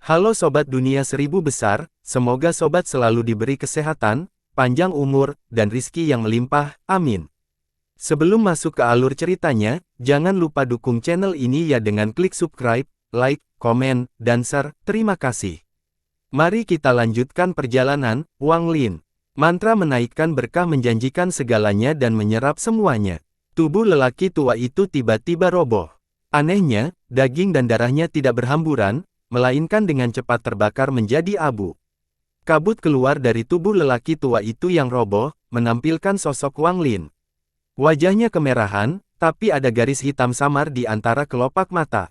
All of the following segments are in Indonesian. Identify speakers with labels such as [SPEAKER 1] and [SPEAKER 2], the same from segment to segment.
[SPEAKER 1] Halo Sobat Dunia Seribu Besar, semoga Sobat selalu diberi kesehatan, panjang umur, dan rizki yang melimpah, amin. Sebelum masuk ke alur ceritanya, jangan lupa dukung channel ini ya dengan klik subscribe, like, komen, dan share, terima kasih. Mari kita lanjutkan perjalanan, Wang Lin. Mantra menaikkan berkah menjanjikan segalanya dan menyerap semuanya. Tubuh lelaki tua itu tiba-tiba roboh. Anehnya, daging dan darahnya tidak berhamburan, melainkan dengan cepat terbakar menjadi abu. Kabut keluar dari tubuh lelaki tua itu yang roboh, menampilkan sosok Wang Lin. Wajahnya kemerahan, tapi ada garis hitam samar di antara kelopak mata.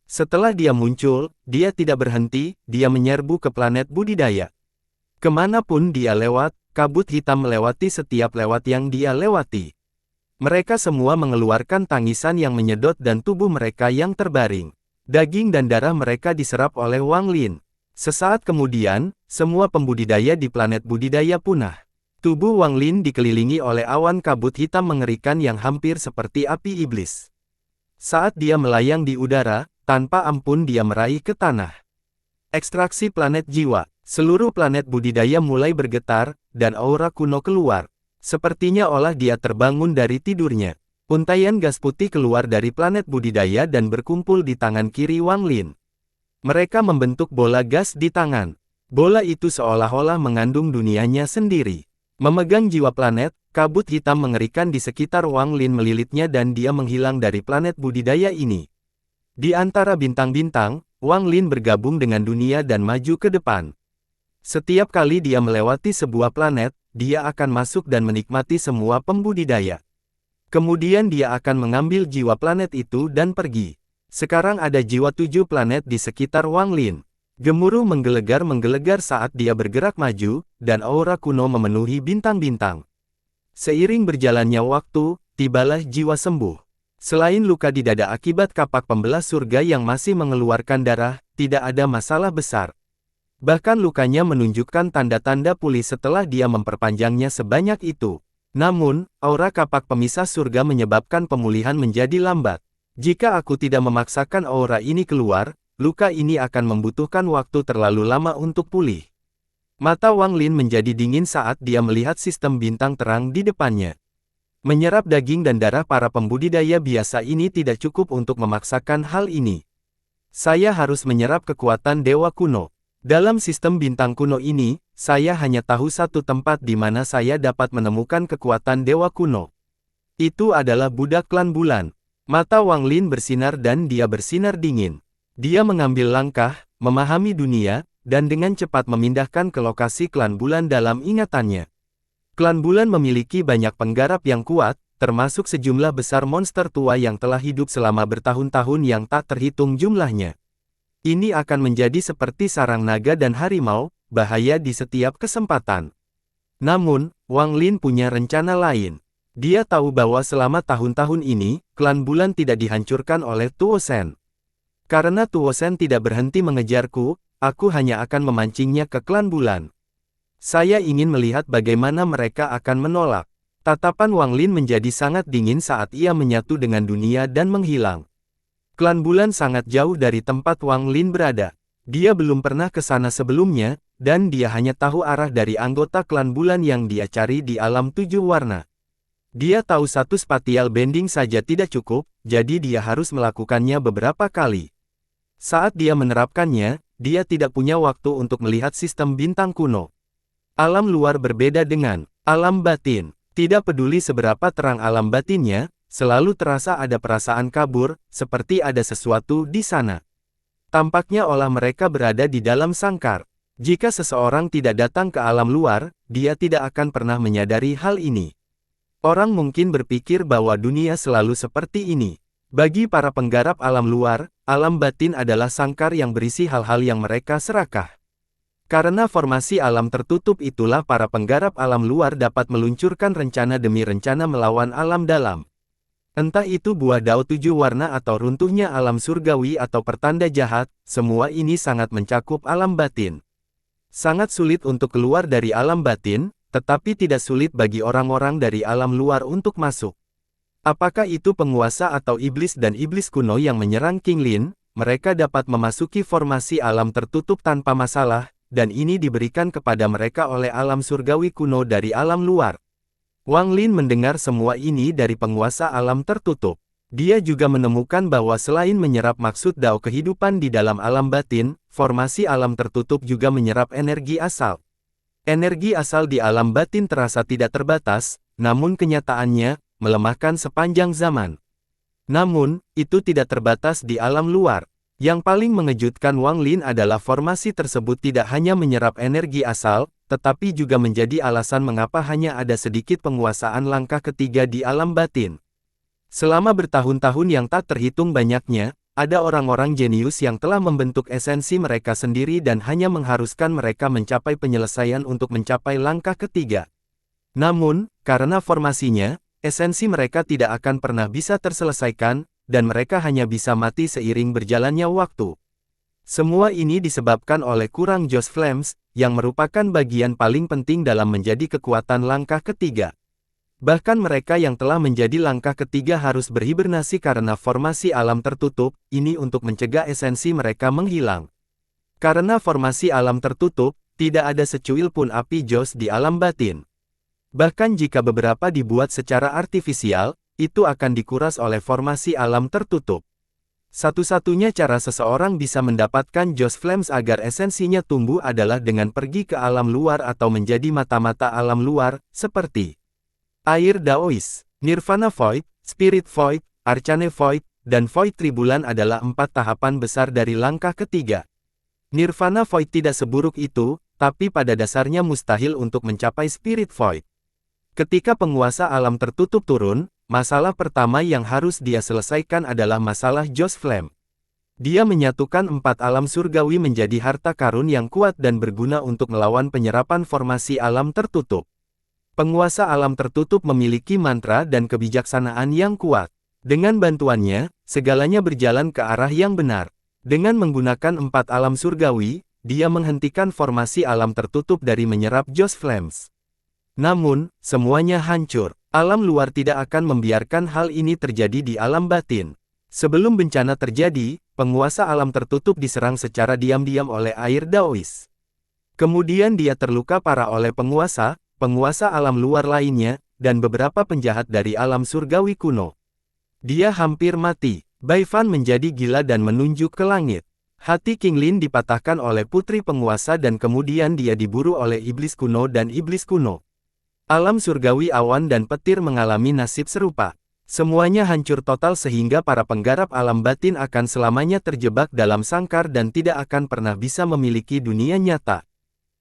[SPEAKER 1] Setelah dia muncul, dia tidak berhenti, dia menyerbu ke planet budidaya. Kemanapun dia lewat, kabut hitam melewati setiap lewat yang dia lewati. Mereka semua mengeluarkan tangisan yang menyedot dan tubuh mereka yang terbaring. Daging dan darah mereka diserap oleh Wang Lin. Sesaat kemudian, semua pembudidaya di planet budidaya punah. Tubuh Wang Lin dikelilingi oleh awan kabut hitam mengerikan yang hampir seperti api iblis. Saat dia melayang di udara, tanpa ampun dia meraih ke tanah. Ekstraksi planet jiwa. Seluruh planet budidaya mulai bergetar, dan aura kuno keluar. Sepertinya olah dia terbangun dari tidurnya. Untaian gas putih keluar dari planet budidaya dan berkumpul di tangan kiri Wang Lin. Mereka membentuk bola gas di tangan. Bola itu seolah-olah mengandung dunianya sendiri. Memegang jiwa planet, kabut hitam mengerikan di sekitar Wang Lin melilitnya dan dia menghilang dari planet budidaya ini. Di antara bintang-bintang, Wang Lin bergabung dengan dunia dan maju ke depan. Setiap kali dia melewati sebuah planet, dia akan masuk dan menikmati semua pembudidaya. Kemudian dia akan mengambil jiwa planet itu dan pergi. Sekarang ada jiwa 7 planet di sekitar Wang Lin. Gemuruh menggelegar saat dia bergerak maju, dan aura kuno memenuhi bintang-bintang. Seiring berjalannya waktu, tibalah jiwa sembuh. Selain luka di dada akibat kapak pembelah surga yang masih mengeluarkan darah, tidak ada masalah besar. Bahkan lukanya menunjukkan tanda-tanda pulih setelah dia memperpanjangnya sebanyak itu. Namun, aura kapak pemisah surga menyebabkan pemulihan menjadi lambat. Jika aku tidak memaksakan aura ini keluar, luka ini akan membutuhkan waktu terlalu lama untuk pulih. Mata Wang Lin menjadi dingin saat dia melihat sistem bintang terang di depannya. Menyerap daging dan darah para pembudidaya biasa ini tidak cukup untuk memaksakan hal ini. Saya harus menyerap kekuatan dewa kuno. Dalam sistem bintang kuno ini, saya hanya tahu satu tempat di mana saya dapat menemukan kekuatan dewa kuno. Itu adalah budak klan bulan. Mata Wang Lin bersinar dan dia bersinar dingin. Dia mengambil langkah, memahami dunia, dan dengan cepat memindahkan ke lokasi klan bulan dalam ingatannya. Klan bulan memiliki banyak penggarap yang kuat, termasuk sejumlah besar monster tua yang telah hidup selama bertahun-tahun yang tak terhitung jumlahnya. Ini akan menjadi seperti sarang naga dan harimau, bahaya di setiap kesempatan. Namun, Wang Lin punya rencana lain. Dia tahu bahwa selama tahun-tahun ini, klan bulan tidak dihancurkan oleh Tuo Shen. Karena Tuo Shen tidak berhenti mengejarku, aku hanya akan memancingnya ke klan bulan. Saya ingin melihat bagaimana mereka akan menolak. Tatapan Wang Lin menjadi sangat dingin saat ia menyatu dengan dunia dan menghilang. Klan bulan sangat jauh dari tempat Wang Lin berada. Dia belum pernah ke sana sebelumnya, dan dia hanya tahu arah dari anggota klan bulan yang dia cari di alam 7 warna. Dia tahu satu spatial bending saja tidak cukup, jadi dia harus melakukannya beberapa kali. Saat dia menerapkannya, dia tidak punya waktu untuk melihat sistem bintang kuno. Alam luar berbeda dengan alam batin. Tidak peduli seberapa terang alam batinnya, selalu terasa ada perasaan kabur, seperti ada sesuatu di sana. Tampaknya olah mereka berada di dalam sangkar. Jika seseorang tidak datang ke alam luar, dia tidak akan pernah menyadari hal ini. Orang mungkin berpikir bahwa dunia selalu seperti ini. Bagi para penggarap alam luar, alam batin adalah sangkar yang berisi hal-hal yang mereka serakah. Karena formasi alam tertutup itulah para penggarap alam luar dapat meluncurkan rencana demi rencana melawan alam dalam. Entah itu buah dao 7 warna atau runtuhnya alam surgawi atau pertanda jahat, semua ini sangat mencakup alam batin. Sangat sulit untuk keluar dari alam batin, tetapi tidak sulit bagi orang-orang dari alam luar untuk masuk. Apakah itu penguasa atau iblis dan iblis kuno yang menyerang King Lin, mereka dapat memasuki formasi alam tertutup tanpa masalah, dan ini diberikan kepada mereka oleh alam surgawi kuno dari alam luar. Wang Lin mendengar semua ini dari penguasa alam tertutup. Dia juga menemukan bahwa selain menyerap maksud dao kehidupan di dalam alam batin, formasi alam tertutup juga menyerap energi asal. Energi asal di alam batin terasa tidak terbatas, namun kenyataannya, melemahkan sepanjang zaman. Namun, itu tidak terbatas di alam luar. Yang paling mengejutkan Wang Lin adalah formasi tersebut tidak hanya menyerap energi asal, tetapi juga menjadi alasan mengapa hanya ada sedikit penguasaan langkah ketiga di alam batin. Selama bertahun-tahun yang tak terhitung banyaknya, ada orang-orang jenius yang telah membentuk esensi mereka sendiri dan hanya mengharuskan mereka mencapai penyelesaian untuk mencapai langkah ketiga. Namun, karena formasinya, esensi mereka tidak akan pernah bisa terselesaikan, dan mereka hanya bisa mati seiring berjalannya waktu. Semua ini disebabkan oleh kurang Joss Flames, yang merupakan bagian paling penting dalam menjadi kekuatan langkah ketiga. Bahkan mereka yang telah menjadi langkah ketiga harus berhibernasi karena formasi alam tertutup, ini untuk mencegah esensi mereka menghilang. Karena formasi alam tertutup, tidak ada secuil pun api Joss di alam batin. Bahkan jika beberapa dibuat secara artifisial, itu akan dikuras oleh formasi alam tertutup. Satu-satunya cara seseorang bisa mendapatkan Joss Flames agar esensinya tumbuh adalah dengan pergi ke alam luar atau menjadi mata-mata alam luar, seperti air Daois, Nirvana Void, Spirit Void, Arcane Void, dan Void Tribulan adalah 4 tahapan besar dari langkah ketiga. Nirvana Void tidak seburuk itu, tapi pada dasarnya mustahil untuk mencapai Spirit Void. Ketika penguasa alam tertutup turun, masalah pertama yang harus dia selesaikan adalah masalah Joss Flame. Dia menyatukan 4 alam surgawi menjadi harta karun yang kuat dan berguna untuk melawan penyerapan formasi alam tertutup. Penguasa alam tertutup memiliki mantra dan kebijaksanaan yang kuat. Dengan bantuannya, segalanya berjalan ke arah yang benar. Dengan menggunakan 4 alam surgawi, dia menghentikan formasi alam tertutup dari menyerap Joss Flames. Namun, semuanya hancur. Alam luar tidak akan membiarkan hal ini terjadi di alam batin. Sebelum bencana terjadi, penguasa alam tertutup diserang secara diam-diam oleh air Daois. Kemudian dia terluka parah oleh penguasa alam luar lainnya, dan beberapa penjahat dari alam surgawi kuno. Dia hampir mati. Bai Fan menjadi gila dan menunjuk ke langit. Hati King Lin dipatahkan oleh putri penguasa dan kemudian dia diburu oleh iblis kuno dan iblis kuno. Alam surgawi awan dan petir mengalami nasib serupa. Semuanya hancur total sehingga para penggarap alam batin akan selamanya terjebak dalam sangkar dan tidak akan pernah bisa memiliki dunia nyata.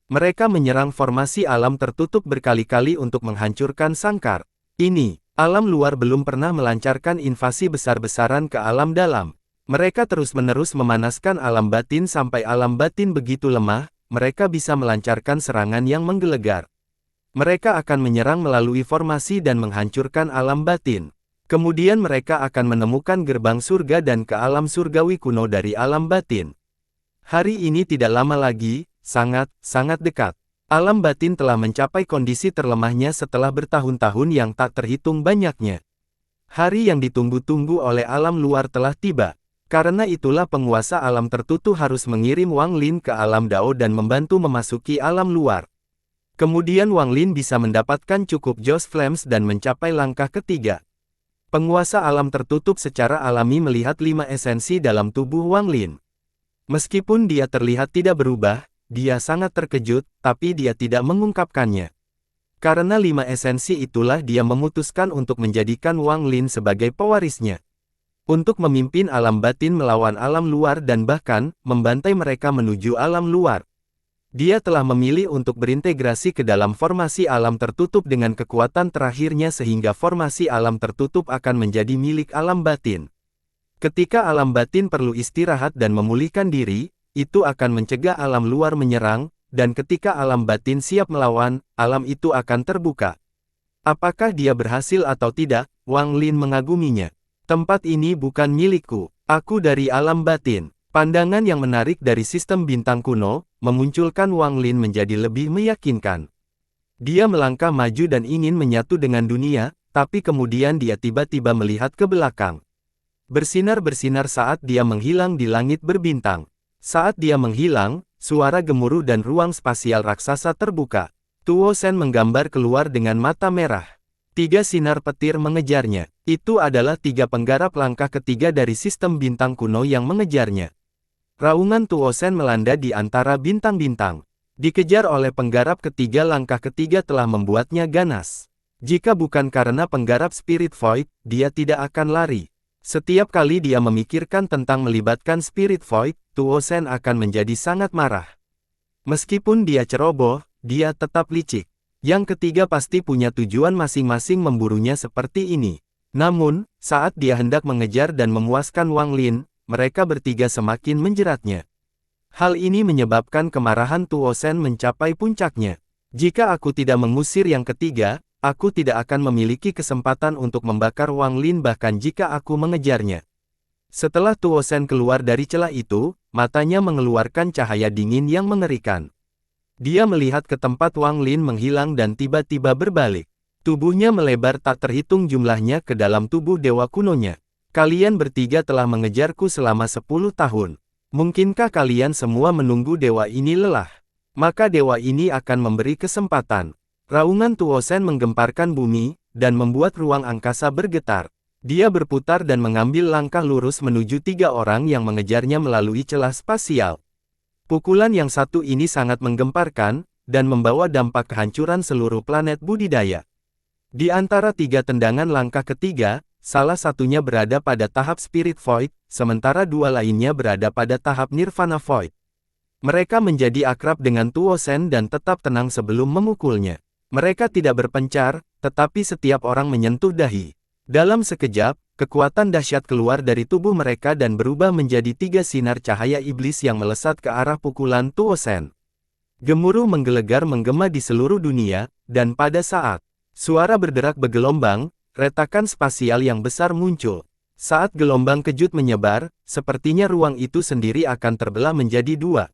[SPEAKER 1] Mereka menyerang formasi alam tertutup berkali-kali untuk menghancurkan sangkar. Ini, alam luar belum pernah melancarkan invasi besar-besaran ke alam dalam. Mereka terus-menerus memanaskan alam batin sampai alam batin begitu lemah, mereka bisa melancarkan serangan yang menggelegar. Mereka akan menyerang melalui formasi dan menghancurkan alam batin. Kemudian mereka akan menemukan gerbang surga dan ke alam surgawi kuno dari alam batin. Hari ini tidak lama lagi, sangat dekat. Alam batin telah mencapai kondisi terlemahnya setelah bertahun-tahun yang tak terhitung banyaknya. Hari yang ditunggu-tunggu oleh alam luar telah tiba. Karena itulah penguasa alam tertutup harus mengirim Wang Lin ke alam Dao dan membantu memasuki alam luar. Kemudian Wang Lin bisa mendapatkan cukup Joss Flames dan mencapai langkah ketiga. Penguasa alam tertutup secara alami melihat 5 esensi dalam tubuh Wang Lin. Meskipun dia terlihat tidak berubah, dia sangat terkejut, tapi dia tidak mengungkapkannya. Karena 5 esensi itulah dia memutuskan untuk menjadikan Wang Lin sebagai pewarisnya. Untuk memimpin alam batin melawan alam luar dan bahkan, membantai mereka menuju alam luar. Dia telah memilih untuk berintegrasi ke dalam formasi alam tertutup dengan kekuatan terakhirnya sehingga formasi alam tertutup akan menjadi milik alam batin. Ketika alam batin perlu istirahat dan memulihkan diri, itu akan mencegah alam luar menyerang, dan ketika alam batin siap melawan, alam itu akan terbuka. Apakah dia berhasil atau tidak, Wang Lin mengaguminya. Tempat ini bukan milikku, aku dari alam batin. Pandangan yang menarik dari sistem bintang kuno, memunculkan Wang Lin menjadi lebih meyakinkan. Dia melangkah maju dan ingin menyatu dengan dunia, tapi kemudian dia tiba-tiba melihat ke belakang. bersinar-bersinar saat dia menghilang di langit berbintang. Saat dia menghilang, suara gemuruh dan ruang spasial raksasa terbuka. Tuo Sen menggambar keluar dengan mata merah. 3 sinar petir mengejarnya. Itu adalah 3 penggarap langkah ketiga dari sistem bintang kuno yang mengejarnya. Raungan Tuo Sen melanda di antara bintang-bintang. Dikejar oleh penggarap ketiga, langkah ketiga telah membuatnya ganas. Jika bukan karena penggarap Spirit Void, dia tidak akan lari. Setiap kali dia memikirkan tentang melibatkan Spirit Void, Tuo Sen akan menjadi sangat marah. Meskipun dia ceroboh, dia tetap licik. Yang ketiga pasti punya tujuan masing-masing memburunya seperti ini. Namun, saat dia hendak mengejar dan memuaskan Wang Lin, mereka bertiga semakin menjeratnya. Hal ini menyebabkan kemarahan Tuo Sen mencapai puncaknya. Jika aku tidak mengusir yang ketiga, aku tidak akan memiliki kesempatan untuk membakar Wang Lin bahkan jika aku mengejarnya. Setelah Tuo Sen keluar dari celah itu, matanya mengeluarkan cahaya dingin yang mengerikan. Dia melihat ke tempat Wang Lin menghilang dan tiba-tiba berbalik. Tubuhnya melebar tak terhitung jumlahnya ke dalam tubuh dewa kunonya. Kalian bertiga telah mengejarku selama 10 tahun. Mungkinkah kalian semua menunggu dewa ini lelah? Maka dewa ini akan memberi kesempatan. Raungan Tuo Sen menggemparkan bumi, dan membuat ruang angkasa bergetar. Dia berputar dan mengambil langkah lurus menuju 3 orang yang mengejarnya melalui celah spasial. Pukulan yang satu ini sangat menggemparkan, dan membawa dampak kehancuran seluruh planet budidaya. Di antara 3 tendangan langkah ketiga, salah satunya berada pada tahap Spirit Void, sementara 2 lainnya berada pada tahap Nirvana Void. Mereka menjadi akrab dengan Tuo Sen dan tetap tenang sebelum memukulnya. Mereka tidak berpencar, tetapi setiap orang menyentuh dahi. Dalam sekejap, kekuatan dahsyat keluar dari tubuh mereka dan berubah menjadi 3 sinar cahaya iblis yang melesat ke arah pukulan Tuo Sen. Gemuruh menggelegar menggema di seluruh dunia, dan pada saat suara berderak bergelombang, retakan spasial yang besar muncul. Saat gelombang kejut menyebar, sepertinya ruang itu sendiri akan terbelah menjadi 2.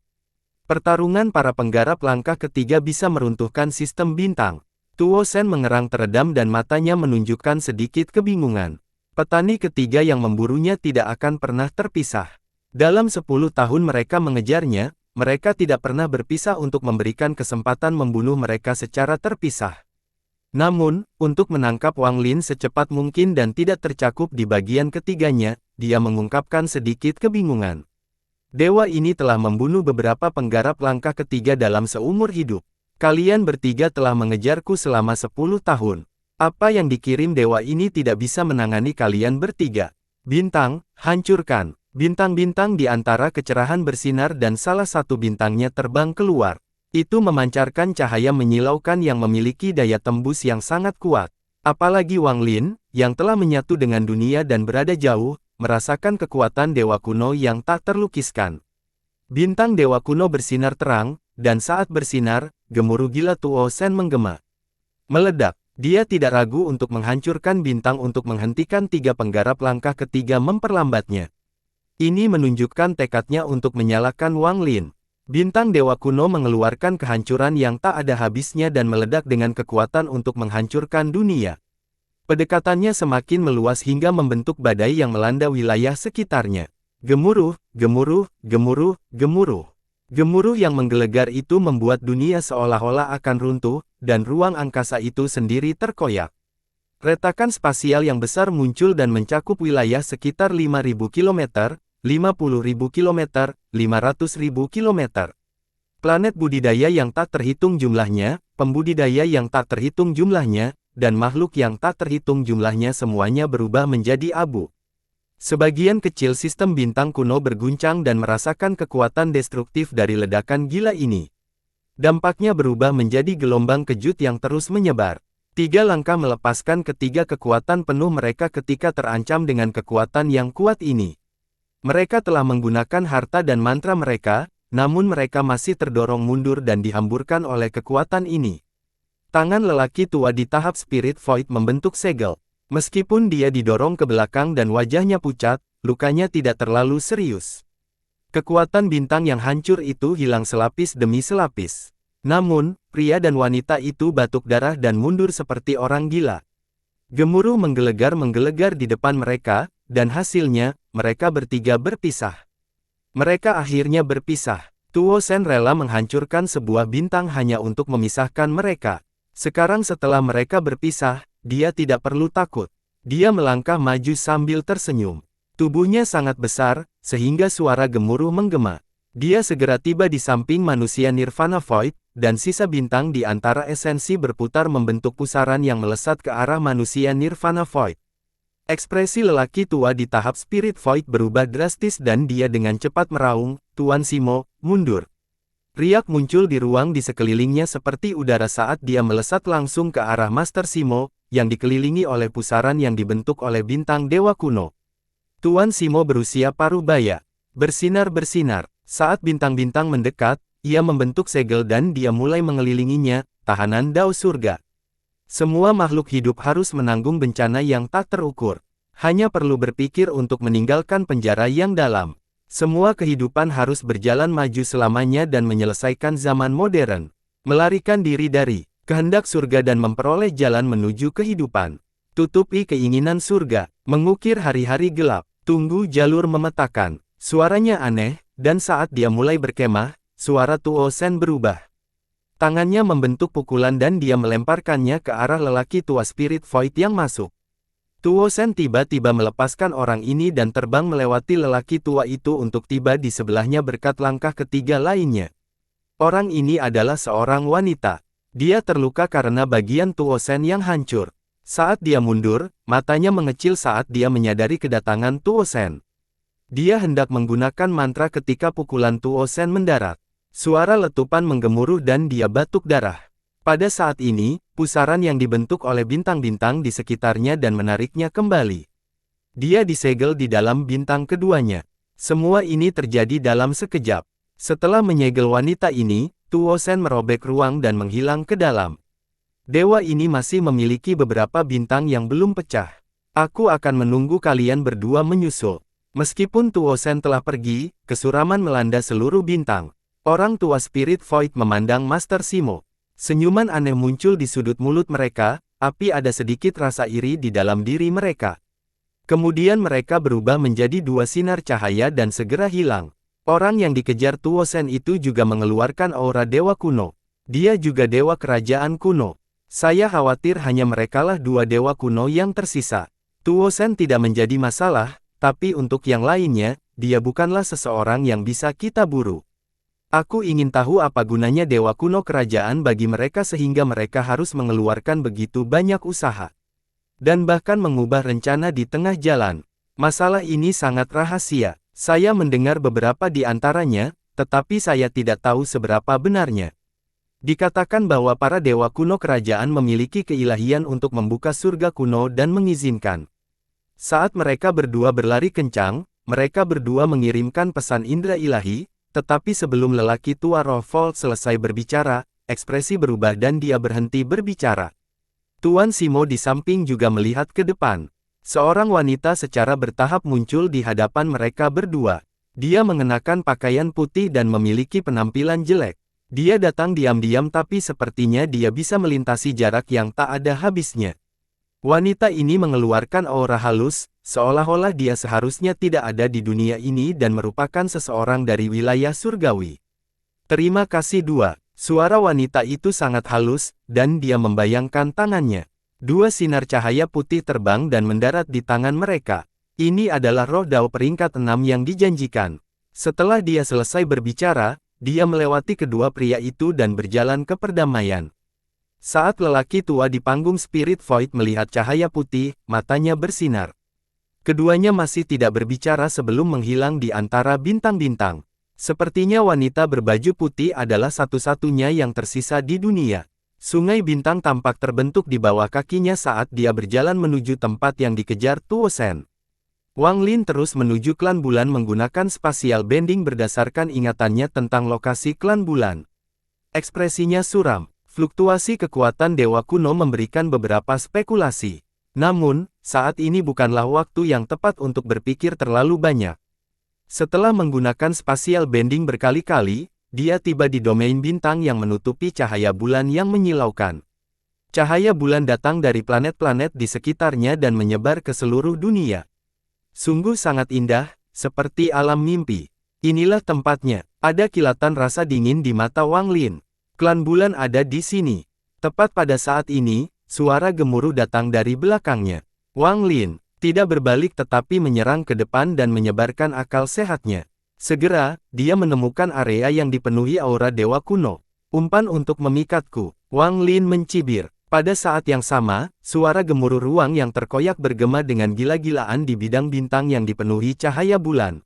[SPEAKER 1] Pertarungan para penggarap langkah ketiga bisa meruntuhkan sistem bintang. Tuo Sen mengerang teredam dan matanya menunjukkan sedikit kebingungan. Petani ketiga yang memburunya tidak akan pernah terpisah. Dalam 10 tahun mereka mengejarnya, mereka tidak pernah berpisah untuk memberikan kesempatan membunuh mereka secara terpisah. Namun, untuk menangkap Wang Lin secepat mungkin dan tidak tercakup di bagian ketiganya, dia mengungkapkan sedikit kebingungan. Dewa ini telah membunuh beberapa penggarap langkah ketiga dalam seumur hidup. Kalian bertiga telah mengejarku selama 10 tahun. Apa yang dikirim dewa ini tidak bisa menangani kalian bertiga. Bintang, hancurkan. Bintang-bintang di antara kecerahan bersinar dan salah satu bintangnya terbang keluar. Itu memancarkan cahaya menyilaukan yang memiliki daya tembus yang sangat kuat. Apalagi Wang Lin, yang telah menyatu dengan dunia dan berada jauh, merasakan kekuatan dewa kuno yang tak terlukiskan. Bintang dewa kuno bersinar terang, dan saat bersinar, gemuruh gila Tuo Sen menggema. Meledak, dia tidak ragu untuk menghancurkan bintang untuk menghentikan 3 penggarap langkah ketiga memperlambatnya. Ini menunjukkan tekadnya untuk menyalahkan Wang Lin. Bintang dewa kuno mengeluarkan kehancuran yang tak ada habisnya dan meledak dengan kekuatan untuk menghancurkan dunia. Pendekatannya semakin meluas hingga membentuk badai yang melanda wilayah sekitarnya. Gemuruh, gemuruh, gemuruh, gemuruh. Gemuruh yang menggelegar itu membuat dunia seolah-olah akan runtuh, dan ruang angkasa itu sendiri terkoyak. Retakan spasial yang besar muncul dan mencakup wilayah sekitar 5.000 km, 50.000 km, 500.000 km. Planet budidaya yang tak terhitung jumlahnya, pembudidaya yang tak terhitung jumlahnya, dan makhluk yang tak terhitung jumlahnya semuanya berubah menjadi abu. Sebagian kecil sistem bintang kuno berguncang dan merasakan kekuatan destruktif dari ledakan gila ini. Dampaknya berubah menjadi gelombang kejut yang terus menyebar. 3 langkah melepaskan ketiga kekuatan penuh mereka ketika terancam dengan kekuatan yang kuat ini. Mereka telah menggunakan harta dan mantra mereka, namun mereka masih terdorong mundur dan dihamburkan oleh kekuatan ini. Tangan lelaki tua di tahap Spirit Void membentuk segel. Meskipun dia didorong ke belakang dan wajahnya pucat, lukanya tidak terlalu serius. Kekuatan bintang yang hancur itu hilang selapis demi selapis. Namun, pria dan wanita itu batuk darah dan mundur seperti orang gila. Gemuruh menggelegar di depan mereka, dan hasilnya, mereka bertiga berpisah. Mereka akhirnya berpisah. Tuo Sen rela menghancurkan sebuah bintang hanya untuk memisahkan mereka. Sekarang setelah mereka berpisah, dia tidak perlu takut. Dia melangkah maju sambil tersenyum. Tubuhnya sangat besar, sehingga suara gemuruh menggema. Dia segera tiba di samping manusia Nirvana Void, dan sisa bintang di antara esensi berputar membentuk pusaran yang melesat ke arah manusia Nirvana Void. Ekspresi lelaki tua di tahap Spirit Void berubah drastis dan dia dengan cepat meraung, "Tuan Simo, mundur." Riak muncul di ruang di sekelilingnya seperti udara saat dia melesat langsung ke arah Master Simo, yang dikelilingi oleh pusaran yang dibentuk oleh bintang dewa kuno. Tuan Simo berusia paruh baya. Bersinar-bersinar. Saat bintang-bintang mendekat, ia membentuk segel dan dia mulai mengelilinginya, tahanan Dao Surga. Semua makhluk hidup harus menanggung bencana yang tak terukur. Hanya perlu berpikir untuk meninggalkan penjara yang dalam. Semua kehidupan harus berjalan maju selamanya dan menyelesaikan zaman modern. Melarikan diri dari kehendak surga dan memperoleh jalan menuju kehidupan. Tutupi keinginan surga. Mengukir hari-hari gelap. Tunggu jalur memetakan. Suaranya aneh, dan saat dia mulai berkemah, suara Tuo Sen berubah. Tangannya membentuk pukulan dan dia melemparkannya ke arah lelaki tua Spirit Void yang masuk. Tuo Sen tiba-tiba melepaskan orang ini dan terbang melewati lelaki tua itu untuk tiba di sebelahnya berkat langkah ketiga lainnya. Orang ini adalah seorang wanita. Dia terluka karena bagian Tuo Sen yang hancur. Saat dia mundur, matanya mengecil saat dia menyadari kedatangan Tuo Sen. Dia hendak menggunakan mantra ketika pukulan Tuo Sen mendarat. Suara letupan menggemuruh dan dia batuk darah. Pada saat ini, pusaran yang dibentuk oleh bintang-bintang di sekitarnya dan menariknya kembali. Dia disegel di dalam bintang keduanya. Semua ini terjadi dalam sekejap. Setelah menyegel wanita ini, Tuo Sen merobek ruang dan menghilang ke dalam. Dewa ini masih memiliki beberapa bintang yang belum pecah. Aku akan menunggu kalian berdua menyusul. Meskipun Tuo Sen telah pergi, kesuraman melanda seluruh bintang. Orang tua Spirit Void memandang Master Simo. Senyuman aneh muncul di sudut mulut mereka, tapi ada sedikit rasa iri di dalam diri mereka. Kemudian mereka berubah menjadi dua sinar cahaya dan segera hilang. Orang yang dikejar Tuo Sen itu juga mengeluarkan aura dewa kuno. Dia juga dewa kerajaan kuno. Saya khawatir hanya merekalah dua dewa kuno yang tersisa. Tuo Sen tidak menjadi masalah, tapi untuk yang lainnya, dia bukanlah seseorang yang bisa kita buru. Aku ingin tahu apa gunanya dewa kuno kerajaan bagi mereka sehingga mereka harus mengeluarkan begitu banyak usaha. Dan bahkan mengubah rencana di tengah jalan. Masalah ini sangat rahasia. Saya mendengar beberapa di antaranya, tetapi saya tidak tahu seberapa benarnya. Dikatakan bahwa para dewa kuno kerajaan memiliki keilahian untuk membuka surga kuno dan mengizinkan. Saat mereka berdua berlari kencang, mereka berdua mengirimkan pesan indera ilahi. Tetapi sebelum lelaki tua roh Volt selesai berbicara, ekspresi berubah dan dia berhenti berbicara. Tuan Simo di samping juga melihat ke depan. Seorang wanita secara bertahap muncul di hadapan mereka berdua. Dia mengenakan pakaian putih dan memiliki penampilan jelek. Dia datang diam-diam tapi sepertinya dia bisa melintasi jarak yang tak ada habisnya. Wanita ini mengeluarkan aura halus, seolah-olah dia seharusnya tidak ada di dunia ini dan merupakan seseorang dari wilayah surgawi. Terima kasih dua. Suara wanita itu sangat halus, dan dia membayangkan tangannya. Dua sinar cahaya putih terbang dan mendarat di tangan mereka. Ini adalah roh Dao peringkat 6 yang dijanjikan. Setelah dia selesai berbicara, dia melewati kedua pria itu dan berjalan ke perdamaian. Saat lelaki tua di panggung Spirit Void melihat cahaya putih, matanya bersinar. Keduanya masih tidak berbicara sebelum menghilang di antara bintang-bintang. Sepertinya wanita berbaju putih adalah satu-satunya yang tersisa di dunia. Sungai bintang tampak terbentuk di bawah kakinya saat dia berjalan menuju tempat yang dikejar Tuo Sen. Wang Lin terus menuju klan bulan menggunakan spatial bending berdasarkan ingatannya tentang lokasi klan bulan. Ekspresinya suram. Fluktuasi kekuatan dewa kuno memberikan beberapa spekulasi. Namun, saat ini bukanlah waktu yang tepat untuk berpikir terlalu banyak. Setelah menggunakan spatial bending berkali-kali, dia tiba di domain bintang yang menutupi cahaya bulan yang menyilaukan. Cahaya bulan datang dari planet-planet di sekitarnya dan menyebar ke seluruh dunia. Sungguh sangat indah, seperti alam mimpi. Inilah tempatnya. Ada kilatan rasa dingin di mata Wang Lin. Klan bulan ada di sini. Tepat pada saat ini, suara gemuruh datang dari belakangnya. Wang Lin tidak berbalik tetapi menyerang ke depan dan menyebarkan akal sehatnya. Segera, dia menemukan area yang dipenuhi aura dewa kuno. Umpan untuk memikatku. Wang Lin mencibir. Pada saat yang sama, suara gemuruh ruang yang terkoyak bergema dengan gila-gilaan di bidang bintang yang dipenuhi cahaya bulan.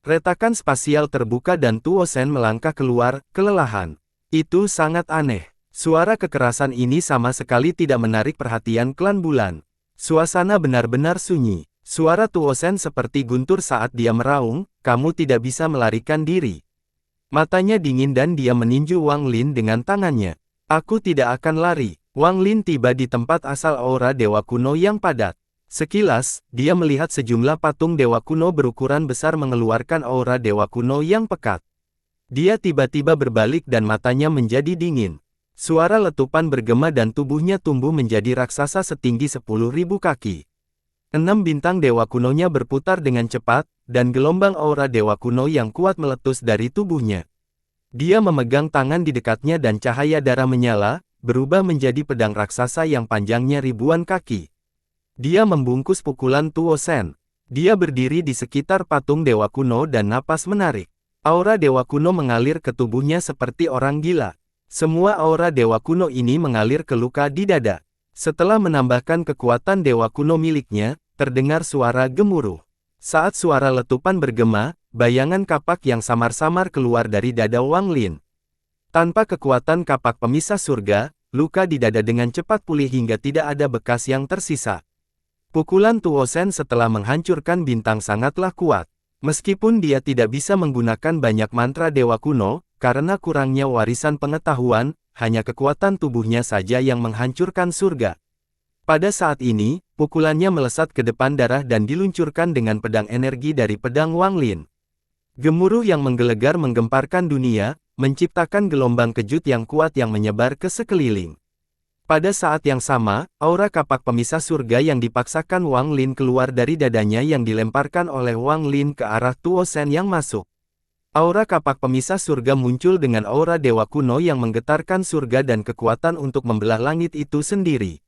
[SPEAKER 1] Retakan spasial terbuka dan Tuo Shen melangkah keluar, kelelahan. Itu sangat aneh. Suara kekerasan ini sama sekali tidak menarik perhatian klan bulan. Suasana benar-benar sunyi. Suara Tuo Shen seperti guntur saat dia meraung, kamu tidak bisa melarikan diri. Matanya dingin dan dia meninju Wang Lin dengan tangannya. Aku tidak akan lari. Wang Lin tiba di tempat asal aura dewa kuno yang padat. Sekilas, dia melihat sejumlah patung dewa kuno berukuran besar mengeluarkan aura dewa kuno yang pekat. Dia tiba-tiba berbalik dan matanya menjadi dingin. Suara letupan bergema dan tubuhnya tumbuh menjadi raksasa setinggi 10.000 kaki. 6 bintang dewa kunonya berputar dengan cepat, dan gelombang aura dewa kuno yang kuat meletus dari tubuhnya. Dia memegang tangan di dekatnya dan cahaya darah menyala, berubah menjadi pedang raksasa yang panjangnya ribuan kaki. Dia membungkus pukulan Tuo Shen. Dia berdiri di sekitar patung dewa kuno dan napas menarik. Aura dewa kuno mengalir ke tubuhnya seperti orang gila. Semua aura dewa kuno ini mengalir ke luka di dada. Setelah menambahkan kekuatan dewa kuno miliknya, terdengar suara gemuruh. Saat suara letupan bergema, bayangan kapak yang samar-samar keluar dari dada Wang Lin. Tanpa kekuatan kapak pemisah surga, luka di dada dengan cepat pulih hingga tidak ada bekas yang tersisa. Pukulan Tuo Shen setelah menghancurkan bintang sangatlah kuat. Meskipun dia tidak bisa menggunakan banyak mantra dewa kuno, karena kurangnya warisan pengetahuan, hanya kekuatan tubuhnya saja yang menghancurkan surga. Pada saat ini, pukulannya melesat ke depan darah dan diluncurkan dengan pedang energi dari pedang Wang Lin. Gemuruh yang menggelegar menggemparkan dunia, menciptakan gelombang kejut yang kuat yang menyebar ke sekeliling. Pada saat yang sama, aura kapak pemisah surga yang dipaksakan Wang Lin keluar dari dadanya yang dilemparkan oleh Wang Lin ke arah Tuo Shen yang masuk. Aura kapak pemisah surga muncul dengan aura dewa kuno yang menggetarkan surga dan kekuatan untuk membelah langit itu sendiri.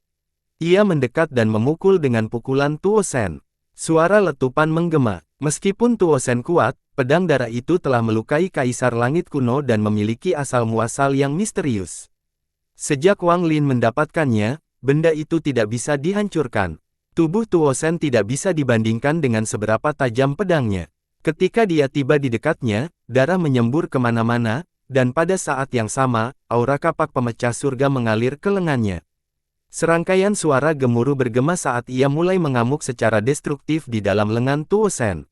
[SPEAKER 1] Ia mendekat dan memukul dengan pukulan Tuo Shen. Suara letupan menggema. Meskipun Tuo Shen kuat, pedang darah itu telah melukai kaisar langit kuno dan memiliki asal-muasal yang misterius. Sejak Wang Lin mendapatkannya, benda itu tidak bisa dihancurkan. Tubuh Tuo Shen tidak bisa dibandingkan dengan seberapa tajam pedangnya. Ketika dia tiba di dekatnya, darah menyembur kemana-mana, dan pada saat yang sama, aura kapak pemecah surga mengalir ke lengannya. Serangkaian suara gemuruh bergema saat ia mulai mengamuk secara destruktif di dalam lengan Tuo Shen.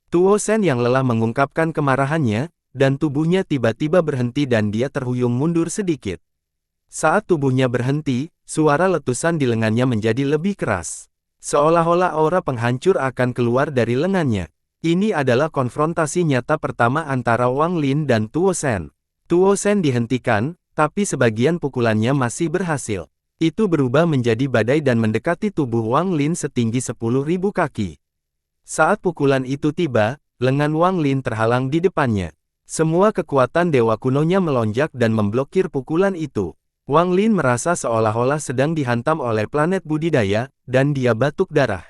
[SPEAKER 1] Tuo Shen yang lelah mengungkapkan kemarahannya, dan tubuhnya tiba-tiba berhenti dan dia terhuyung mundur sedikit. Saat tubuhnya berhenti, suara letusan di lengannya menjadi lebih keras. Seolah-olah aura penghancur akan keluar dari lengannya. Ini adalah konfrontasi nyata pertama antara Wang Lin dan Tuo Shen. Tuo Shen dihentikan, tapi sebagian pukulannya masih berhasil. Itu berubah menjadi badai dan mendekati tubuh Wang Lin setinggi 10.000 kaki. Saat pukulan itu tiba, lengan Wang Lin terhalang di depannya. Semua kekuatan dewa kunonya melonjak dan memblokir pukulan itu. Wang Lin merasa seolah-olah sedang dihantam oleh planet budidaya, dan dia batuk darah.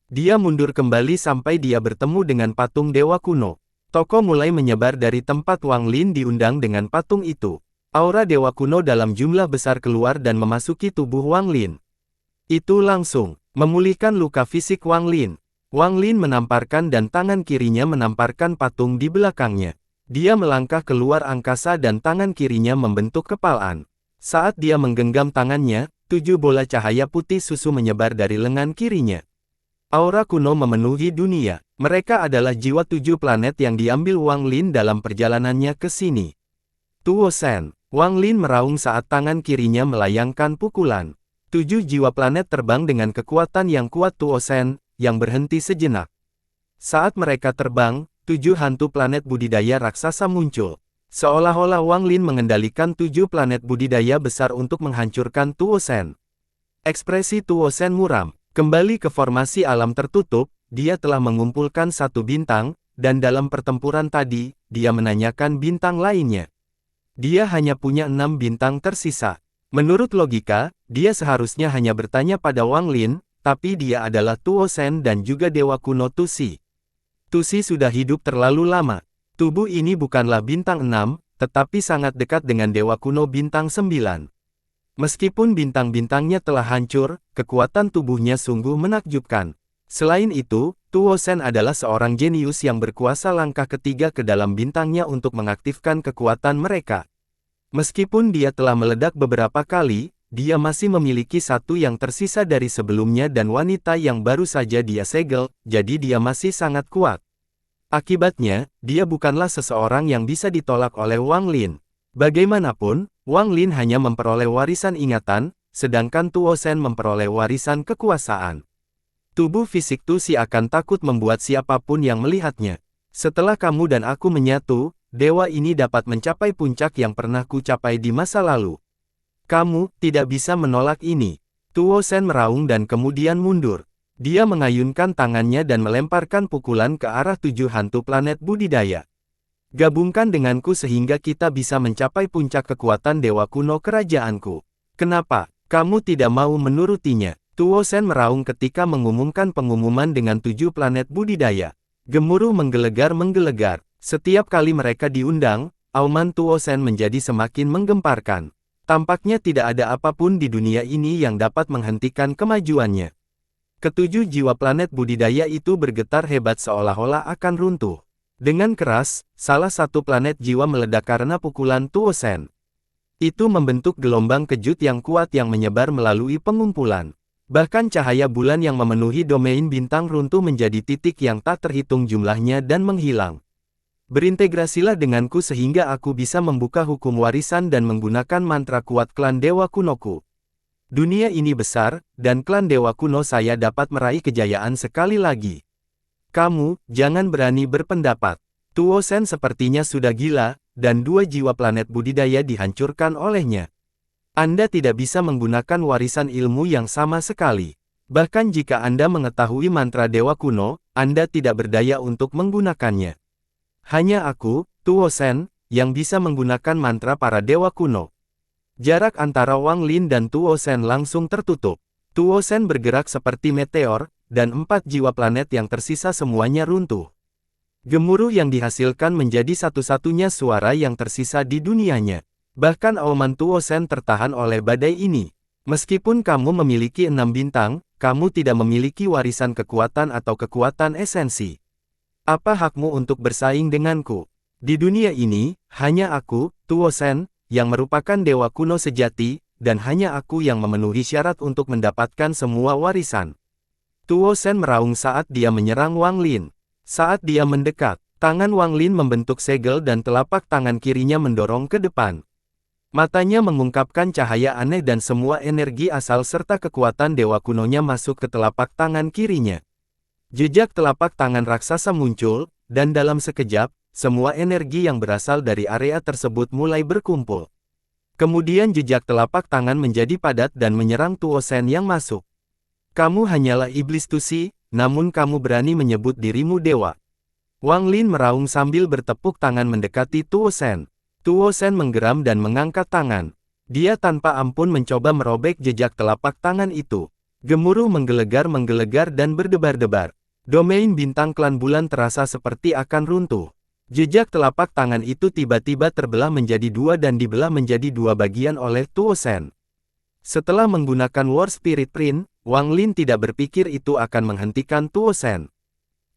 [SPEAKER 1] Dia mundur kembali sampai dia bertemu dengan patung dewa kuno. Toko mulai menyebar dari tempat Wang Lin diundang dengan patung itu. Aura dewa kuno dalam jumlah besar keluar dan memasuki tubuh Wang Lin. Itu langsung memulihkan luka fisik Wang Lin. Wang Lin menamparkan dan tangan kirinya menamparkan patung di belakangnya. Dia melangkah keluar angkasa dan tangan kirinya membentuk kepalaan. Saat dia menggenggam tangannya, 7 bola cahaya putih susu menyebar dari lengan kirinya. Aura kuno memenuhi dunia. Mereka adalah jiwa 7 planet yang diambil Wang Lin dalam perjalanannya ke sini. Tuo Shen. Wang Lin meraung saat tangan kirinya melayangkan pukulan. 7 jiwa planet terbang dengan kekuatan yang kuat Tuo Shen, yang berhenti sejenak. Saat mereka terbang, 7 hantu planet budidaya raksasa muncul. Seolah-olah Wang Lin mengendalikan 7 planet budidaya besar untuk menghancurkan Tuo Shen. Ekspresi Tuo Shen muram. Kembali ke formasi alam tertutup, dia telah mengumpulkan satu bintang, dan dalam pertempuran tadi, dia menanyakan bintang lainnya. Dia hanya punya 6 bintang tersisa. Menurut logika, dia seharusnya hanya bertanya pada Wang Lin, tapi dia adalah Tuo Shen dan juga dewa kuno Tusi. Tusi sudah hidup terlalu lama. Tubuh ini bukanlah bintang 6, tetapi sangat dekat dengan dewa kuno bintang 9. Meskipun bintang-bintangnya telah hancur, kekuatan tubuhnya sungguh menakjubkan. Selain itu, Tuo Shen adalah seorang jenius yang berkuasa langkah ketiga ke dalam bintangnya untuk mengaktifkan kekuatan mereka. Meskipun dia telah meledak beberapa kali, dia masih memiliki satu yang tersisa dari sebelumnya dan wanita yang baru saja dia segel, jadi dia masih sangat kuat. Akibatnya, dia bukanlah seseorang yang bisa ditolak oleh Wang Lin. Bagaimanapun, Wang Lin hanya memperoleh warisan ingatan, sedangkan Tuo Shen memperoleh warisan kekuasaan. Tubuh fisik Tusi akan takut membuat siapapun yang melihatnya. Setelah kamu dan aku menyatu, dewa ini dapat mencapai puncak yang pernah ku capai di masa lalu. Kamu tidak bisa menolak ini. Tuo Shen meraung dan kemudian mundur. Dia mengayunkan tangannya dan melemparkan pukulan ke arah 7 hantu planet budidaya. Gabungkan denganku sehingga kita bisa mencapai puncak kekuatan dewa kuno kerajaanku. Kenapa kamu tidak mau menurutinya? Tuo Shen meraung ketika mengumumkan pengumuman dengan 7 planet budidaya. Gemuruh menggelegar. Setiap kali mereka diundang, auman Tuo Shen menjadi semakin menggemparkan. Tampaknya tidak ada apapun di dunia ini yang dapat menghentikan kemajuannya. Ketujuh jiwa planet budidaya itu bergetar hebat seolah-olah akan runtuh. Dengan keras, salah satu planet jiwa meledak karena pukulan Tuo Shen. Itu membentuk gelombang kejut yang kuat yang menyebar melalui pengumpulan. Bahkan cahaya bulan yang memenuhi domain bintang runtuh menjadi titik yang tak terhitung jumlahnya dan menghilang. Berintegrasilah denganku sehingga aku bisa membuka hukum warisan dan menggunakan mantra kuat klan Dewa Kunoku. Dunia ini besar, dan klan Dewa Kuno saya dapat meraih kejayaan sekali lagi. Kamu, jangan berani berpendapat. Tuo Shen sepertinya sudah gila, dan 2 jiwa planet budidaya dihancurkan olehnya. Anda tidak bisa menggunakan warisan ilmu yang sama sekali. Bahkan jika Anda mengetahui mantra Dewa Kuno, Anda tidak berdaya untuk menggunakannya. Hanya aku, Tuo Shen, yang bisa menggunakan mantra para Dewa Kuno. Jarak antara Wang Lin dan Tuo Shen langsung tertutup. Tuo Shen bergerak seperti meteor, dan 4 jiwa planet yang tersisa semuanya runtuh. Gemuruh yang dihasilkan menjadi satu-satunya suara yang tersisa di dunianya. Bahkan auman Tuo Shen tertahan oleh badai ini. Meskipun kamu memiliki 6 bintang, kamu tidak memiliki warisan kekuatan atau kekuatan esensi. Apa hakmu untuk bersaing denganku? Di dunia ini, hanya aku, Tuo Shen, yang merupakan dewa kuno sejati, dan hanya aku yang memenuhi syarat untuk mendapatkan semua warisan. Tuo Shen meraung saat dia menyerang Wang Lin. Saat dia mendekat, tangan Wang Lin membentuk segel dan telapak tangan kirinya mendorong ke depan. Matanya mengungkapkan cahaya aneh dan semua energi asal serta kekuatan dewa kunonya masuk ke telapak tangan kirinya. Jejak telapak tangan raksasa muncul, dan dalam sekejap, semua energi yang berasal dari area tersebut mulai berkumpul. Kemudian jejak telapak tangan menjadi padat dan menyerang Tuo Shen yang masuk. Kamu hanyalah iblis Tusi, namun kamu berani menyebut dirimu dewa. Wang Lin meraung sambil bertepuk tangan mendekati Tuo Shen. Tuo Shen menggeram dan mengangkat tangan. Dia tanpa ampun mencoba merobek jejak telapak tangan itu. Gemuruh menggelegar dan berdebar-debar. Domain bintang klan bulan terasa seperti akan runtuh. Jejak telapak tangan itu tiba-tiba terbelah menjadi 2 dan dibelah menjadi 2 bagian oleh Tuo Shen. Setelah menggunakan War Spirit Print, Wang Lin tidak berpikir itu akan menghentikan Tuo Shen.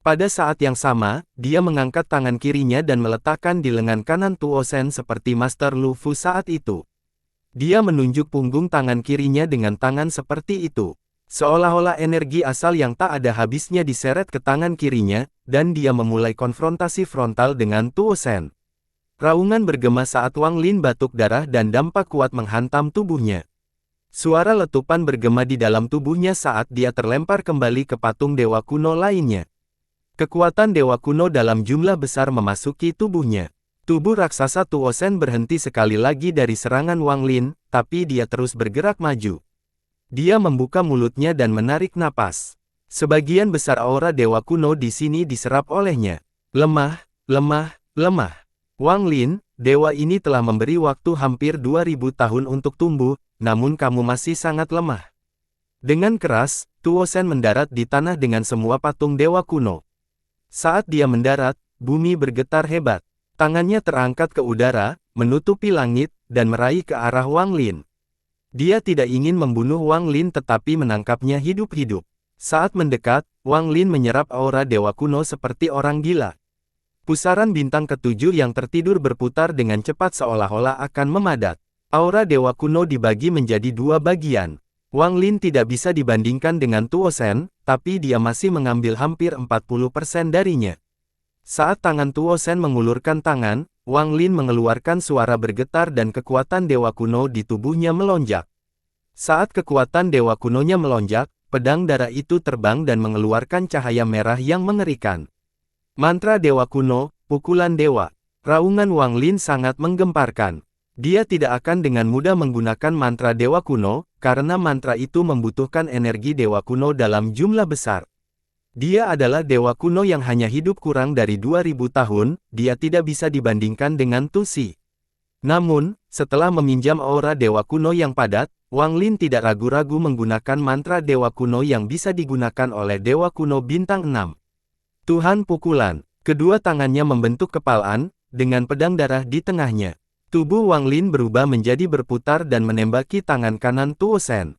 [SPEAKER 1] Pada saat yang sama, dia mengangkat tangan kirinya dan meletakkan di lengan kanan Tuo Shen seperti Master Lu Fu saat itu. Dia menunjuk punggung tangan kirinya dengan tangan seperti itu. Seolah-olah energi asal yang tak ada habisnya diseret ke tangan kirinya, dan dia memulai konfrontasi frontal dengan Tuo Shen. Raungan bergema saat Wang Lin batuk darah dan dampak kuat menghantam tubuhnya. Suara letupan bergema di dalam tubuhnya saat dia terlempar kembali ke patung dewa kuno lainnya. Kekuatan dewa kuno dalam jumlah besar memasuki tubuhnya. Tubuh raksasa Tuo Shen berhenti sekali lagi dari serangan Wang Lin, tapi dia terus bergerak maju. Dia membuka mulutnya dan menarik napas. Sebagian besar aura dewa kuno di sini diserap olehnya. Lemah, lemah, lemah. Wang Lin, dewa ini telah memberi waktu hampir 2000 tahun untuk tumbuh, namun kamu masih sangat lemah. Dengan keras, Tuo Shen mendarat di tanah dengan semua patung dewa kuno. Saat dia mendarat, bumi bergetar hebat. Tangannya terangkat ke udara, menutupi langit, dan meraih ke arah Wang Lin. Dia tidak ingin membunuh Wang Lin tetapi menangkapnya hidup-hidup. Saat mendekat, Wang Lin menyerap aura dewa kuno seperti orang gila. Pusaran bintang ketujuh yang tertidur berputar dengan cepat seolah-olah akan memadat. Aura dewa kuno dibagi menjadi dua bagian. Wang Lin tidak bisa dibandingkan dengan Tuo Shen, tapi dia masih mengambil hampir 40% darinya. Saat tangan Tuo Shen mengulurkan tangan, Wang Lin mengeluarkan suara bergetar dan kekuatan dewa kuno di tubuhnya melonjak. Saat kekuatan dewa kunonya melonjak, pedang darah itu terbang dan mengeluarkan cahaya merah yang mengerikan. Mantra dewa kuno, pukulan dewa. Raungan Wang Lin sangat menggemparkan. Dia tidak akan dengan mudah menggunakan mantra dewa kuno, karena mantra itu membutuhkan energi dewa kuno dalam jumlah besar. Dia adalah dewa kuno yang hanya hidup kurang dari 2000 tahun, dia tidak bisa dibandingkan dengan Tusi. Namun, setelah meminjam aura dewa kuno yang padat, Wang Lin tidak ragu-ragu menggunakan mantra dewa kuno yang bisa digunakan oleh dewa kuno bintang 6. Tuhan pukulan. Kedua tangannya membentuk kepalan, dengan pedang darah di tengahnya. Tubuh Wang Lin berubah menjadi berputar dan menembaki tangan kanan Tuo Shen.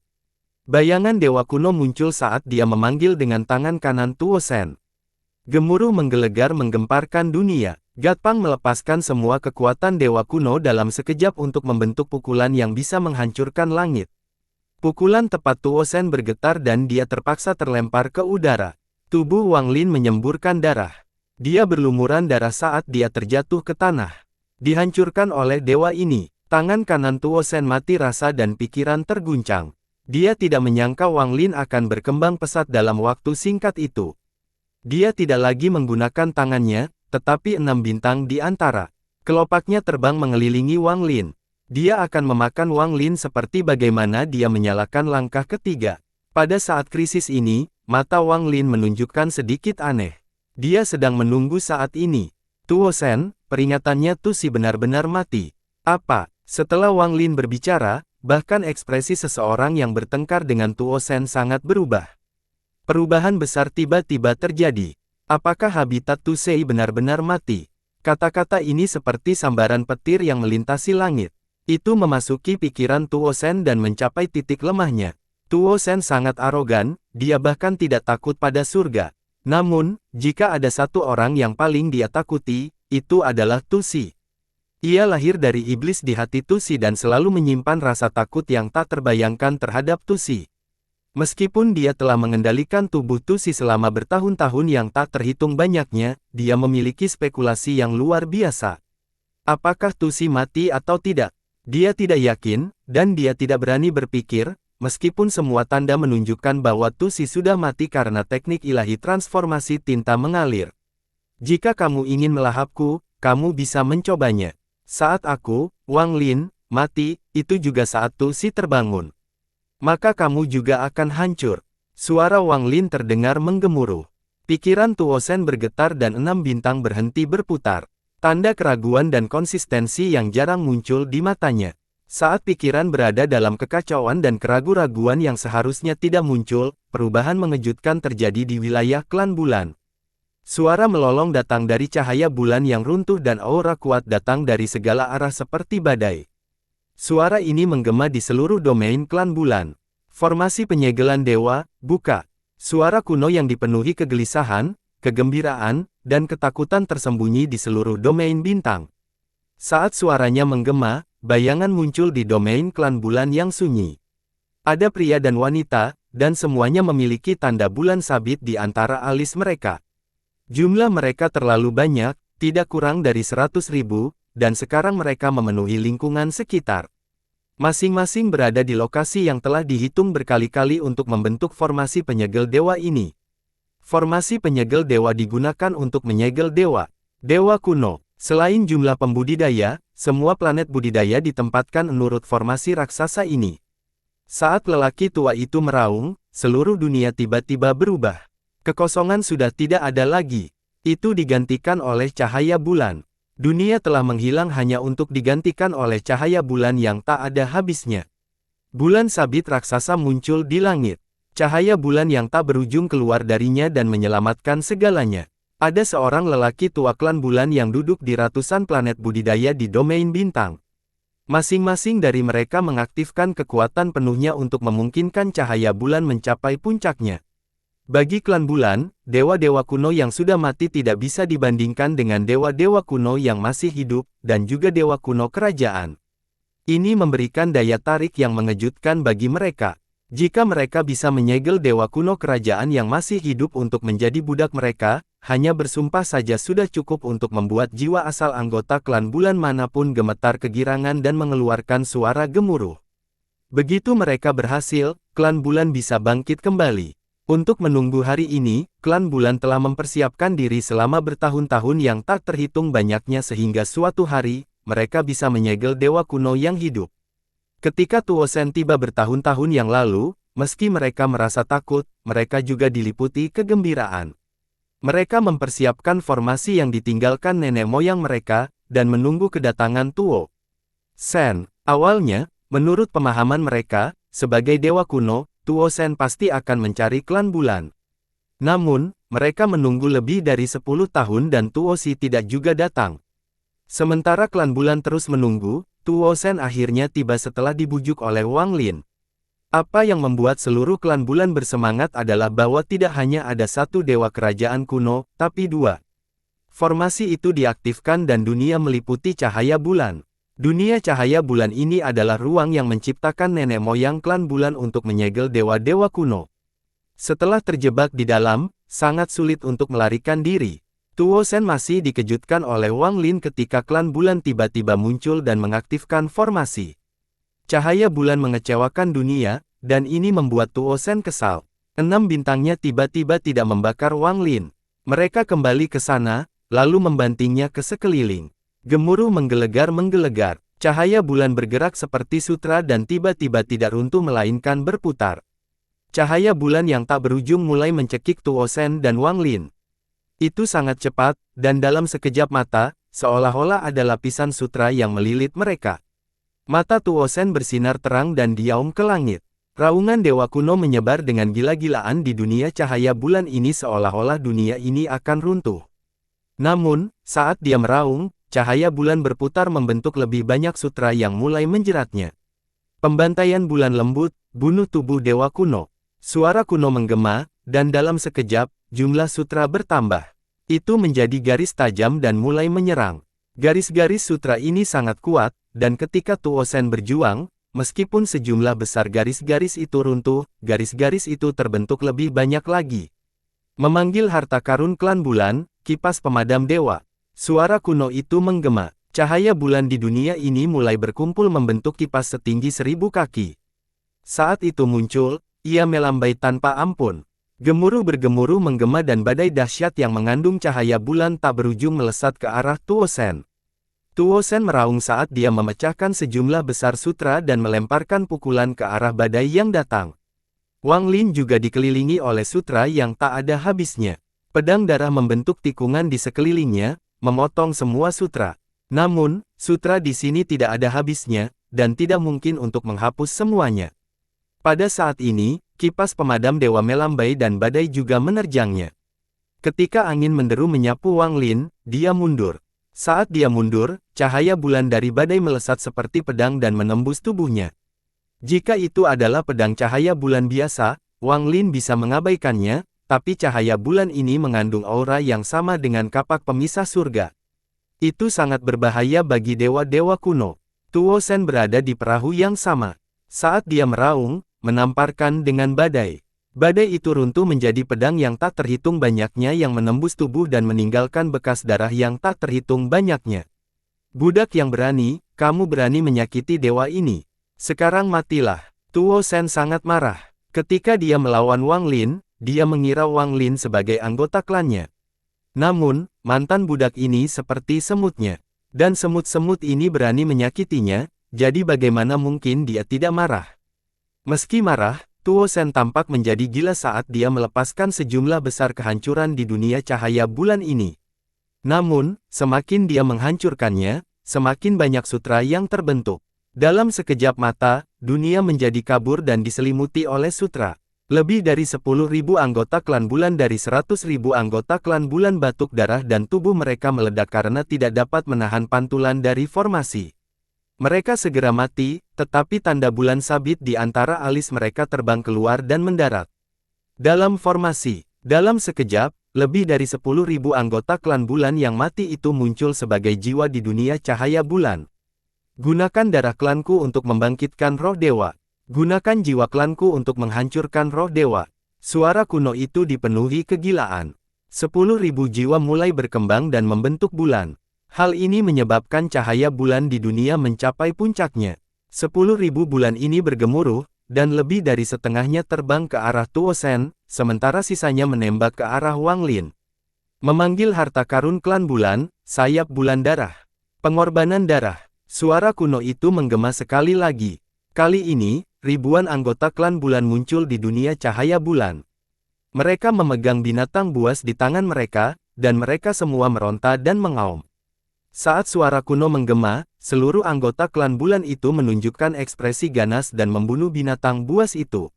[SPEAKER 1] Bayangan dewa kuno muncul saat dia memanggil dengan tangan kanan Tuo Shen. Gemuruh menggelegar menggemparkan dunia. Gatpang melepaskan semua kekuatan dewa kuno dalam sekejap untuk membentuk pukulan yang bisa menghancurkan langit. Pukulan tepat Tuo Shen bergetar dan dia terpaksa terlempar ke udara. Tubuh Wang Lin menyemburkan darah. Dia berlumuran darah saat dia terjatuh ke tanah. Dihancurkan oleh dewa ini, tangan kanan Tuo Shen mati rasa dan pikiran terguncang. Dia tidak menyangka Wang Lin akan berkembang pesat dalam waktu singkat itu. Dia tidak lagi menggunakan tangannya, tetapi 6 bintang di antara kelopaknya terbang mengelilingi Wang Lin. Dia akan memakan Wang Lin seperti bagaimana dia menyalakan langkah ketiga. Pada saat krisis ini, mata Wang Lin menunjukkan sedikit aneh. Dia sedang menunggu saat ini. Tuo Shen, peringatannya Tusi benar-benar mati. Apa? Setelah Wang Lin berbicara, bahkan ekspresi seseorang yang bertengkar dengan Tuo Shen sangat berubah. Perubahan besar tiba-tiba terjadi. Apakah habitat Tusei benar-benar mati? Kata-kata ini seperti sambaran petir yang melintasi langit. Itu memasuki pikiran Tuo Shen dan mencapai titik lemahnya. Tuo Shen sangat arogan, dia bahkan tidak takut pada surga. Namun, jika ada satu orang yang paling dia takuti, itu adalah Tusi. Ia lahir dari iblis di hati Tusi dan selalu menyimpan rasa takut yang tak terbayangkan terhadap Tusi. Meskipun dia telah mengendalikan tubuh Tusi selama bertahun-tahun yang tak terhitung banyaknya, dia memiliki spekulasi yang luar biasa. Apakah Tusi mati atau tidak? Dia tidak yakin, dan dia tidak berani berpikir, meskipun semua tanda menunjukkan bahwa Tusi sudah mati karena teknik ilahi transformasi tinta mengalir. Jika kamu ingin melahapku, kamu bisa mencobanya. Saat aku, Wang Lin, mati, itu juga saat Tusi terbangun. Maka kamu juga akan hancur. Suara Wang Lin terdengar menggemuruh. Pikiran Tuo Shen bergetar dan 6 bintang berhenti berputar. Tanda keraguan dan konsistensi yang jarang muncul di matanya. Saat pikiran berada dalam kekacauan dan keraguan-raguan yang seharusnya tidak muncul, perubahan mengejutkan terjadi di wilayah klan bulan. Suara melolong datang dari cahaya bulan yang runtuh dan aura kuat datang dari segala arah seperti badai. Suara ini menggema di seluruh domain klan bulan. Formasi penyegelan dewa, buka. Suara kuno yang dipenuhi kegelisahan, kegembiraan, dan ketakutan tersembunyi di seluruh domain bintang. Saat suaranya menggema, bayangan muncul di domain klan bulan yang sunyi. Ada pria dan wanita, dan semuanya memiliki tanda bulan sabit di antara alis mereka. Jumlah mereka terlalu banyak, tidak kurang dari 100.000, dan sekarang mereka memenuhi lingkungan sekitar. Masing-masing berada di lokasi yang telah dihitung berkali-kali untuk membentuk formasi penyegel dewa ini. Formasi penyegel dewa digunakan untuk menyegel dewa. Dewa kuno. Selain jumlah pembudidaya, semua planet budidaya ditempatkan menurut formasi raksasa ini. Saat lelaki tua itu meraung, seluruh dunia tiba-tiba berubah. Kekosongan sudah tidak ada lagi. Itu digantikan oleh cahaya bulan. Dunia telah menghilang hanya untuk digantikan oleh cahaya bulan yang tak ada habisnya. Bulan sabit raksasa muncul di langit. Cahaya bulan yang tak berujung keluar darinya dan menyelamatkan segalanya. Ada seorang lelaki tua klan bulan yang duduk di ratusan planet budidaya di domain bintang. Masing-masing dari mereka mengaktifkan kekuatan penuhnya untuk memungkinkan cahaya bulan mencapai puncaknya. Bagi klan bulan, dewa-dewa kuno yang sudah mati tidak bisa dibandingkan dengan dewa-dewa kuno yang masih hidup, dan juga dewa kuno kerajaan. Ini memberikan daya tarik yang mengejutkan bagi mereka. Jika mereka bisa menyegel dewa kuno kerajaan yang masih hidup untuk menjadi budak mereka, hanya bersumpah saja sudah cukup untuk membuat jiwa asal anggota klan bulan manapun gemetar kegirangan dan mengeluarkan suara gemuruh. Begitu mereka berhasil, klan bulan bisa bangkit kembali. Untuk menunggu hari ini, klan bulan telah mempersiapkan diri selama bertahun-tahun yang tak terhitung banyaknya sehingga suatu hari, mereka bisa menyegel dewa kuno yang hidup. Ketika Tuo Shen tiba bertahun-tahun yang lalu, meski mereka merasa takut, mereka juga diliputi kegembiraan. Mereka mempersiapkan formasi yang ditinggalkan nenek moyang mereka, dan menunggu kedatangan Tuo Shen. Awalnya, menurut pemahaman mereka, sebagai dewa kuno, Tuo Shen pasti akan mencari klan bulan. Namun, mereka menunggu lebih dari 10 tahun dan Tuo Shi tidak juga datang. Sementara klan bulan terus menunggu, Tuo Shen akhirnya tiba setelah dibujuk oleh Wang Lin. Apa yang membuat seluruh klan bulan bersemangat adalah bahwa tidak hanya ada satu dewa kerajaan kuno, tapi dua. Formasi itu diaktifkan dan dunia meliputi cahaya bulan. Dunia cahaya bulan ini adalah ruang yang menciptakan nenek moyang klan bulan untuk menyegel dewa-dewa kuno. Setelah terjebak di dalam, sangat sulit untuk melarikan diri. Tuo Shen masih dikejutkan oleh Wang Lin ketika klan bulan tiba-tiba muncul dan mengaktifkan formasi. Cahaya bulan mengecewakan dunia, dan ini membuat Tuo Shen kesal. 6 bintangnya tiba-tiba tidak membakar Wang Lin. Mereka kembali ke sana, lalu membantingnya ke sekeliling. Gemuruh menggelegar, cahaya bulan bergerak seperti sutra dan tiba-tiba tidak runtuh melainkan berputar. Cahaya bulan yang tak berujung mulai mencekik Tuo Shen dan Wang Lin. Itu sangat cepat, dan dalam sekejap mata, seolah-olah ada lapisan sutra yang melilit mereka. Mata Tuo Shen bersinar terang dan diaum ke langit. Raungan dewa kuno menyebar dengan gila-gilaan di dunia cahaya bulan ini seolah-olah dunia ini akan runtuh. Namun, saat dia meraung, cahaya bulan berputar membentuk lebih banyak sutra yang mulai menjeratnya. Pembantaian bulan lembut, bunuh tubuh dewa kuno. Suara kuno menggema, dan dalam sekejap, jumlah sutra bertambah. Itu menjadi garis tajam dan mulai menyerang. Garis-garis sutra ini sangat kuat, dan ketika Tuo Shen berjuang, meskipun sejumlah besar garis-garis itu runtuh, garis-garis itu terbentuk lebih banyak lagi. Memanggil harta karun klan bulan, kipas pemadam dewa. Suara kuno itu menggema. Cahaya bulan di dunia ini mulai berkumpul membentuk kipas setinggi 1000 kaki. Saat itu muncul, ia melambai tanpa ampun. Gemuruh bergemuruh menggema dan badai dahsyat yang mengandung cahaya bulan tak berujung melesat ke arah Tuo Shen. Tuo Shen meraung saat dia memecahkan sejumlah besar sutra dan melemparkan pukulan ke arah badai yang datang. Wang Lin juga dikelilingi oleh sutra yang tak ada habisnya. Pedang darah membentuk tikungan di sekelilingnya, memotong semua sutra. Namun, sutra di sini tidak ada habisnya, dan tidak mungkin untuk menghapus semuanya. Pada saat ini, kipas pemadam dewa melambai dan badai juga menerjangnya. Ketika angin menderu menyapu Wang Lin, dia mundur. Saat dia mundur, cahaya bulan dari badai melesat seperti pedang dan menembus tubuhnya. Jika itu adalah pedang cahaya bulan biasa, Wang Lin bisa mengabaikannya, tapi cahaya bulan ini mengandung aura yang sama dengan kapak pemisah surga. Itu sangat berbahaya bagi dewa-dewa kuno. Tuo Shen berada di perahu yang sama. Saat dia meraung, menamparkan dengan badai. Badai itu runtuh menjadi pedang yang tak terhitung banyaknya yang menembus tubuh dan meninggalkan bekas darah yang tak terhitung banyaknya. Budak yang berani, kamu berani menyakiti dewa ini. Sekarang matilah. Tuo Shen sangat marah. Ketika dia melawan Wang Lin, dia mengira Wang Lin sebagai anggota klannya. Namun, mantan budak ini seperti semutnya. Dan semut-semut ini berani menyakitinya, jadi bagaimana mungkin dia tidak marah? Meski marah, Tuo Sen tampak menjadi gila saat dia melepaskan sejumlah besar kehancuran di dunia cahaya bulan ini. Namun, semakin dia menghancurkannya, semakin banyak sutra yang terbentuk. Dalam sekejap mata, dunia menjadi kabur dan diselimuti oleh sutra. Lebih dari 10.000 anggota klan bulan dari 100.000 anggota klan bulan batuk darah dan tubuh mereka meledak karena tidak dapat menahan pantulan dari formasi. Mereka segera mati, tetapi tanda bulan sabit di antara alis mereka terbang keluar dan mendarat. Dalam formasi, dalam sekejap, lebih dari 10.000 anggota klan bulan yang mati itu muncul sebagai jiwa di dunia cahaya bulan. Gunakan darah klanku untuk membangkitkan roh dewa. Gunakan jiwa klanku untuk menghancurkan roh dewa. Suara kuno itu dipenuhi kegilaan. 10.000 jiwa mulai berkembang dan membentuk bulan. Hal ini menyebabkan cahaya bulan di dunia mencapai puncaknya. 10.000 bulan ini bergemuruh, dan lebih dari setengahnya terbang ke arah Tuo Sen, sementara sisanya menembak ke arah Wang Lin. Memanggil harta karun klan bulan, sayap bulan darah. Pengorbanan darah. Suara kuno itu menggema sekali lagi. Kali ini, ribuan anggota klan bulan muncul di dunia cahaya bulan. Mereka memegang binatang buas di tangan mereka, dan mereka semua meronta dan mengaum. Saat suara kuno menggema, seluruh anggota klan bulan itu menunjukkan ekspresi ganas dan membunuh binatang buas itu.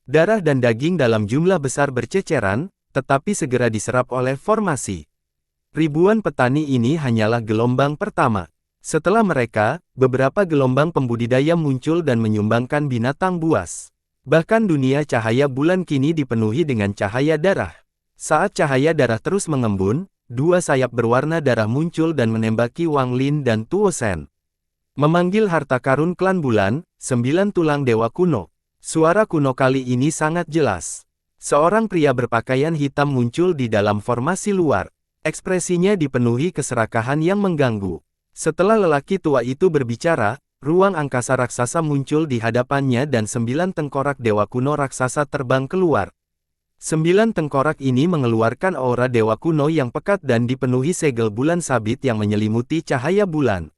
[SPEAKER 1] Darah dan daging dalam jumlah besar berceceran, tetapi segera diserap oleh formasi. Ribuan petani ini hanyalah gelombang pertama. Setelah mereka, beberapa gelombang pembudidaya muncul dan menyumbangkan binatang buas. Bahkan dunia cahaya bulan kini dipenuhi dengan cahaya darah. Saat cahaya darah terus mengembun, dua sayap berwarna darah muncul dan menembaki Wang Lin dan Tuo Sen. Memanggil harta karun klan bulan, 9 tulang dewa kuno. Suara kuno kali ini sangat jelas. Seorang pria berpakaian hitam muncul di dalam formasi luar. Ekspresinya dipenuhi keserakahan yang mengganggu. Setelah lelaki tua itu berbicara, ruang angkasa raksasa muncul di hadapannya dan 9 tengkorak dewa kuno raksasa terbang keluar. 9 tengkorak ini mengeluarkan aura dewa kuno yang pekat dan dipenuhi segel bulan sabit yang menyelimuti cahaya bulan.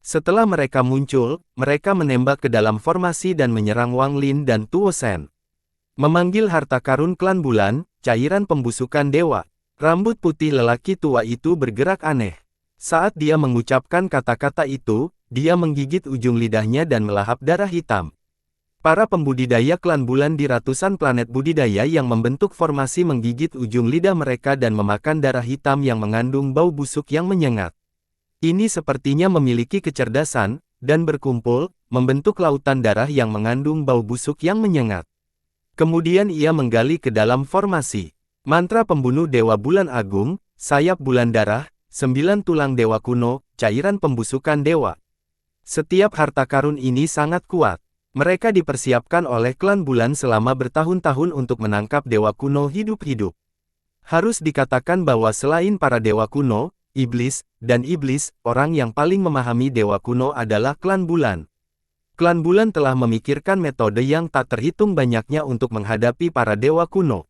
[SPEAKER 1] Setelah mereka muncul, mereka menembak ke dalam formasi dan menyerang Wang Lin dan Tuo Sen. Memanggil harta karun klan bulan, cairan pembusukan dewa. Rambut putih lelaki tua itu bergerak aneh. Saat dia mengucapkan kata-kata itu, dia menggigit ujung lidahnya dan melahap darah hitam. Para pembudidaya klan bulan di ratusan planet budidaya yang membentuk formasi menggigit ujung lidah mereka dan memakan darah hitam yang mengandung bau busuk yang menyengat. Ini sepertinya memiliki kecerdasan, dan berkumpul, membentuk lautan darah yang mengandung bau busuk yang menyengat. Kemudian ia menggali ke dalam formasi. Mantra pembunuh dewa bulan agung, sayap bulan darah, 9 tulang dewa kuno, cairan pembusukan dewa. Setiap harta karun ini sangat kuat. Mereka dipersiapkan oleh klan bulan selama bertahun-tahun untuk menangkap dewa kuno hidup-hidup. Harus dikatakan bahwa selain para dewa kuno, iblis, orang yang paling memahami dewa kuno adalah klan bulan. Klan bulan telah memikirkan metode yang tak terhitung banyaknya untuk menghadapi para dewa kuno.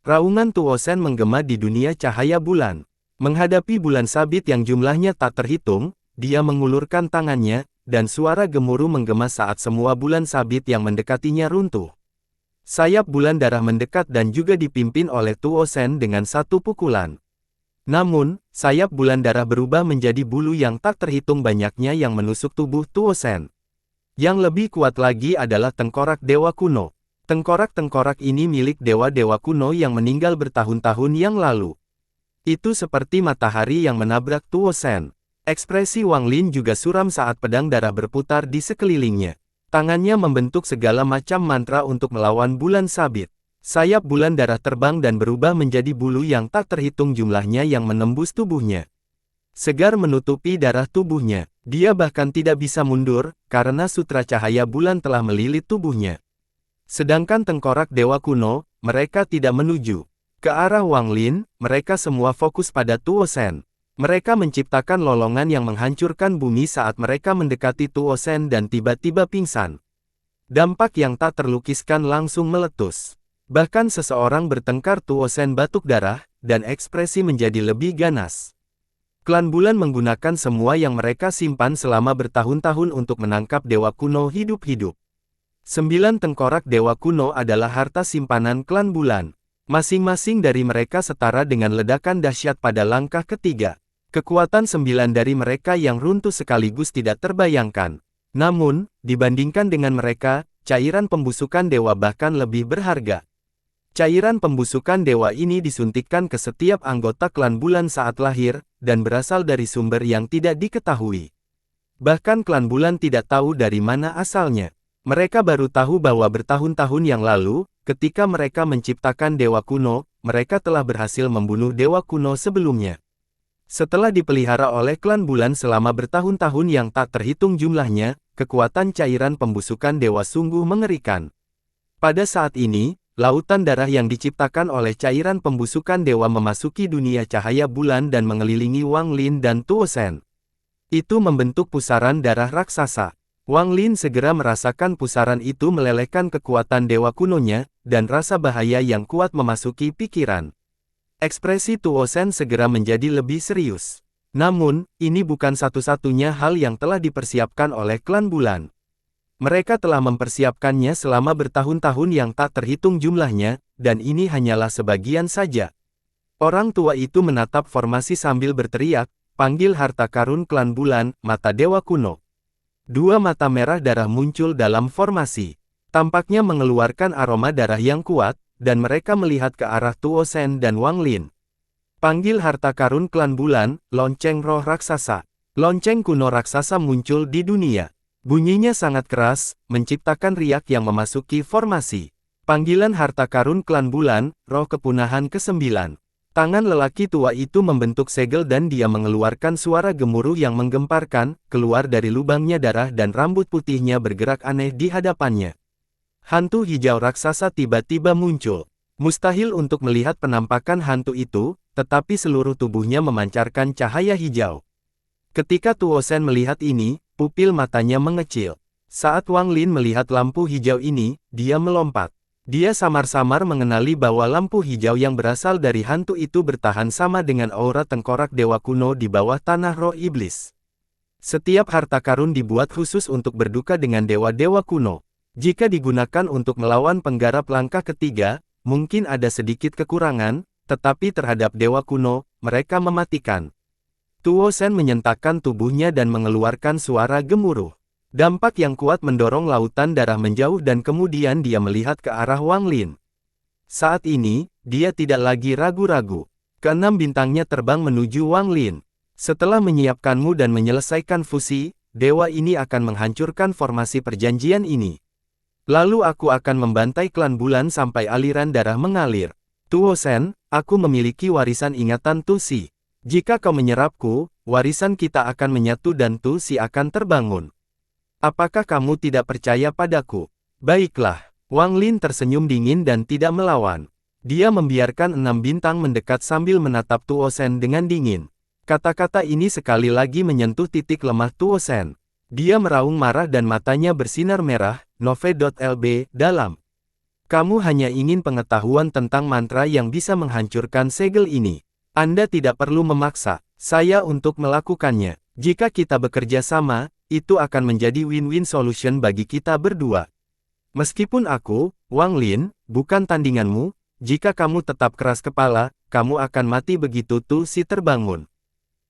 [SPEAKER 1] Raungan Tuo Sen menggema di dunia cahaya bulan. Menghadapi bulan sabit yang jumlahnya tak terhitung, dia mengulurkan tangannya, dan suara gemuruh menggema saat semua bulan sabit yang mendekatinya runtuh. Sayap bulan darah mendekat dan juga dipimpin oleh Tuo Sen dengan satu pukulan. Namun, sayap bulan darah berubah menjadi bulu yang tak terhitung banyaknya yang menusuk tubuh Tuo Sen. Yang lebih kuat lagi adalah tengkorak dewa kuno. Tengkorak-tengkorak ini milik dewa-dewa kuno yang meninggal bertahun-tahun yang lalu. Itu seperti matahari yang menabrak Tuo Sen. Ekspresi Wang Lin juga suram saat pedang darah berputar di sekelilingnya. Tangannya membentuk segala macam mantra untuk melawan bulan sabit. Sayap bulan darah terbang dan berubah menjadi bulu yang tak terhitung jumlahnya yang menembus tubuhnya. Segar menutupi darah tubuhnya. Dia bahkan tidak bisa mundur, karena sutra cahaya bulan telah melilit tubuhnya. Sedangkan tengkorak dewa kuno, mereka tidak menuju ke arah Wang Lin, mereka semua fokus pada Tuo Sen. Mereka menciptakan lolongan yang menghancurkan bumi saat mereka mendekati Tuo Sen dan tiba-tiba pingsan. Dampak yang tak terlukiskan langsung meletus. Bahkan seseorang bertengkar Tuo Sen batuk darah, dan ekspresi menjadi lebih ganas. Klan bulan menggunakan semua yang mereka simpan selama bertahun-tahun untuk menangkap dewa kuno hidup-hidup. 9 tengkorak dewa kuno adalah harta simpanan klan bulan. Masing-masing dari mereka setara dengan ledakan dahsyat pada langkah ketiga. Kekuatan 9 dari mereka yang runtuh sekaligus tidak terbayangkan. Namun, dibandingkan dengan mereka, cairan pembusukan dewa bahkan lebih berharga. Cairan pembusukan dewa ini disuntikkan ke setiap anggota klan bulan saat lahir, dan berasal dari sumber yang tidak diketahui. Bahkan klan bulan tidak tahu dari mana asalnya. Mereka baru tahu bahwa bertahun-tahun yang lalu, ketika mereka menciptakan dewa kuno, mereka telah berhasil membunuh dewa kuno sebelumnya. Setelah dipelihara oleh klan bulan selama bertahun-tahun yang tak terhitung jumlahnya, kekuatan cairan pembusukan dewa sungguh mengerikan. Pada saat ini, lautan darah yang diciptakan oleh cairan pembusukan dewa memasuki dunia cahaya bulan dan mengelilingi Wang Lin dan Tuo Shen. Itu membentuk pusaran darah raksasa. Wang Lin segera merasakan pusaran itu melelehkan kekuatan dewa kunonya, dan rasa bahaya yang kuat memasuki pikiran. Ekspresi Tuo Shen segera menjadi lebih serius. Namun, ini bukan satu-satunya hal yang telah dipersiapkan oleh klan bulan. Mereka telah mempersiapkannya selama bertahun-tahun yang tak terhitung jumlahnya, dan ini hanyalah sebagian saja. Orang tua itu menatap formasi sambil berteriak, "Panggil harta karun klan bulan, mata dewa kuno." Dua mata merah darah muncul dalam formasi. Tampaknya mengeluarkan aroma darah yang kuat, dan mereka melihat ke arah Tuo Shen dan Wang Lin. Panggil harta karun klan bulan, lonceng roh raksasa. Lonceng kuno raksasa muncul di dunia. Bunyinya sangat keras, menciptakan riak yang memasuki formasi. Panggilan harta karun klan bulan, roh kepunahan ke-9. Tangan lelaki tua itu membentuk segel dan dia mengeluarkan suara gemuruh yang menggemparkan, keluar dari lubangnya darah dan rambut putihnya bergerak aneh di hadapannya. Hantu hijau raksasa tiba-tiba muncul. Mustahil untuk melihat penampakan hantu itu, tetapi seluruh tubuhnya memancarkan cahaya hijau. Ketika Tuo Shen melihat ini, pupil matanya mengecil. Saat Wang Lin melihat lampu hijau ini, dia melompat. Dia samar-samar mengenali bahwa lampu hijau yang berasal dari hantu itu bertahan sama dengan aura tengkorak dewa kuno di bawah tanah roh iblis. Setiap harta karun dibuat khusus untuk berduka dengan dewa-dewa kuno. Jika digunakan untuk melawan penggarap langkah ketiga, mungkin ada sedikit kekurangan, tetapi terhadap dewa kuno, mereka mematikan. Tuo Shen menyentakkan tubuhnya dan mengeluarkan suara gemuruh. Dampak yang kuat mendorong lautan darah menjauh dan kemudian dia melihat ke arah Wang Lin. Saat ini, dia tidak lagi ragu-ragu. Keenam bintangnya terbang menuju Wang Lin. Setelah menyiapkanmu dan menyelesaikan fusi, dewa ini akan menghancurkan formasi perjanjian ini. Lalu aku akan membantai klan bulan sampai aliran darah mengalir. Tuo Shen, aku memiliki warisan ingatan Tu Si. Jika kau menyerapku, warisan kita akan menyatu dan Tu Si akan terbangun. Apakah kamu tidak percaya padaku? Baiklah. Wang Lin tersenyum dingin dan tidak melawan. Dia membiarkan 6 bintang mendekat sambil menatap Tuo Shen dengan dingin. Kata-kata ini sekali lagi menyentuh titik lemah Tuo Shen. Dia meraung marah dan matanya bersinar merah. Nove.lb, dalam. Kamu hanya ingin pengetahuan tentang mantra yang bisa menghancurkan segel ini. Anda tidak perlu memaksa saya untuk melakukannya. Jika kita bekerja sama, itu akan menjadi win-win solution bagi kita berdua. Meskipun aku, Wang Lin, bukan tandinganmu, jika kamu tetap keras kepala, kamu akan mati begitu Tu Si terbangun.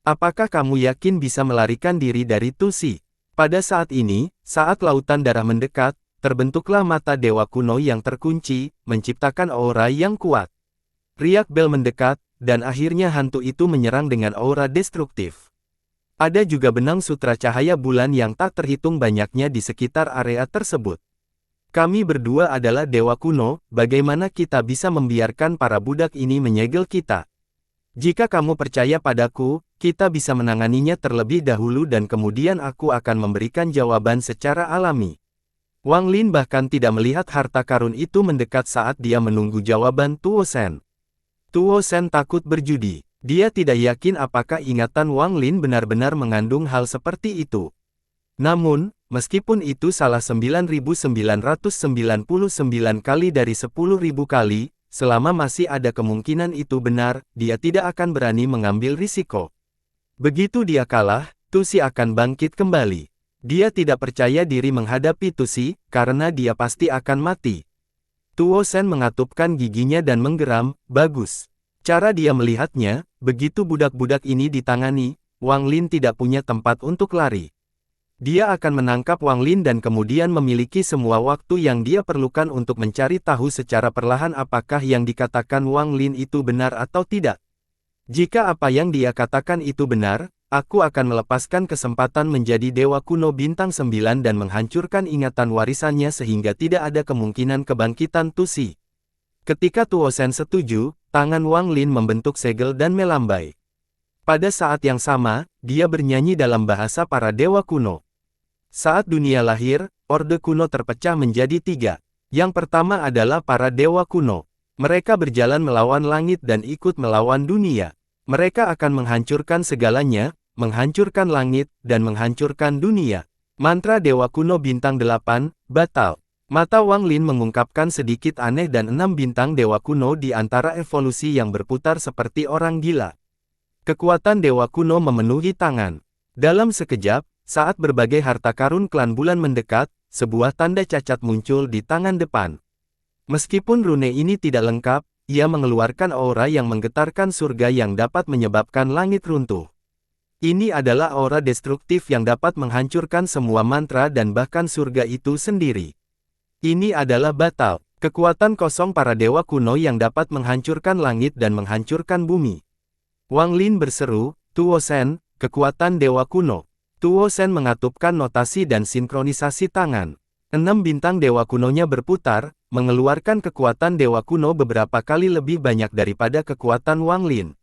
[SPEAKER 1] Apakah kamu yakin bisa melarikan diri dari Tu Si? Pada saat ini, saat lautan darah mendekat, terbentuklah mata dewa kuno yang terkunci, menciptakan aura yang kuat. Riak bel mendekat, dan akhirnya hantu itu menyerang dengan aura destruktif. Ada juga benang sutra cahaya bulan yang tak terhitung banyaknya di sekitar area tersebut. Kami berdua adalah dewa kuno, bagaimana kita bisa membiarkan para budak ini menyegel kita? Jika kamu percaya padaku, kita bisa menanganinya terlebih dahulu dan kemudian aku akan memberikan jawaban secara alami. Wang Lin bahkan tidak melihat harta karun itu mendekat saat dia menunggu jawaban Tuo Shen. Tuo Shen takut berjudi. Dia tidak yakin apakah ingatan Wang Lin benar-benar mengandung hal seperti itu. Namun, meskipun itu salah 9.999 kali dari 10.000 kali, selama masih ada kemungkinan itu benar, dia tidak akan berani mengambil risiko. Begitu dia kalah, Tu Si akan bangkit kembali. Dia tidak percaya diri menghadapi Tusi, karena dia pasti akan mati. Tuo Sen mengatupkan giginya dan menggeram, bagus. Cara dia melihatnya, begitu budak-budak ini ditangani, Wang Lin tidak punya tempat untuk lari. Dia akan menangkap Wang Lin dan kemudian memiliki semua waktu yang dia perlukan untuk mencari tahu secara perlahan apakah yang dikatakan Wang Lin itu benar atau tidak. Jika apa yang dia katakan itu benar, aku akan melepaskan kesempatan menjadi Dewa Kuno Bintang 9 dan menghancurkan ingatan warisannya sehingga tidak ada kemungkinan kebangkitan Tusi. Ketika Tuo Sen setuju, tangan Wang Lin membentuk segel dan melambai. Pada saat yang sama, dia bernyanyi dalam bahasa para dewa kuno. Saat dunia lahir, Orde Kuno terpecah menjadi 3. Yang pertama adalah para dewa kuno. Mereka berjalan melawan langit dan ikut melawan dunia. Mereka akan menghancurkan segalanya, menghancurkan langit, dan menghancurkan dunia. Mantra Dewa Kuno Bintang 8, batal. Mata Wang Lin mengungkapkan sedikit aneh dan 6 bintang Dewa Kuno di antara evolusi yang berputar seperti orang gila. Kekuatan Dewa Kuno memenuhi tangan. Dalam sekejap, saat berbagai harta karun klan bulan mendekat, sebuah tanda cacat muncul di tangan depan. Meskipun rune ini tidak lengkap, ia mengeluarkan aura yang menggetarkan surga yang dapat menyebabkan langit runtuh. Ini adalah aura destruktif yang dapat menghancurkan semua mantra dan bahkan surga itu sendiri. Ini adalah batal, kekuatan kosong para dewa kuno yang dapat menghancurkan langit dan menghancurkan bumi. Wang Lin berseru, Tuo Sen, kekuatan dewa kuno. Tuo Sen mengatupkan notasi dan sinkronisasi tangan. 6 bintang dewa kunonya berputar, mengeluarkan kekuatan dewa kuno beberapa kali lebih banyak daripada kekuatan Wang Lin.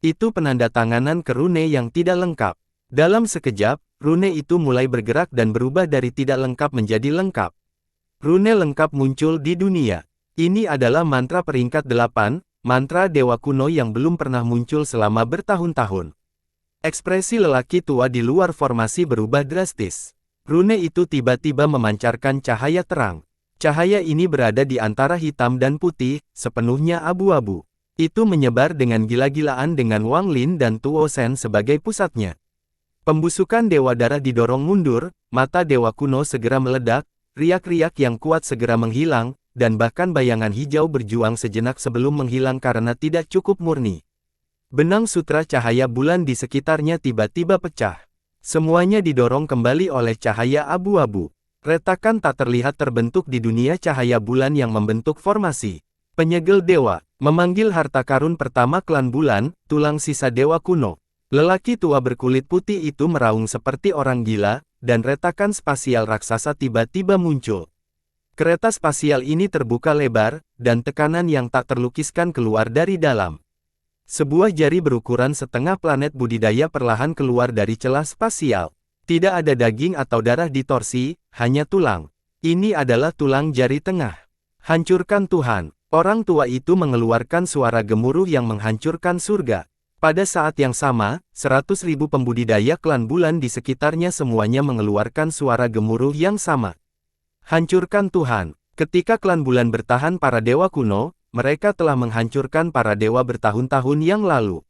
[SPEAKER 1] Itu penanda tanganan ke rune yang tidak lengkap. Dalam sekejap, rune itu mulai bergerak dan berubah dari tidak lengkap menjadi lengkap. Rune lengkap muncul di dunia. Ini adalah mantra peringkat 8, mantra dewa kuno yang belum pernah muncul selama bertahun-tahun. Ekspresi lelaki tua di luar formasi berubah drastis. Rune itu tiba-tiba memancarkan cahaya terang. Cahaya ini berada di antara hitam dan putih, sepenuhnya abu-abu. Itu menyebar dengan gila-gilaan dengan Wang Lin dan Tuo Sen sebagai pusatnya. Pembusukan Dewa Darah didorong mundur, mata Dewa Kuno segera meledak, riak-riak yang kuat segera menghilang, dan bahkan bayangan hijau berjuang sejenak sebelum menghilang karena tidak cukup murni. Benang sutra cahaya bulan di sekitarnya tiba-tiba pecah. Semuanya didorong kembali oleh cahaya abu-abu. Retakan tak terlihat terbentuk di dunia cahaya bulan yang membentuk formasi. Penyegel dewa, memanggil harta karun pertama klan bulan, tulang sisa dewa kuno. Lelaki tua berkulit putih itu meraung seperti orang gila, dan retakan spasial raksasa tiba-tiba muncul. Kereta spasial ini terbuka lebar, dan tekanan yang tak terlukiskan keluar dari dalam. Sebuah jari berukuran setengah planet budidaya perlahan keluar dari celah spasial. Tidak ada daging atau darah di torsi, hanya tulang. Ini adalah tulang jari tengah. Hancurkan Tuhan. Orang tua itu mengeluarkan suara gemuruh yang menghancurkan surga. Pada saat yang sama, 100.000 pembudidaya klan bulan di sekitarnya semuanya mengeluarkan suara gemuruh yang sama. Hancurkan Tuhan. Ketika klan bulan bertahan para dewa kuno, mereka telah menghancurkan para dewa bertahun-tahun yang lalu.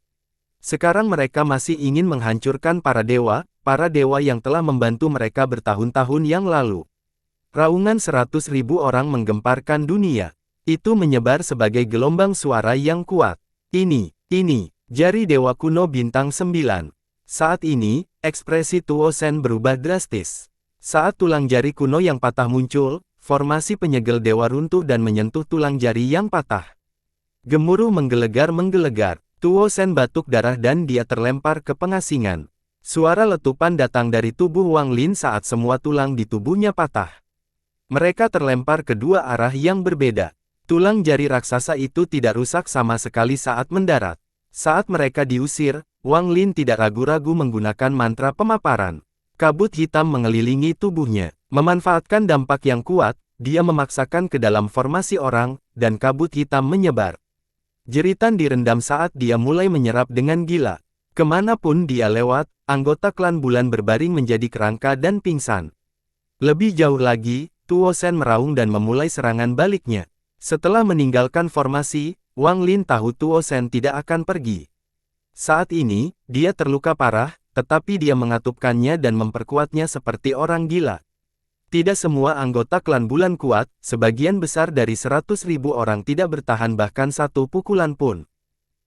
[SPEAKER 1] Sekarang mereka masih ingin menghancurkan para dewa yang telah membantu mereka bertahun-tahun yang lalu. Raungan 100.000 orang menggemparkan dunia. Itu menyebar sebagai gelombang suara yang kuat. Ini, jari dewa kuno bintang 9. Saat ini, ekspresi Tuo Sen berubah drastis. Saat tulang jari kuno yang patah muncul, formasi penyegel dewa runtuh dan menyentuh tulang jari yang patah. Gemuruh menggelegar. Tuo Sen batuk darah dan dia terlempar ke pengasingan. Suara letupan datang dari tubuh Wang Lin saat semua tulang di tubuhnya patah. Mereka terlempar ke dua arah yang berbeda. Tulang jari raksasa itu tidak rusak sama sekali saat mendarat. Saat mereka diusir, Wang Lin tidak ragu-ragu menggunakan mantra pemaparan. Kabut hitam mengelilingi tubuhnya. Memanfaatkan dampak yang kuat, dia memaksakan ke dalam formasi orang, dan kabut hitam menyebar. Jeritan direndam saat dia mulai menyerap dengan gila. Kemanapun dia lewat, anggota klan bulan berbaring menjadi kerangka dan pingsan. Lebih jauh lagi, Tuo Sen meraung dan memulai serangan baliknya. Setelah meninggalkan formasi, Wang Lin tahu Tuo Sen tidak akan pergi. Saat ini, dia terluka parah, tetapi dia mengatupkannya dan memperkuatnya seperti orang gila. Tidak semua anggota klan bulan kuat, sebagian besar dari 100.000 orang tidak bertahan bahkan satu pukulan pun.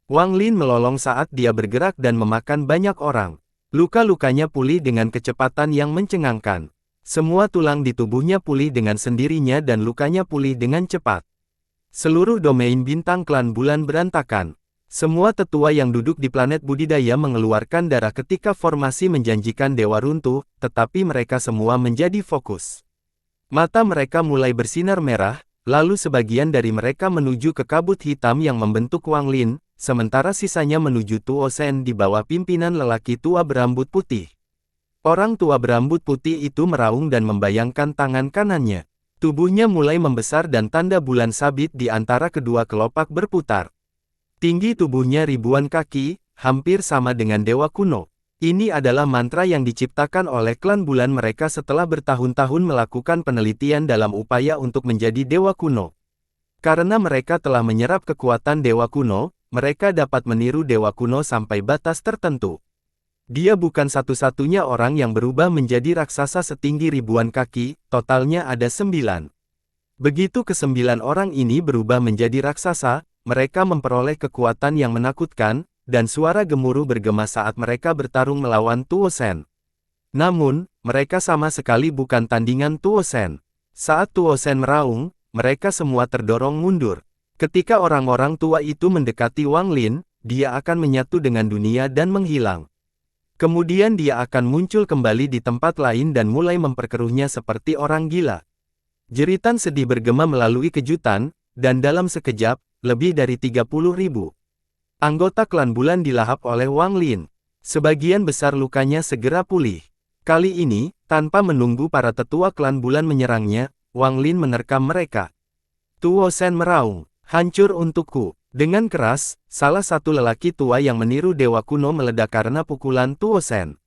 [SPEAKER 1] Wang Lin melolong saat dia bergerak dan memakan banyak orang. Luka-lukanya pulih dengan kecepatan yang mencengangkan. Semua tulang di tubuhnya pulih dengan sendirinya dan lukanya pulih dengan cepat. Seluruh domain bintang klan bulan berantakan. Semua tetua yang duduk di planet budidaya mengeluarkan darah ketika formasi menjanjikan dewa runtuh, tetapi mereka semua menjadi fokus. Mata mereka mulai bersinar merah, lalu sebagian dari mereka menuju ke kabut hitam yang membentuk Wang Lin, sementara sisanya menuju Tuo Shen di bawah pimpinan lelaki tua berambut putih. Orang tua berambut putih itu meraung dan membayangkan tangan kanannya. Tubuhnya mulai membesar dan tanda bulan sabit di antara kedua kelopak berputar. Tinggi tubuhnya ribuan kaki, hampir sama dengan dewa kuno. Ini adalah mantra yang diciptakan oleh klan bulan mereka setelah bertahun-tahun melakukan penelitian dalam upaya untuk menjadi dewa kuno. Karena mereka telah menyerap kekuatan dewa kuno, mereka dapat meniru dewa kuno sampai batas tertentu. Dia bukan satu-satunya orang yang berubah menjadi raksasa setinggi ribuan kaki, totalnya ada 9. Begitu ke-9 orang ini berubah menjadi raksasa, mereka memperoleh kekuatan yang menakutkan, dan suara gemuruh bergema saat mereka bertarung melawan Tuo Shen. Namun, mereka sama sekali bukan tandingan Tuo Shen. Saat Tuo Shen meraung, mereka semua terdorong mundur. Ketika orang-orang tua itu mendekati Wang Lin, dia akan menyatu dengan dunia dan menghilang. Kemudian dia akan muncul kembali di tempat lain dan mulai memperkeruhnya seperti orang gila. Jeritan sedih bergema melalui kejutan, dan dalam sekejap, lebih dari 30.000 anggota klan bulan dilahap oleh Wang Lin. Sebagian besar lukanya segera pulih. Kali ini, tanpa menunggu para tetua klan bulan menyerangnya, Wang Lin menerkam mereka. Tuo Shen meraung, "Hancur untukku." Dengan keras, salah satu lelaki tua yang meniru dewa kuno meledak karena pukulan Tuo Shen.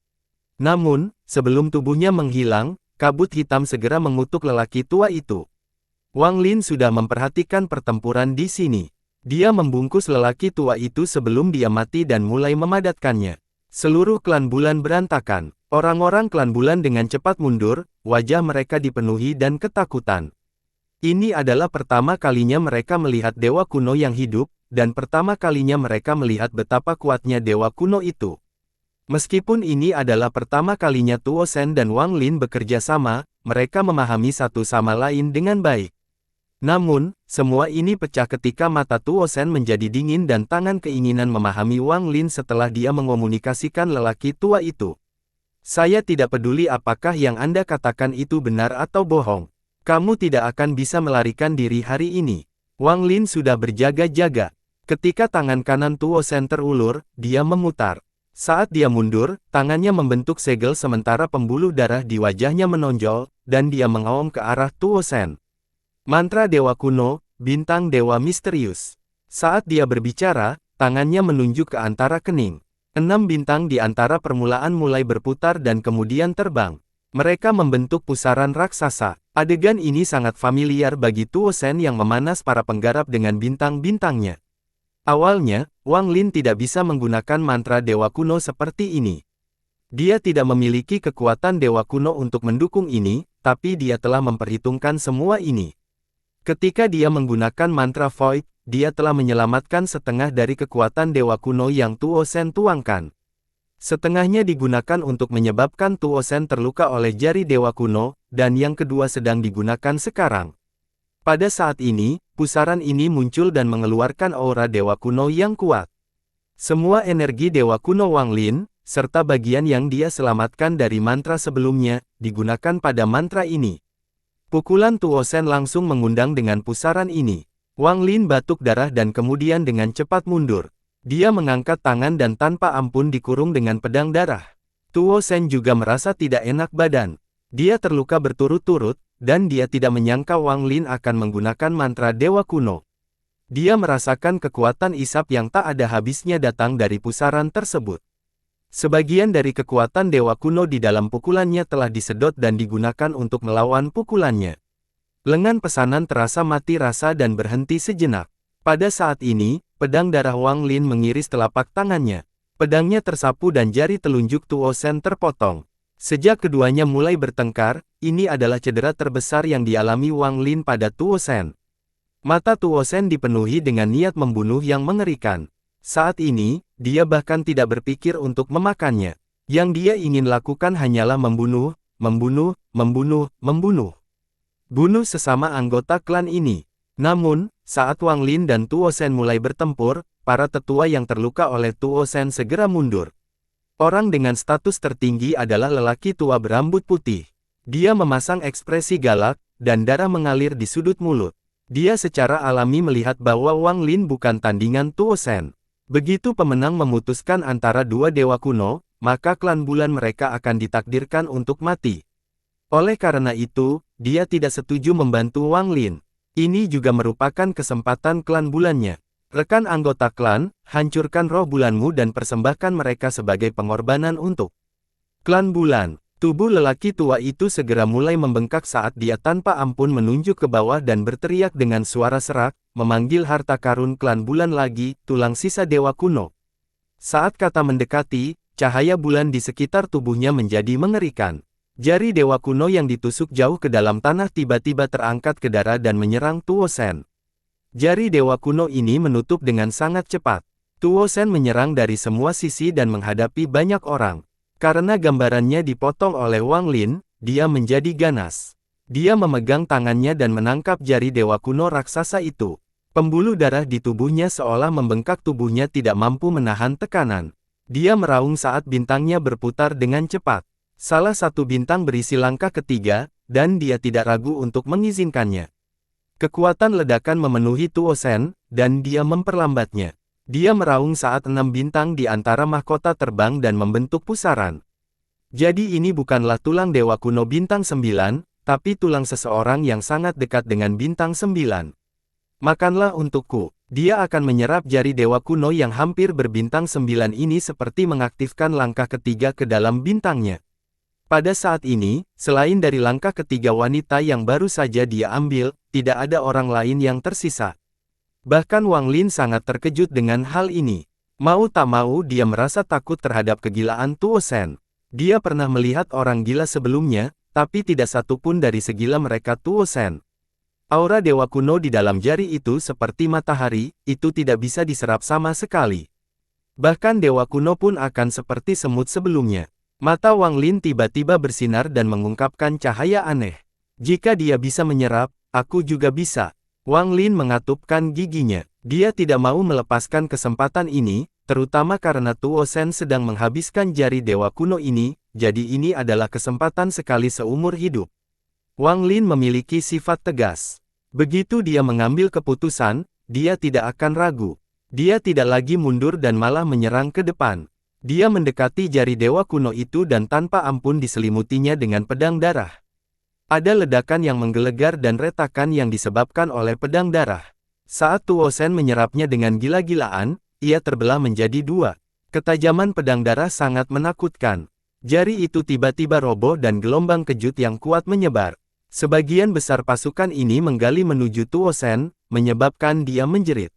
[SPEAKER 1] Namun, sebelum tubuhnya menghilang, kabut hitam segera mengutuk lelaki tua itu. Wang Lin sudah memperhatikan pertempuran di sini. Dia membungkus lelaki tua itu sebelum dia mati dan mulai memadatkannya. Seluruh klan bulan berantakan. Orang-orang klan bulan dengan cepat mundur, wajah mereka dipenuhi dan ketakutan. Ini adalah pertama kalinya mereka melihat dewa kuno yang hidup, dan pertama kalinya mereka melihat betapa kuatnya dewa kuno itu. Meskipun ini adalah pertama kalinya Tuo Shen dan Wang Lin bekerja sama, mereka memahami satu sama lain dengan baik. Namun, semua ini pecah ketika mata Tuo Shen menjadi dingin dan tangan keinginan memahami Wang Lin setelah dia mengomunikasikan lelaki tua itu. "Saya tidak peduli apakah yang Anda katakan itu benar atau bohong. Kamu tidak akan bisa melarikan diri hari ini." Wang Lin sudah berjaga-jaga. Ketika tangan kanan Tuo Shen terulur, dia memutar. Saat dia mundur, tangannya membentuk segel sementara pembuluh darah di wajahnya menonjol, dan dia mengaum ke arah Tuo Shen. Mantra Dewa Kuno, Bintang Dewa Misterius. Saat dia berbicara, tangannya menunjuk ke antara kening. 6 bintang di antara permulaan mulai berputar dan kemudian terbang. Mereka membentuk pusaran raksasa. Adegan ini sangat familiar bagi Tuo Shen yang memanas para penggarap dengan bintang-bintangnya. Awalnya, Wang Lin tidak bisa menggunakan mantra Dewa Kuno seperti ini. Dia tidak memiliki kekuatan Dewa Kuno untuk mendukung ini, tapi dia telah memperhitungkan semua ini. Ketika dia menggunakan mantra Void, dia telah menyelamatkan setengah dari kekuatan Dewa Kuno yang Tuo Shen tuangkan. Setengahnya digunakan untuk menyebabkan Tuo Shen terluka oleh jari Dewa Kuno, dan yang kedua sedang digunakan sekarang. Pada saat ini, pusaran ini muncul dan mengeluarkan aura Dewa Kuno yang kuat. Semua energi Dewa Kuno Wang Lin, serta bagian yang dia selamatkan dari mantra sebelumnya, digunakan pada mantra ini. Pukulan Tuo Shen langsung mengundang dengan pusaran ini. Wang Lin batuk darah dan kemudian dengan cepat mundur. Dia mengangkat tangan dan tanpa ampun dikurung dengan pedang darah. Tuo Shen juga merasa tidak enak badan. Dia terluka berturut-turut, dan dia tidak menyangka Wang Lin akan menggunakan mantra Dewa Kuno. Dia merasakan kekuatan isap yang tak ada habisnya datang dari pusaran tersebut. Sebagian dari kekuatan Dewa Kuno di dalam pukulannya telah disedot dan digunakan untuk melawan pukulannya. Lengan pesanan terasa mati rasa dan berhenti sejenak. Pada saat ini, pedang darah Wang Lin mengiris telapak tangannya. Pedangnya tersapu dan jari telunjuk Tuo Shen terpotong. Sejak keduanya mulai bertengkar, ini adalah cedera terbesar yang dialami Wang Lin pada Tuo Shen. Mata Tuo Shen dipenuhi dengan niat membunuh yang mengerikan. Saat ini, dia bahkan tidak berpikir untuk memakannya. Yang dia ingin lakukan hanyalah membunuh, membunuh, membunuh, membunuh. Bunuh sesama anggota klan ini. Namun, saat Wang Lin dan Tuo Shen mulai bertempur, para tetua yang terluka oleh Tuo Shen segera mundur. Orang dengan status tertinggi adalah lelaki tua berambut putih. Dia memasang ekspresi galak, dan darah mengalir di sudut mulut. Dia secara alami melihat bahwa Wang Lin bukan tandingan Tuo Shen. Begitu pemenang memutuskan antara dua dewa kuno, maka klan bulan mereka akan ditakdirkan untuk mati. Oleh karena itu, dia tidak setuju membantu Wang Lin. Ini juga merupakan kesempatan klan bulannya. Rekan anggota klan, hancurkan roh bulanmu dan persembahkan mereka sebagai pengorbanan untuk klan bulan. Tubuh lelaki tua itu segera mulai membengkak saat dia tanpa ampun menunjuk ke bawah dan berteriak dengan suara serak, memanggil harta karun klan bulan lagi, tulang sisa dewa kuno. Saat kata mendekati, cahaya bulan di sekitar tubuhnya menjadi mengerikan. Jari dewa kuno yang ditusuk jauh ke dalam tanah tiba-tiba terangkat ke darah dan menyerang Tuo Shen. Jari dewa kuno ini menutup dengan sangat cepat. Tuo Shen menyerang dari semua sisi dan menghadapi banyak orang. Karena gambarannya dipotong oleh Wang Lin, dia menjadi ganas. Dia memegang tangannya dan menangkap jari dewa kuno raksasa itu. Pembuluh darah di tubuhnya seolah membengkak, tubuhnya tidak mampu menahan tekanan. Dia meraung saat bintangnya berputar dengan cepat. Salah satu bintang berisi langkah ketiga, dan dia tidak ragu untuk mengizinkannya. Kekuatan ledakan memenuhi Tuo Shen, dan dia memperlambatnya. Dia meraung saat 6 bintang di antara mahkota terbang dan membentuk pusaran. Jadi ini bukanlah tulang dewa kuno bintang 9, tapi tulang seseorang yang sangat dekat dengan bintang 9. Makanlah untukku. Dia akan menyerap jari dewa kuno yang hampir berbintang 9 ini seperti mengaktifkan langkah ketiga ke dalam bintangnya. Pada saat ini, selain dari langkah ketiga wanita yang baru saja dia ambil, tidak ada orang lain yang tersisa. Bahkan Wang Lin sangat terkejut dengan hal ini. Mau tak mau dia merasa takut terhadap kegilaan Tuo Shen. Dia pernah melihat orang gila sebelumnya, tapi tidak satu pun dari segila mereka Tuo Shen. Aura dewa kuno di dalam jari itu seperti matahari, itu tidak bisa diserap sama sekali. Bahkan dewa kuno pun akan seperti semut sebelumnya. Mata Wang Lin tiba-tiba bersinar dan mengungkapkan cahaya aneh. Jika dia bisa menyerap, aku juga bisa. Wang Lin mengatupkan giginya. Dia tidak mau melepaskan kesempatan ini, terutama karena Tuo Shen sedang menghabiskan jari dewa kuno ini, jadi ini adalah kesempatan sekali seumur hidup. Wang Lin memiliki sifat tegas. Begitu dia mengambil keputusan, dia tidak akan ragu. Dia tidak lagi mundur dan malah menyerang ke depan. Dia mendekati jari dewa kuno itu dan tanpa ampun diselimutinya dengan pedang darah. Ada ledakan yang menggelegar dan retakan yang disebabkan oleh pedang darah. Saat Tuo Shen menyerapnya dengan gila-gilaan, ia terbelah menjadi dua. Ketajaman pedang darah sangat menakutkan. Jari itu tiba-tiba roboh dan gelombang kejut yang kuat menyebar. Sebagian besar pasukan ini menggali menuju Tuo Shen, menyebabkan dia menjerit.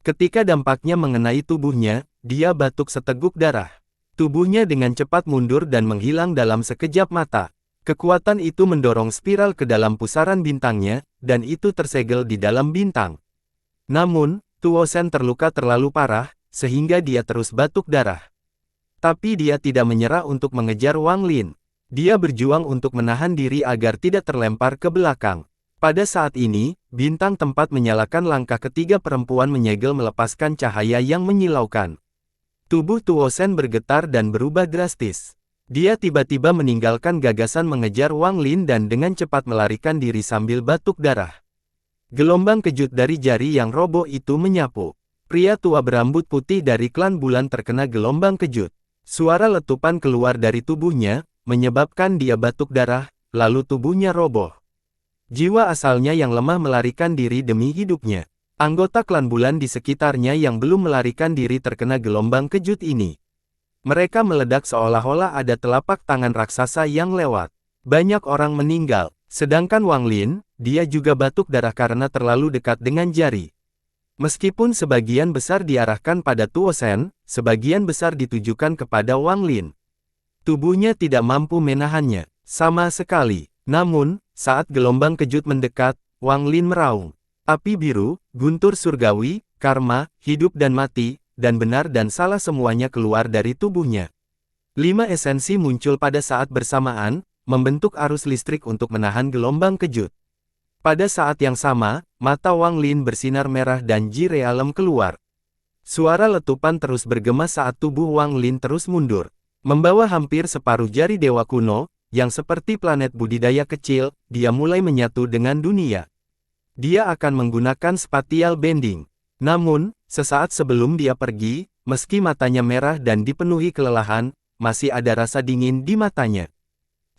[SPEAKER 1] Ketika dampaknya mengenai tubuhnya, dia batuk seteguk darah. Tubuhnya dengan cepat mundur dan menghilang dalam sekejap mata. Kekuatan itu mendorong spiral ke dalam pusaran bintangnya, dan itu tersegel di dalam bintang. Namun, Tuo Shen terluka terlalu parah, sehingga dia terus batuk darah. Tapi dia tidak menyerah untuk mengejar Wang Lin. Dia berjuang untuk menahan diri agar tidak terlempar ke belakang. Pada saat ini, bintang tempat menyalakan langkah ketiga perempuan menyegel melepaskan cahaya yang menyilaukan. Tubuh Tuo Shen bergetar dan berubah drastis. Dia tiba-tiba meninggalkan gagasan mengejar Wang Lin dan dengan cepat melarikan diri sambil batuk darah. Gelombang kejut dari jari yang roboh itu menyapu. Pria tua berambut putih dari klan bulan terkena gelombang kejut. Suara letupan keluar dari tubuhnya, menyebabkan dia batuk darah, lalu tubuhnya roboh. Jiwa asalnya yang lemah melarikan diri demi hidupnya. Anggota klan bulan di sekitarnya yang belum melarikan diri terkena gelombang kejut ini. Mereka meledak seolah-olah ada telapak tangan raksasa yang lewat. Banyak orang meninggal, sedangkan Wang Lin, dia juga batuk darah karena terlalu dekat dengan jari. Meskipun sebagian besar diarahkan pada Tuo Shen, sebagian besar ditujukan kepada Wang Lin. Tubuhnya tidak mampu menahannya, sama sekali. Namun, saat gelombang kejut mendekat, Wang Lin meraung. Api biru, guntur surgawi, karma, hidup dan mati, dan benar dan salah semuanya keluar dari tubuhnya. 5 esensi muncul pada saat bersamaan, membentuk arus listrik untuk menahan gelombang kejut. Pada saat yang sama, mata Wang Lin bersinar merah dan Ji Realem keluar. Suara letupan terus bergema saat tubuh Wang Lin terus mundur. Membawa hampir separuh jari dewa kuno, yang seperti planet budidaya kecil, dia mulai menyatu dengan dunia. Dia akan menggunakan spatial bending. Namun, sesaat sebelum dia pergi, meski matanya merah dan dipenuhi kelelahan, masih ada rasa dingin di matanya.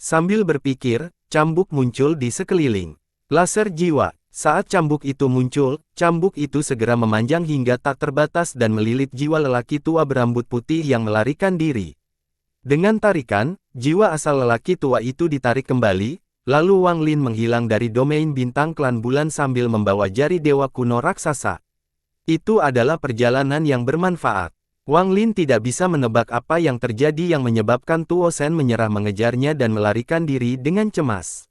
[SPEAKER 1] Sambil berpikir, cambuk muncul di sekeliling. Laser jiwa. Saat cambuk itu muncul, cambuk itu segera memanjang hingga tak terbatas dan melilit jiwa lelaki tua berambut putih yang melarikan diri. Dengan tarikan, jiwa asal lelaki tua itu ditarik kembali, lalu Wang Lin menghilang dari domain bintang klan bulan sambil membawa jari dewa kuno raksasa. Itu adalah perjalanan yang bermanfaat. Wang Lin tidak bisa menebak apa yang terjadi yang menyebabkan Tuo Shen menyerah mengejarnya dan melarikan diri dengan cemas.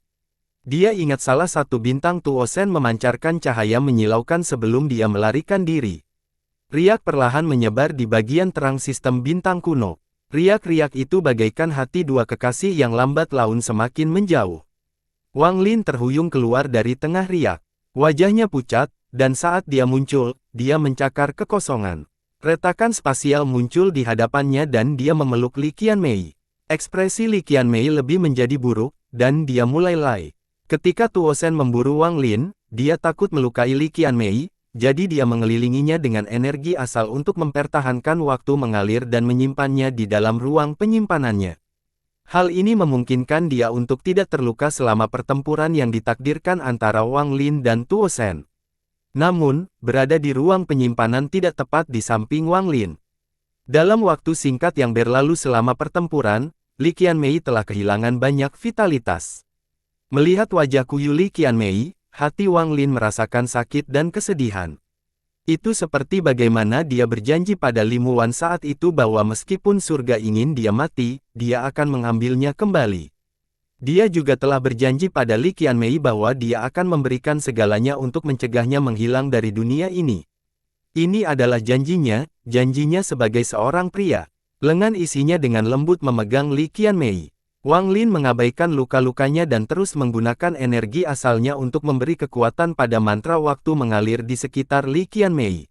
[SPEAKER 1] Dia ingat salah satu bintang Tuo Shen memancarkan cahaya menyilaukan sebelum dia melarikan diri. Riak perlahan menyebar di bagian terang sistem bintang kuno. Riak-riak itu bagaikan hati dua kekasih yang lambat laun semakin menjauh. Wang Lin terhuyung keluar dari tengah riak. Wajahnya pucat, dan saat dia muncul, dia mencakar kekosongan. Retakan spasial muncul di hadapannya dan dia memeluk Li Qianmei. Ekspresi Li Qianmei lebih menjadi buruk, dan dia mulai lari. Ketika Tuo Shen memburu Wang Lin, dia takut melukai Li Qianmei, jadi dia mengelilinginya dengan energi asal untuk mempertahankan waktu mengalir dan menyimpannya di dalam ruang penyimpanannya. Hal ini memungkinkan dia untuk tidak terluka selama pertempuran yang ditakdirkan antara Wang Lin dan Tuo Shen. Namun, berada di ruang penyimpanan tidak tepat di samping Wang Lin. Dalam waktu singkat yang berlalu selama pertempuran, Li Qianmei telah kehilangan banyak vitalitas. Melihat wajah kuyu Li Qianmei, hati Wang Lin merasakan sakit dan kesedihan. Itu seperti bagaimana dia berjanji pada Limu Wan saat itu bahwa meskipun surga ingin dia mati, dia akan mengambilnya kembali. Dia juga telah berjanji pada Li Qianmei bahwa dia akan memberikan segalanya untuk mencegahnya menghilang dari dunia ini. Ini adalah janjinya sebagai seorang pria. Lengan isinya dengan lembut memegang Li Qianmei. Wang Lin mengabaikan luka-lukanya dan terus menggunakan energi asalnya untuk memberi kekuatan pada mantra waktu mengalir di sekitar Li Qianmei.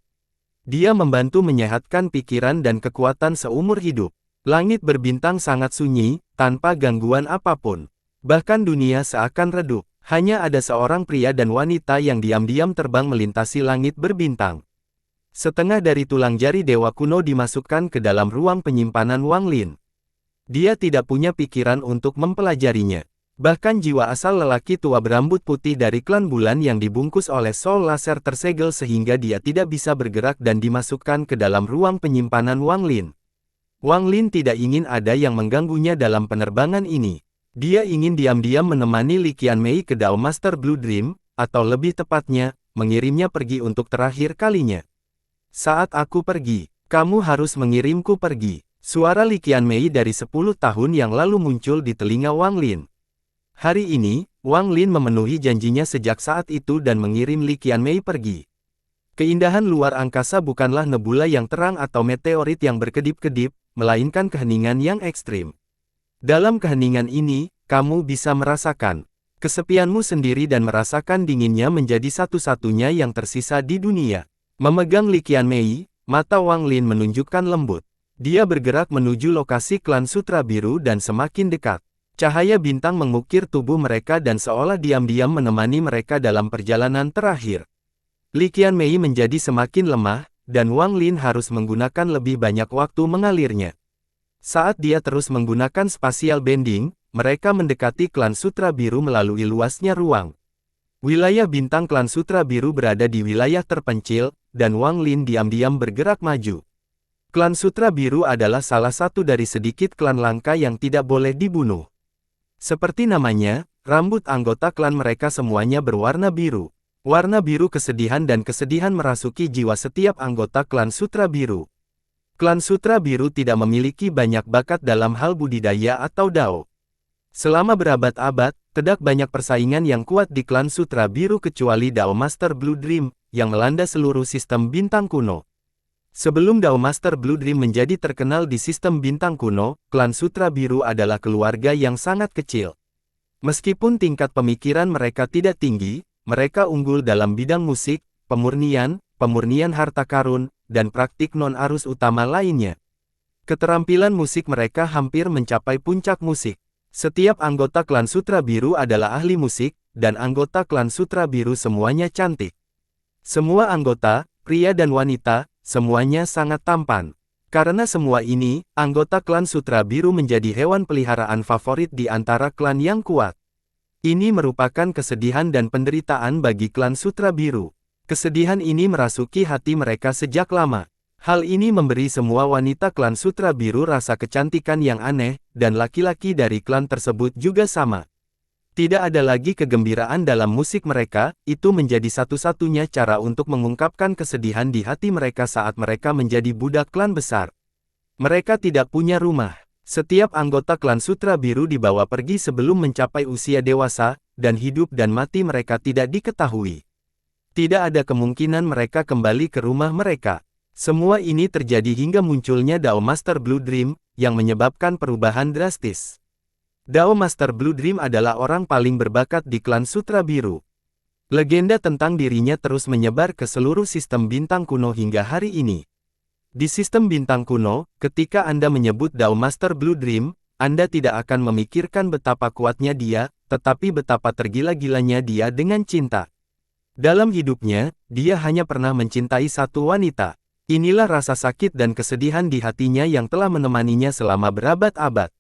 [SPEAKER 1] Dia membantu menyehatkan pikiran dan kekuatan seumur hidup. Langit berbintang sangat sunyi, tanpa gangguan apapun. Bahkan dunia seakan redup. Hanya ada seorang pria dan wanita yang diam-diam terbang melintasi langit berbintang. Setengah dari tulang jari dewa kuno dimasukkan ke dalam ruang penyimpanan Wang Lin. Dia tidak punya pikiran untuk mempelajarinya. Bahkan jiwa asal lelaki tua berambut putih dari klan bulan yang dibungkus oleh soul laser tersegel sehingga dia tidak bisa bergerak dan dimasukkan ke dalam ruang penyimpanan Wang Lin. Wang Lin tidak ingin ada yang mengganggunya dalam penerbangan ini. Dia ingin diam-diam menemani Li Qianmei ke Dao Master Blue Dream, atau lebih tepatnya, mengirimnya pergi untuk terakhir kalinya. Saat aku pergi, kamu harus mengirimku pergi. Suara Li Qianmei dari 10 tahun yang lalu muncul di telinga Wang Lin. Hari ini, Wang Lin memenuhi janjinya sejak saat itu dan mengirim Li Qianmei pergi. Keindahan luar angkasa bukanlah nebula yang terang atau meteorit yang berkedip-kedip, melainkan keheningan yang ekstrim. Dalam keheningan ini, kamu bisa merasakan kesepianmu sendiri dan merasakan dinginnya menjadi satu-satunya yang tersisa di dunia. Memegang Li Qianmei, mata Wang Lin menunjukkan lembut. Dia bergerak menuju lokasi klan Sutra Biru dan semakin dekat. Cahaya bintang mengukir tubuh mereka dan seolah diam-diam menemani mereka dalam perjalanan terakhir. Li Qianmei menjadi semakin lemah, dan Wang Lin harus menggunakan lebih banyak waktu mengalirnya. Saat dia terus menggunakan spatial bending, mereka mendekati klan Sutra Biru melalui luasnya ruang. Wilayah bintang klan Sutra Biru berada di wilayah terpencil, dan Wang Lin diam-diam bergerak maju. Klan Sutra Biru adalah salah satu dari sedikit klan langka yang tidak boleh dibunuh. Seperti namanya, rambut anggota klan mereka semuanya berwarna biru. Warna biru kesedihan dan kesedihan merasuki jiwa setiap anggota klan Sutra Biru. Klan Sutra Biru tidak memiliki banyak bakat dalam hal budidaya atau Dao. Selama berabad-abad, terdapat banyak persaingan yang kuat di klan Sutra Biru kecuali Dao Master Blue Dream, yang melanda seluruh sistem bintang kuno. Sebelum Dao Master Blue Dream menjadi terkenal di sistem bintang kuno, klan Sutra Biru adalah keluarga yang sangat kecil. Meskipun tingkat pemikiran mereka tidak tinggi, mereka unggul dalam bidang musik, pemurnian harta karun, dan praktik non-arus utama lainnya. Keterampilan musik mereka hampir mencapai puncak musik. Setiap anggota klan Sutra Biru adalah ahli musik, dan anggota klan Sutra Biru semuanya cantik. Semua anggota, pria dan wanita, semuanya sangat tampan. Karena semua ini, anggota klan Sutra Biru menjadi hewan peliharaan favorit di antara klan yang kuat. Ini merupakan kesedihan dan penderitaan bagi klan Sutra Biru. Kesedihan ini merasuki hati mereka sejak lama. Hal ini memberi semua wanita klan Sutra Biru rasa kecantikan yang aneh, dan laki-laki dari klan tersebut juga sama. Tidak ada lagi kegembiraan dalam musik mereka, itu menjadi satu-satunya cara untuk mengungkapkan kesedihan di hati mereka saat mereka menjadi budak klan besar. Mereka tidak punya rumah. Setiap anggota klan Sutra Biru dibawa pergi sebelum mencapai usia dewasa, dan hidup dan mati mereka tidak diketahui. Tidak ada kemungkinan mereka kembali ke rumah mereka. Semua ini terjadi hingga munculnya Dao Master Blue Dream, yang menyebabkan perubahan drastis. Dao Master Blue Dream adalah orang paling berbakat di klan Sutra Biru. Legenda tentang dirinya terus menyebar ke seluruh sistem bintang kuno hingga hari ini. Di sistem bintang kuno, ketika Anda menyebut Dao Master Blue Dream, Anda tidak akan memikirkan betapa kuatnya dia, tetapi betapa tergila-gilanya dia dengan cinta. Dalam hidupnya, dia hanya pernah mencintai satu wanita. Inilah rasa sakit dan kesedihan di hatinya yang telah menemaninya selama berabad-abad.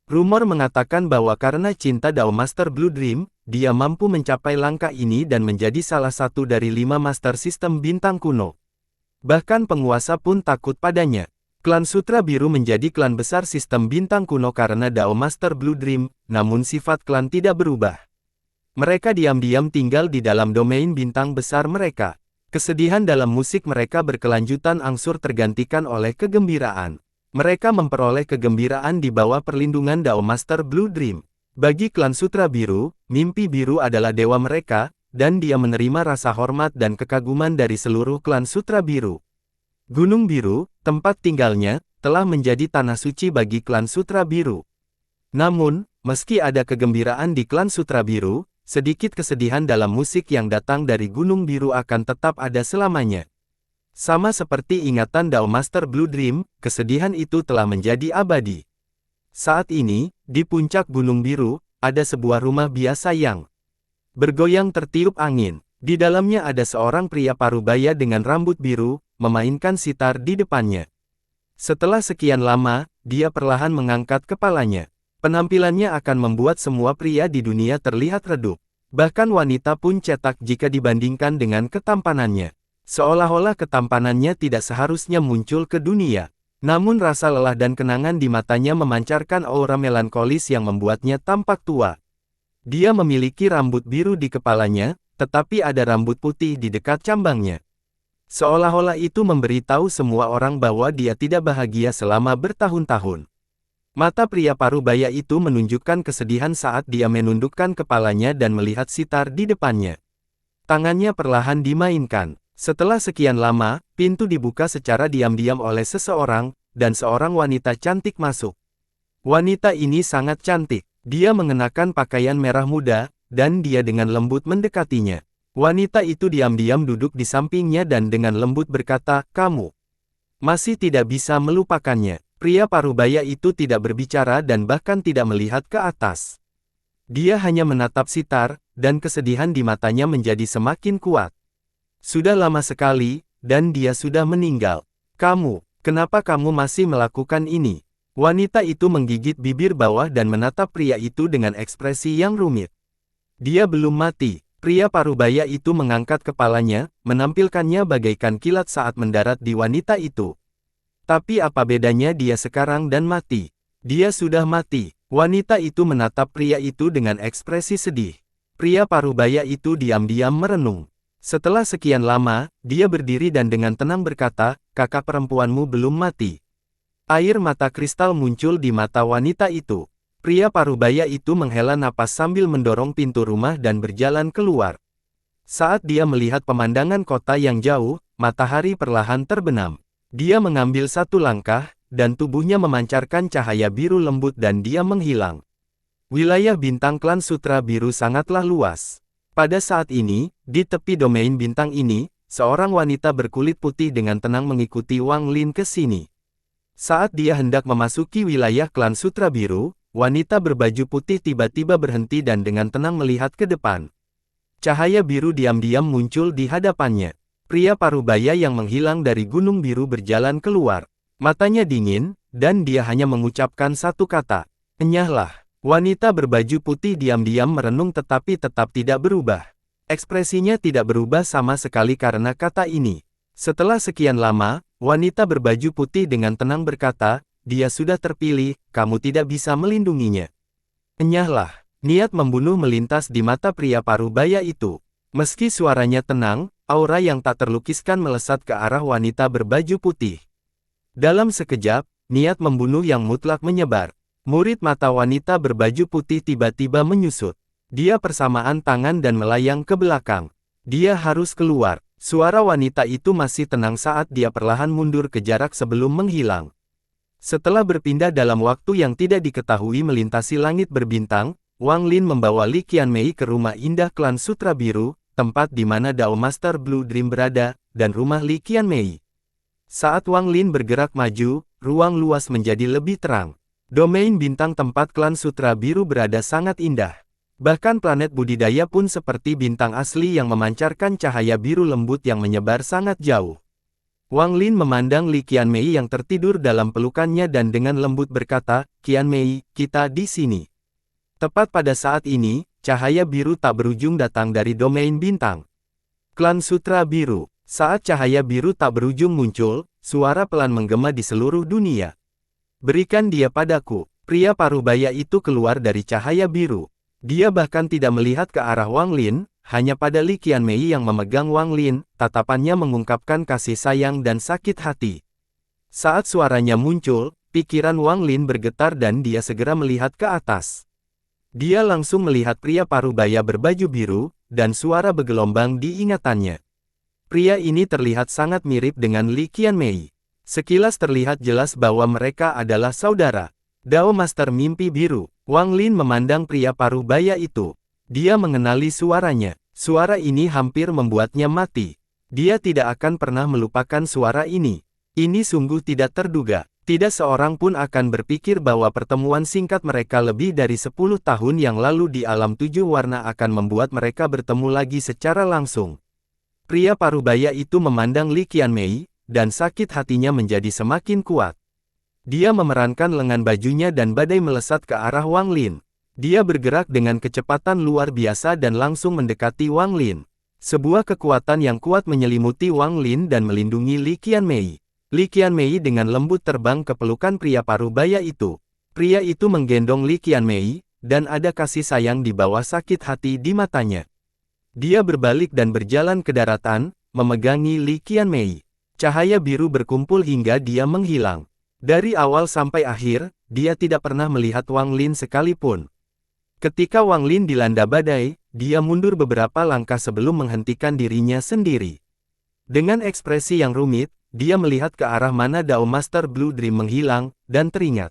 [SPEAKER 1] Rumor mengatakan bahwa karena cinta Dao Master Blue Dream, dia mampu mencapai langkah ini dan menjadi salah satu dari 5 master sistem bintang kuno. Bahkan penguasa pun takut padanya. Klan Sutra Biru menjadi klan besar sistem bintang kuno karena Dao Master Blue Dream, namun sifat klan tidak berubah. Mereka diam-diam tinggal di dalam domain bintang besar mereka. Kesedihan dalam musik mereka berkelanjutan angsur tergantikan oleh kegembiraan. Mereka memperoleh kegembiraan di bawah perlindungan Dao Master Blue Dream. Bagi klan Sutra Biru, mimpi biru adalah dewa mereka, dan dia menerima rasa hormat dan kekaguman dari seluruh klan Sutra Biru. Gunung Biru, tempat tinggalnya, telah menjadi tanah suci bagi klan Sutra Biru. Namun, meski ada kegembiraan di klan Sutra Biru, sedikit kesedihan dalam musik yang datang dari Gunung Biru akan tetap ada selamanya. Sama seperti ingatan Dao Master Blue Dream, kesedihan itu telah menjadi abadi. Saat ini, di puncak Gunung Biru, ada sebuah rumah biasa yang bergoyang tertiup angin. Di dalamnya ada seorang pria parubaya dengan rambut biru, memainkan sitar di depannya. Setelah sekian lama, dia perlahan mengangkat kepalanya. Penampilannya akan membuat semua pria di dunia terlihat redup. Bahkan wanita pun cetak jika dibandingkan dengan ketampanannya. Seolah-olah ketampanannya tidak seharusnya muncul ke dunia. Namun rasa lelah dan kenangan di matanya memancarkan aura melankolis yang membuatnya tampak tua. Dia memiliki rambut biru di kepalanya, tetapi ada rambut putih di dekat cambangnya. Seolah-olah itu memberitahu semua orang bahwa dia tidak bahagia selama bertahun-tahun. Mata pria parubaya itu menunjukkan kesedihan saat dia menundukkan kepalanya dan melihat sitar di depannya. Tangannya perlahan dimainkan. Setelah sekian lama, pintu dibuka secara diam-diam oleh seseorang, dan seorang wanita cantik masuk. Wanita ini sangat cantik. Dia mengenakan pakaian merah muda, dan dia dengan lembut mendekatinya. Wanita itu diam-diam duduk di sampingnya dan dengan lembut berkata, "Kamu masih tidak bisa melupakannya." Pria parubaya itu tidak berbicara dan bahkan tidak melihat ke atas. Dia hanya menatap sitar, dan kesedihan di matanya menjadi semakin kuat. Sudah lama sekali, dan dia sudah meninggal. Kenapa kamu masih melakukan ini?" Wanita itu menggigit bibir bawah dan menatap pria itu dengan ekspresi yang rumit. Dia belum mati. Pria parubaya itu mengangkat kepalanya, menampilkannya bagaikan kilat saat mendarat di wanita itu. Tapi apa bedanya dia sekarang dan mati? Dia sudah mati. Wanita itu menatap pria itu dengan ekspresi sedih. Pria parubaya itu diam-diam merenung. Setelah sekian lama, dia berdiri dan dengan tenang berkata, kakak perempuanmu belum mati. Air mata kristal muncul di mata wanita itu. Pria parubaya itu menghela napas sambil mendorong pintu rumah dan berjalan keluar. Saat dia melihat pemandangan kota yang jauh, matahari perlahan terbenam. Dia mengambil satu langkah, dan tubuhnya memancarkan cahaya biru lembut dan dia menghilang. Wilayah bintang klan Sutra Biru sangatlah luas. Pada saat ini, di tepi domain bintang ini, seorang wanita berkulit putih dengan tenang mengikuti Wang Lin ke sini. Saat dia hendak memasuki wilayah klan Sutra Biru, wanita berbaju putih tiba-tiba berhenti dan dengan tenang melihat ke depan. Cahaya biru diam-diam muncul di hadapannya. Pria parubaya yang menghilang dari gunung biru berjalan keluar. Matanya dingin, dan dia hanya mengucapkan satu kata, "Enyahlah." Wanita berbaju putih diam-diam merenung tetapi tetap tidak berubah. Ekspresinya tidak berubah sama sekali karena kata ini. Setelah sekian lama, wanita berbaju putih dengan tenang berkata, "Dia sudah terpilih, kamu tidak bisa melindunginya." Enyahlah. Niat membunuh melintas di mata pria parubaya itu. Meski suaranya tenang, aura yang tak terlukiskan melesat ke arah wanita berbaju putih. Dalam sekejap, niat membunuh yang mutlak menyebar. Murid mata wanita berbaju putih tiba-tiba menyusut. Dia persamaan tangan dan melayang ke belakang. Dia harus keluar. Suara wanita itu masih tenang saat dia perlahan mundur ke jarak sebelum menghilang. Setelah berpindah dalam waktu yang tidak diketahui melintasi langit berbintang, Wang Lin membawa Li Qianmei ke rumah indah klan Sutra Biru, tempat di mana Dao Master Blue Dream berada, dan rumah Li Qianmei. Saat Wang Lin bergerak maju, ruang luas menjadi lebih terang. Domain bintang tempat klan Sutra Biru berada sangat indah. Bahkan planet budidaya pun seperti bintang asli yang memancarkan cahaya biru lembut yang menyebar sangat jauh. Wang Lin memandang Li Qianmei yang tertidur dalam pelukannya dan dengan lembut berkata, "Qianmei, kita di sini." Tepat pada saat ini, cahaya biru tak berujung datang dari domain bintang klan Sutra Biru. Saat cahaya biru tak berujung muncul, suara pelan menggema di seluruh dunia. "Berikan dia padaku." Pria parubaya itu keluar dari cahaya biru. Dia bahkan tidak melihat ke arah Wang Lin, hanya pada Li Qianmei yang memegang Wang Lin, tatapannya mengungkapkan kasih sayang dan sakit hati. Saat suaranya muncul, pikiran Wang Lin bergetar dan dia segera melihat ke atas. Dia langsung melihat pria parubaya berbaju biru, dan suara bergelombang di ingatannya. Pria ini terlihat sangat mirip dengan Li Qianmei. Sekilas terlihat jelas bahwa mereka adalah saudara. Dao Master Mimpi Biru. Wang Lin memandang pria parubaya itu. Dia mengenali suaranya. Suara ini hampir membuatnya mati. Dia tidak akan pernah melupakan suara ini. Ini sungguh tidak terduga. Tidak seorang pun akan berpikir bahwa pertemuan singkat mereka lebih dari 10 tahun yang lalu di alam 7 warna akan membuat mereka bertemu lagi secara langsung. Pria parubaya itu memandang Li Qianmei, dan sakit hatinya menjadi semakin kuat. Dia memerankan lengan bajunya dan badai melesat ke arah Wang Lin. Dia bergerak dengan kecepatan luar biasa dan langsung mendekati Wang Lin. Sebuah kekuatan yang kuat menyelimuti Wang Lin dan melindungi Li Qianmei. Li Qianmei dengan lembut terbang ke pelukan pria parubaya itu. Pria itu menggendong Li Qianmei, dan ada kasih sayang di bawah sakit hati di matanya. Dia berbalik dan berjalan ke daratan, memegangi Li Qianmei. Cahaya biru berkumpul hingga dia menghilang. Dari awal sampai akhir, dia tidak pernah melihat Wang Lin sekalipun. Ketika Wang Lin dilanda badai, dia mundur beberapa langkah sebelum menghentikan dirinya sendiri. Dengan ekspresi yang rumit, dia melihat ke arah mana Dao Master Blue Dream menghilang, dan teringat.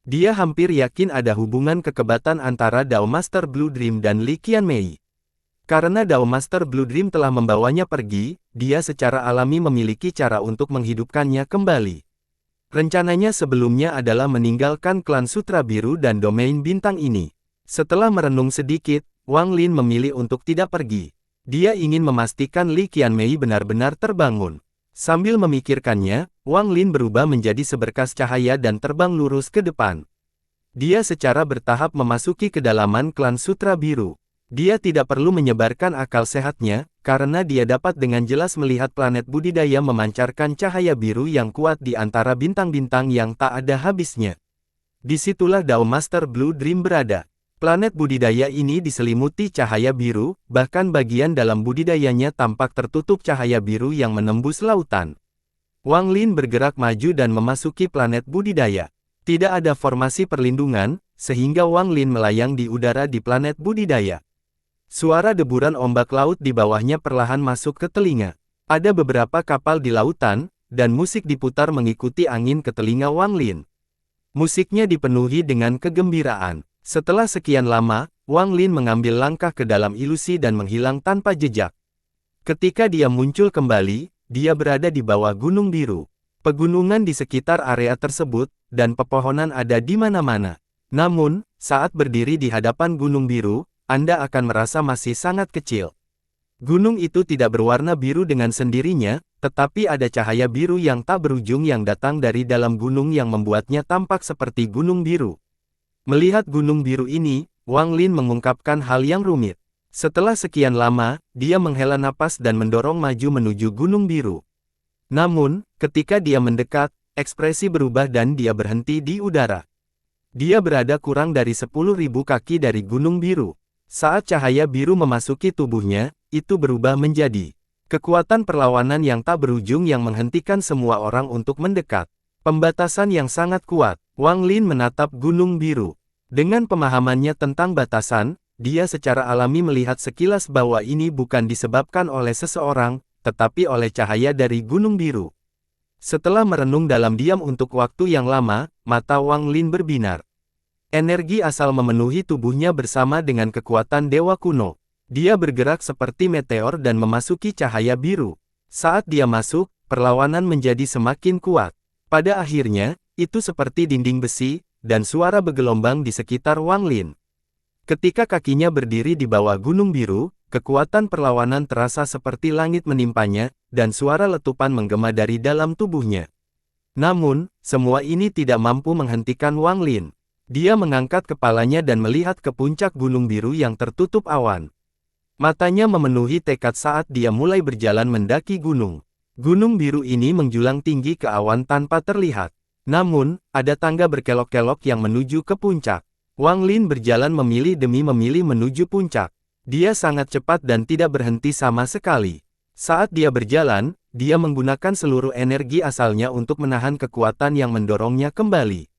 [SPEAKER 1] Dia hampir yakin ada hubungan kekebatan antara Dao Master Blue Dream dan Li Qianmei. Karena Dao Master Blue Dream telah membawanya pergi, dia secara alami memiliki cara untuk menghidupkannya kembali. Rencananya sebelumnya adalah meninggalkan klan Sutra Biru dan domain bintang ini. Setelah merenung sedikit, Wang Lin memilih untuk tidak pergi. Dia ingin memastikan Li Qianmei benar-benar terbangun. Sambil memikirkannya, Wang Lin berubah menjadi seberkas cahaya dan terbang lurus ke depan. Dia secara bertahap memasuki kedalaman klan Sutra Biru. Dia tidak perlu menyebarkan akal sehatnya, karena dia dapat dengan jelas melihat planet budidaya memancarkan cahaya biru yang kuat di antara bintang-bintang yang tak ada habisnya. Disitulah Dao Master Blue Dream berada. Planet budidaya ini diselimuti cahaya biru, bahkan bagian dalam budidayanya tampak tertutup cahaya biru yang menembus lautan. Wang Lin bergerak maju dan memasuki planet budidaya. Tidak ada formasi perlindungan, sehingga Wang Lin melayang di udara di planet budidaya. Suara deburan ombak laut di bawahnya perlahan masuk ke telinga. Ada beberapa kapal di lautan, dan musik diputar mengikuti angin ke telinga Wang Lin. Musiknya dipenuhi dengan kegembiraan. Setelah sekian lama, Wang Lin mengambil langkah ke dalam ilusi dan menghilang tanpa jejak. Ketika dia muncul kembali, dia berada di bawah Gunung Biru. Pegunungan di sekitar area tersebut, dan pepohonan ada di mana-mana. Namun, saat berdiri di hadapan Gunung Biru, Anda akan merasa masih sangat kecil. Gunung itu tidak berwarna biru dengan sendirinya, tetapi ada cahaya biru yang tak berujung yang datang dari dalam gunung yang membuatnya tampak seperti gunung biru. Melihat gunung biru ini, Wang Lin mengungkapkan hal yang rumit. Setelah sekian lama, dia menghela napas dan mendorong maju menuju gunung biru. Namun, ketika dia mendekat, ekspresi berubah dan dia berhenti di udara. Dia berada kurang dari 10.000 kaki dari gunung biru. Saat cahaya biru memasuki tubuhnya, itu berubah menjadi kekuatan perlawanan yang tak berujung yang menghentikan semua orang untuk mendekat. Pembatasan yang sangat kuat. Wang Lin menatap gunung biru. Dengan pemahamannya tentang batasan, dia secara alami melihat sekilas bahwa ini bukan disebabkan oleh seseorang, tetapi oleh cahaya dari gunung biru. Setelah merenung dalam diam untuk waktu yang lama, mata Wang Lin berbinar. Energi asal memenuhi tubuhnya bersama dengan kekuatan dewa kuno. Dia bergerak seperti meteor dan memasuki cahaya biru. Saat dia masuk, perlawanan menjadi semakin kuat. Pada akhirnya, itu seperti dinding besi, dan suara bergelombang di sekitar Wang Lin. Ketika kakinya berdiri di bawah gunung biru, kekuatan perlawanan terasa seperti langit menimpanya, dan suara letupan menggema dari dalam tubuhnya. Namun, semua ini tidak mampu menghentikan Wang Lin. Dia mengangkat kepalanya dan melihat ke puncak gunung biru yang tertutup awan. Matanya memenuhi tekad saat dia mulai berjalan mendaki gunung. Gunung biru ini menjulang tinggi ke awan tanpa terlihat. Namun, ada tangga berkelok-kelok yang menuju ke puncak. Wang Lin berjalan memilih demi memilih menuju puncak. Dia sangat cepat dan tidak berhenti sama sekali. Saat dia berjalan, dia menggunakan seluruh energi asalnya untuk menahan kekuatan yang mendorongnya kembali.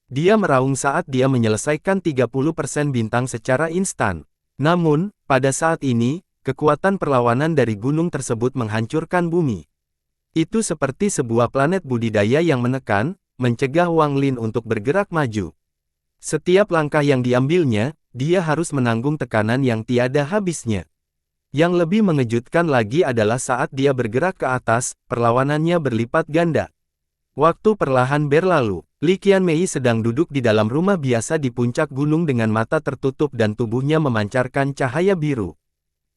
[SPEAKER 1] Dia meraung saat dia menyelesaikan 30% bintang secara instan. Namun, pada saat ini, kekuatan perlawanan dari gunung tersebut menghancurkan bumi. Itu seperti sebuah planet budidaya yang menekan, mencegah Wang Lin untuk bergerak maju. Setiap langkah yang diambilnya, dia harus menanggung tekanan yang tiada habisnya. Yang lebih mengejutkan lagi adalah saat dia bergerak ke atas, perlawanannya berlipat ganda. Waktu perlahan berlalu. Li Qianmei sedang duduk di dalam rumah biasa di puncak gunung dengan mata tertutup dan tubuhnya memancarkan cahaya biru.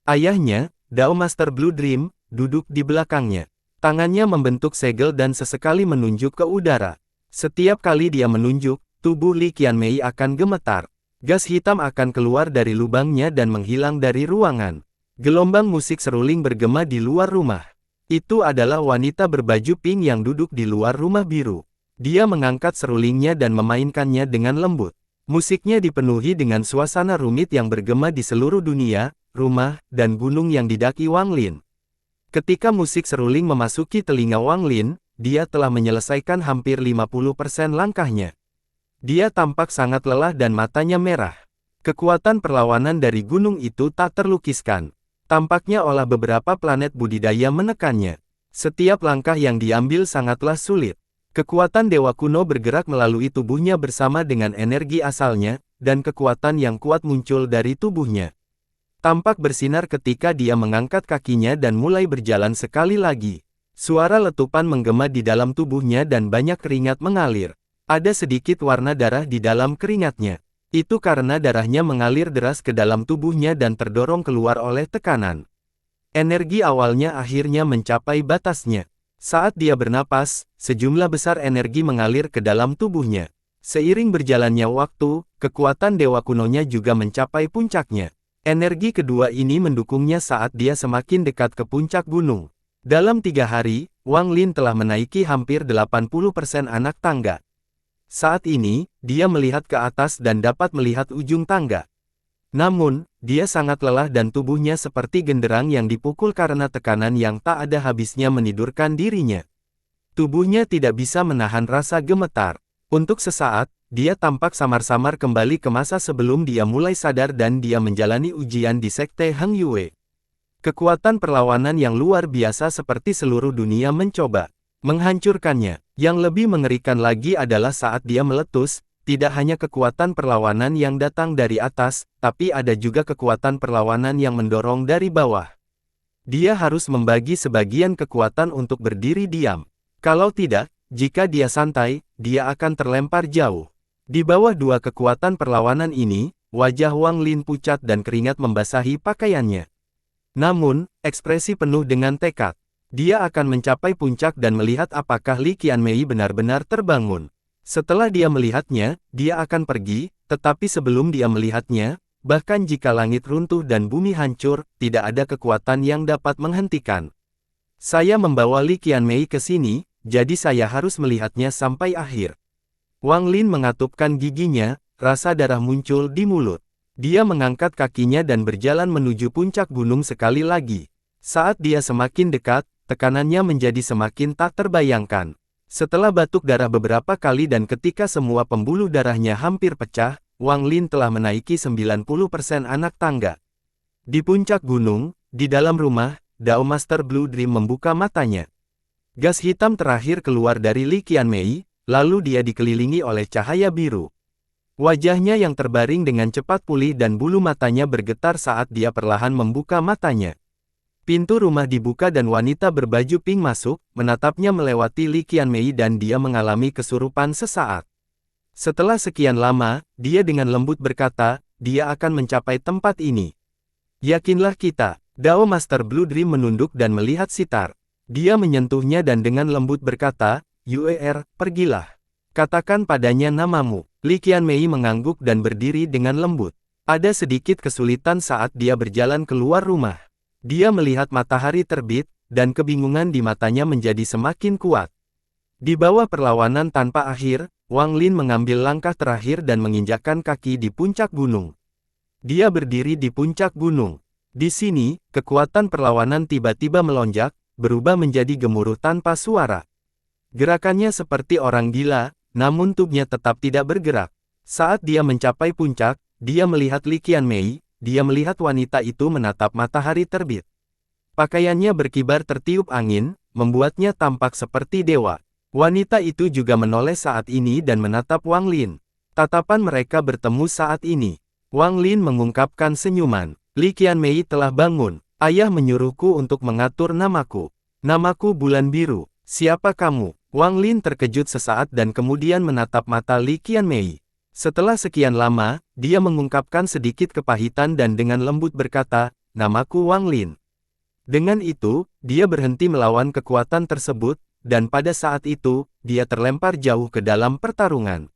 [SPEAKER 1] Ayahnya, Dao Master Blue Dream, duduk di belakangnya. Tangannya membentuk segel dan sesekali menunjuk ke udara. Setiap kali dia menunjuk, tubuh Li Qianmei akan gemetar. Gas hitam akan keluar dari lubangnya dan menghilang dari ruangan. Gelombang musik seruling bergema di luar rumah. Itu adalah wanita berbaju pink yang duduk di luar rumah biru. Dia mengangkat serulingnya dan memainkannya dengan lembut. Musiknya dipenuhi dengan suasana rumit yang bergema di seluruh dunia, rumah, dan gunung yang didaki Wang Lin. Ketika musik seruling memasuki telinga Wang Lin, dia telah menyelesaikan hampir 50% langkahnya. Dia tampak sangat lelah dan matanya merah. Kekuatan perlawanan dari gunung itu tak terlukiskan. Tampaknya olah beberapa planet budidaya menekannya. Setiap langkah yang diambil sangatlah sulit. Kekuatan dewa kuno bergerak melalui tubuhnya bersama dengan energi asalnya, dan kekuatan yang kuat muncul dari tubuhnya. Tampak bersinar ketika dia mengangkat kakinya dan mulai berjalan sekali lagi. Suara letupan menggema di dalam tubuhnya dan banyak keringat mengalir. Ada sedikit warna darah di dalam keringatnya. Itu karena darahnya mengalir deras ke dalam tubuhnya dan terdorong keluar oleh tekanan. Energi awalnya akhirnya mencapai batasnya. Saat dia bernapas, sejumlah besar energi mengalir ke dalam tubuhnya. Seiring berjalannya waktu, kekuatan dewa kunonya juga mencapai puncaknya. Energi kedua ini mendukungnya saat dia semakin dekat ke puncak gunung. Dalam 3 hari, Wang Lin telah menaiki hampir 80% anak tangga. Saat ini, dia melihat ke atas dan dapat melihat ujung tangga. Namun, dia sangat lelah dan tubuhnya seperti genderang yang dipukul karena tekanan yang tak ada habisnya menidurkan dirinya. Tubuhnya tidak bisa menahan rasa gemetar. Untuk sesaat, dia tampak samar-samar kembali ke masa sebelum dia mulai sadar dan dia menjalani ujian di Sekte Heng Yue. Kekuatan perlawanan yang luar biasa seperti seluruh dunia mencoba menghancurkannya. Yang lebih mengerikan lagi adalah saat dia meletus, tidak hanya kekuatan perlawanan yang datang dari atas, tapi ada juga kekuatan perlawanan yang mendorong dari bawah. Dia harus membagi sebagian kekuatan untuk berdiri diam. Kalau tidak, jika dia santai, dia akan terlempar jauh. Di bawah dua kekuatan perlawanan ini, wajah Wang Lin pucat dan keringat membasahi pakaiannya. Namun, ekspresi penuh dengan tekad. Dia akan mencapai puncak dan melihat apakah Li Qianmei benar-benar terbangun. Setelah dia melihatnya, dia akan pergi, tetapi sebelum dia melihatnya, bahkan jika langit runtuh dan bumi hancur, tidak ada kekuatan yang dapat menghentikan. Saya membawa Li Qianmei ke sini, jadi saya harus melihatnya sampai akhir. Wang Lin mengatupkan giginya, rasa darah muncul di mulut. Dia mengangkat kakinya dan berjalan menuju puncak gunung sekali lagi. Saat dia semakin dekat, tekanannya menjadi semakin tak terbayangkan. Setelah batuk darah beberapa kali dan ketika semua pembuluh darahnya hampir pecah, Wang Lin telah menaiki 90% anak tangga. Di puncak gunung, di dalam rumah, Dao Master Blue Dream membuka matanya. Gas hitam terakhir keluar dari Li Qianmei, lalu dia dikelilingi oleh cahaya biru. Wajahnya yang terbaring dengan cepat pulih dan bulu matanya bergetar saat dia perlahan membuka matanya. Pintu rumah dibuka dan wanita berbaju pink masuk, menatapnya melewati Li Qianmei dan dia mengalami kesurupan sesaat. Setelah sekian lama, dia dengan lembut berkata, dia akan mencapai tempat ini. Yakinlah kita. Dao Master Blue Dream menunduk dan melihat sitar. Dia menyentuhnya dan dengan lembut berkata, Yuer, pergilah. Katakan padanya namamu. Li Qianmei mengangguk dan berdiri dengan lembut. Ada sedikit kesulitan saat dia berjalan keluar rumah. Dia melihat matahari terbit, dan kebingungan di matanya menjadi semakin kuat. Di bawah perlawanan tanpa akhir, Wang Lin mengambil langkah terakhir dan menginjakkan kaki di puncak gunung. Dia berdiri di puncak gunung. Di sini, kekuatan perlawanan tiba-tiba melonjak, berubah menjadi gemuruh tanpa suara. Gerakannya seperti orang gila, namun tubuhnya tetap tidak bergerak. Saat dia mencapai puncak, dia melihat Li Qianmei. Dia melihat wanita itu menatap matahari terbit. Pakaiannya berkibar tertiup angin, membuatnya tampak seperti dewa. Wanita itu juga menoleh saat ini dan menatap Wang Lin. Tatapan mereka bertemu saat ini. Wang Lin mengungkapkan senyuman. Li Qianmei telah bangun. Ayah menyuruhku untuk mengatur namaku. Namaku Bulan Biru. Siapa kamu? Wang Lin terkejut sesaat dan kemudian menatap mata Li Qianmei. Setelah sekian lama, dia mengungkapkan sedikit kepahitan dan dengan lembut berkata, namaku Wang Lin. Dengan itu, dia berhenti melawan kekuatan tersebut, dan pada saat itu, dia terlempar jauh ke dalam pertarungan.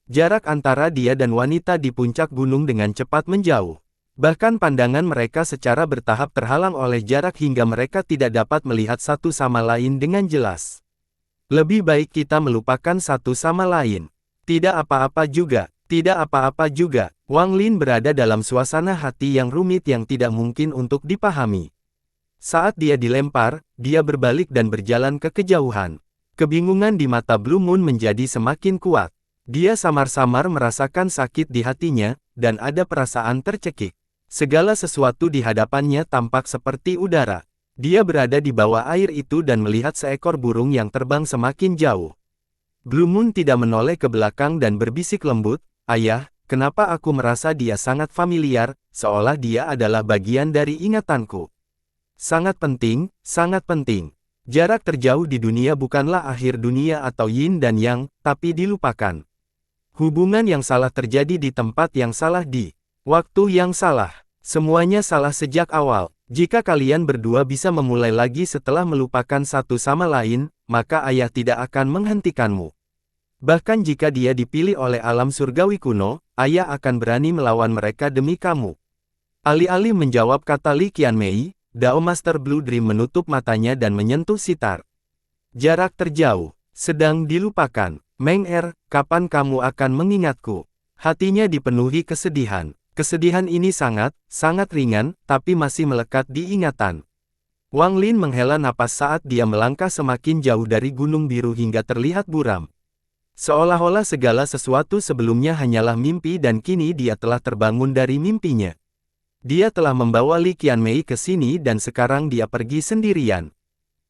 [SPEAKER 1] Jarak antara dia dan wanita di puncak gunung dengan cepat menjauh. Bahkan pandangan mereka secara bertahap terhalang oleh jarak hingga mereka tidak dapat melihat satu sama lain dengan jelas. Lebih baik kita melupakan satu sama lain. Tidak apa-apa juga, tidak apa-apa juga. Wang Lin berada dalam suasana hati yang rumit yang tidak mungkin untuk dipahami. Saat dia dilempar, dia berbalik dan berjalan ke kejauhan. Kebingungan di mata Blue Moon menjadi semakin kuat. Dia samar-samar merasakan sakit di hatinya, dan ada perasaan tercekik. Segala sesuatu di hadapannya tampak seperti udara. Dia berada di bawah air itu dan melihat seekor burung yang terbang semakin jauh. Blue Moon tidak menoleh ke belakang dan berbisik lembut, Ayah, kenapa aku merasa dia sangat familiar, seolah dia adalah bagian dari ingatanku. Sangat penting, sangat penting. Jarak terjauh di dunia bukanlah akhir dunia atau yin dan yang, tapi dilupakan. Hubungan yang salah terjadi di tempat yang salah di waktu yang salah. Semuanya salah sejak awal. Jika kalian berdua bisa memulai lagi setelah melupakan satu sama lain, maka ayah tidak akan menghentikanmu. Bahkan jika dia dipilih oleh alam surgawi kuno, ayah akan berani melawan mereka demi kamu. Alih-alih menjawab kata Li Qianmei, Dao Master Blue Dream menutup matanya dan menyentuh sitar. Jarak terjauh, sedang dilupakan. Meng Er, kapan kamu akan mengingatku? Hatinya dipenuhi kesedihan. Kesedihan ini sangat ringan, tapi masih melekat di ingatan. Wang Lin menghela napas saat dia melangkah semakin jauh dari Gunung Biru hingga terlihat buram. Seolah-olah segala sesuatu sebelumnya hanyalah mimpi dan kini dia telah terbangun dari mimpinya. Dia telah membawa Li Qianmei ke sini dan sekarang dia pergi sendirian.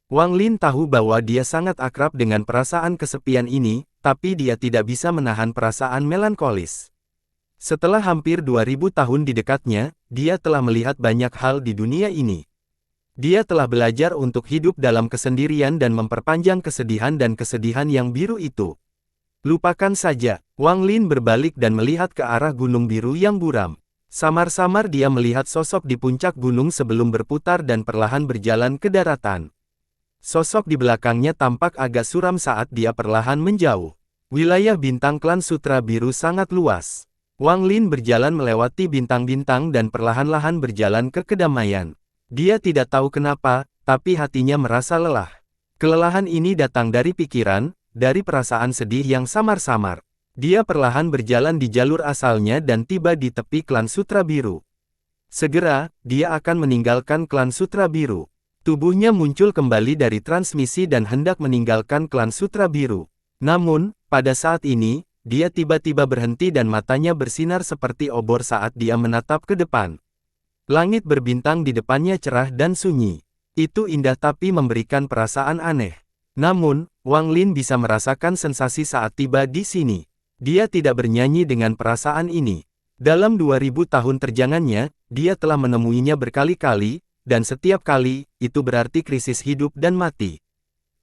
[SPEAKER 1] Wang Lin tahu bahwa dia sangat akrab dengan perasaan kesepian ini, tapi dia tidak bisa menahan perasaan melankolis. Setelah hampir 2000 tahun di dekatnya, dia telah melihat banyak hal di dunia ini. Dia telah belajar untuk hidup dalam kesendirian dan memperpanjang kesedihan dan kesedihan yang biru itu. Lupakan saja, Wang Lin berbalik dan melihat ke arah Gunung Biru yang buram. Samar-samar dia melihat sosok di puncak gunung sebelum berputar dan perlahan berjalan ke daratan. Sosok di belakangnya tampak agak suram saat dia perlahan menjauh. Wilayah bintang klan Sutra Biru sangat luas. Wang Lin berjalan melewati bintang-bintang dan perlahan-lahan berjalan ke kedamaian. Dia tidak tahu kenapa, tapi hatinya merasa lelah. Kelelahan ini datang dari pikiran, dari perasaan sedih yang samar-samar. Dia perlahan berjalan di jalur asalnya dan tiba di tepi klan Sutra Biru. Segera, dia akan meninggalkan klan Sutra Biru. Tubuhnya muncul kembali dari transmisi dan hendak meninggalkan klan Sutra Biru. Namun, pada saat ini, dia tiba-tiba berhenti dan matanya bersinar seperti obor saat dia menatap ke depan. Langit berbintang di depannya cerah dan sunyi. Itu indah tapi memberikan perasaan aneh. Namun, Wang Lin bisa merasakan sensasi saat tiba di sini. Dia tidak bernyanyi dengan perasaan ini. Dalam 2000 tahun terjangannya, dia telah menemuinya berkali-kali, dan setiap kali, itu berarti krisis hidup dan mati.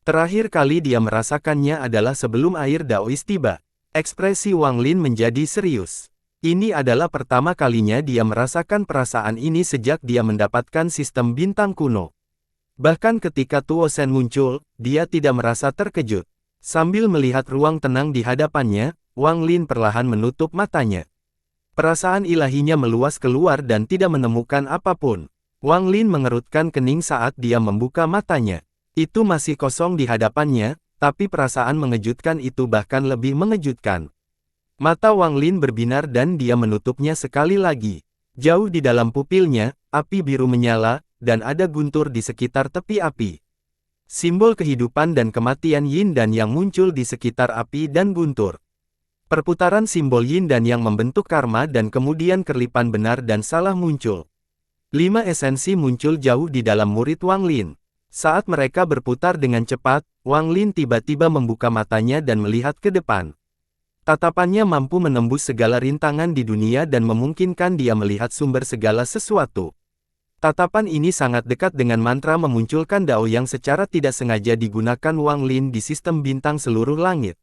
[SPEAKER 1] Terakhir kali dia merasakannya adalah sebelum air Daois tiba. Ekspresi Wang Lin menjadi serius. Ini adalah pertama kalinya dia merasakan perasaan ini sejak dia mendapatkan sistem bintang kuno. Bahkan ketika Tuo Shen muncul, dia tidak merasa terkejut. Sambil melihat ruang tenang di hadapannya, Wang Lin perlahan menutup matanya. Perasaan ilahinya meluas keluar dan tidak menemukan apapun. Wang Lin mengerutkan kening saat dia membuka matanya. Itu masih kosong di hadapannya, tapi perasaan mengejutkan itu bahkan lebih mengejutkan. Mata Wang Lin berbinar dan dia menutupnya sekali lagi. Jauh di dalam pupilnya, api biru menyala, dan ada guntur di sekitar tepi api. Simbol kehidupan dan kematian Yin dan Yang muncul di sekitar api dan guntur. Perputaran simbol Yin dan Yang membentuk karma dan kemudian kerlipan benar dan salah muncul. 5 esensi muncul jauh di dalam murid Wang Lin. Saat mereka berputar dengan cepat, Wang Lin tiba-tiba membuka matanya dan melihat ke depan. Tatapannya mampu menembus segala rintangan di dunia dan memungkinkan dia melihat sumber segala sesuatu. Tatapan ini sangat dekat dengan mantra memunculkan Dao yang secara tidak sengaja digunakan Wang Lin di sistem bintang seluruh langit.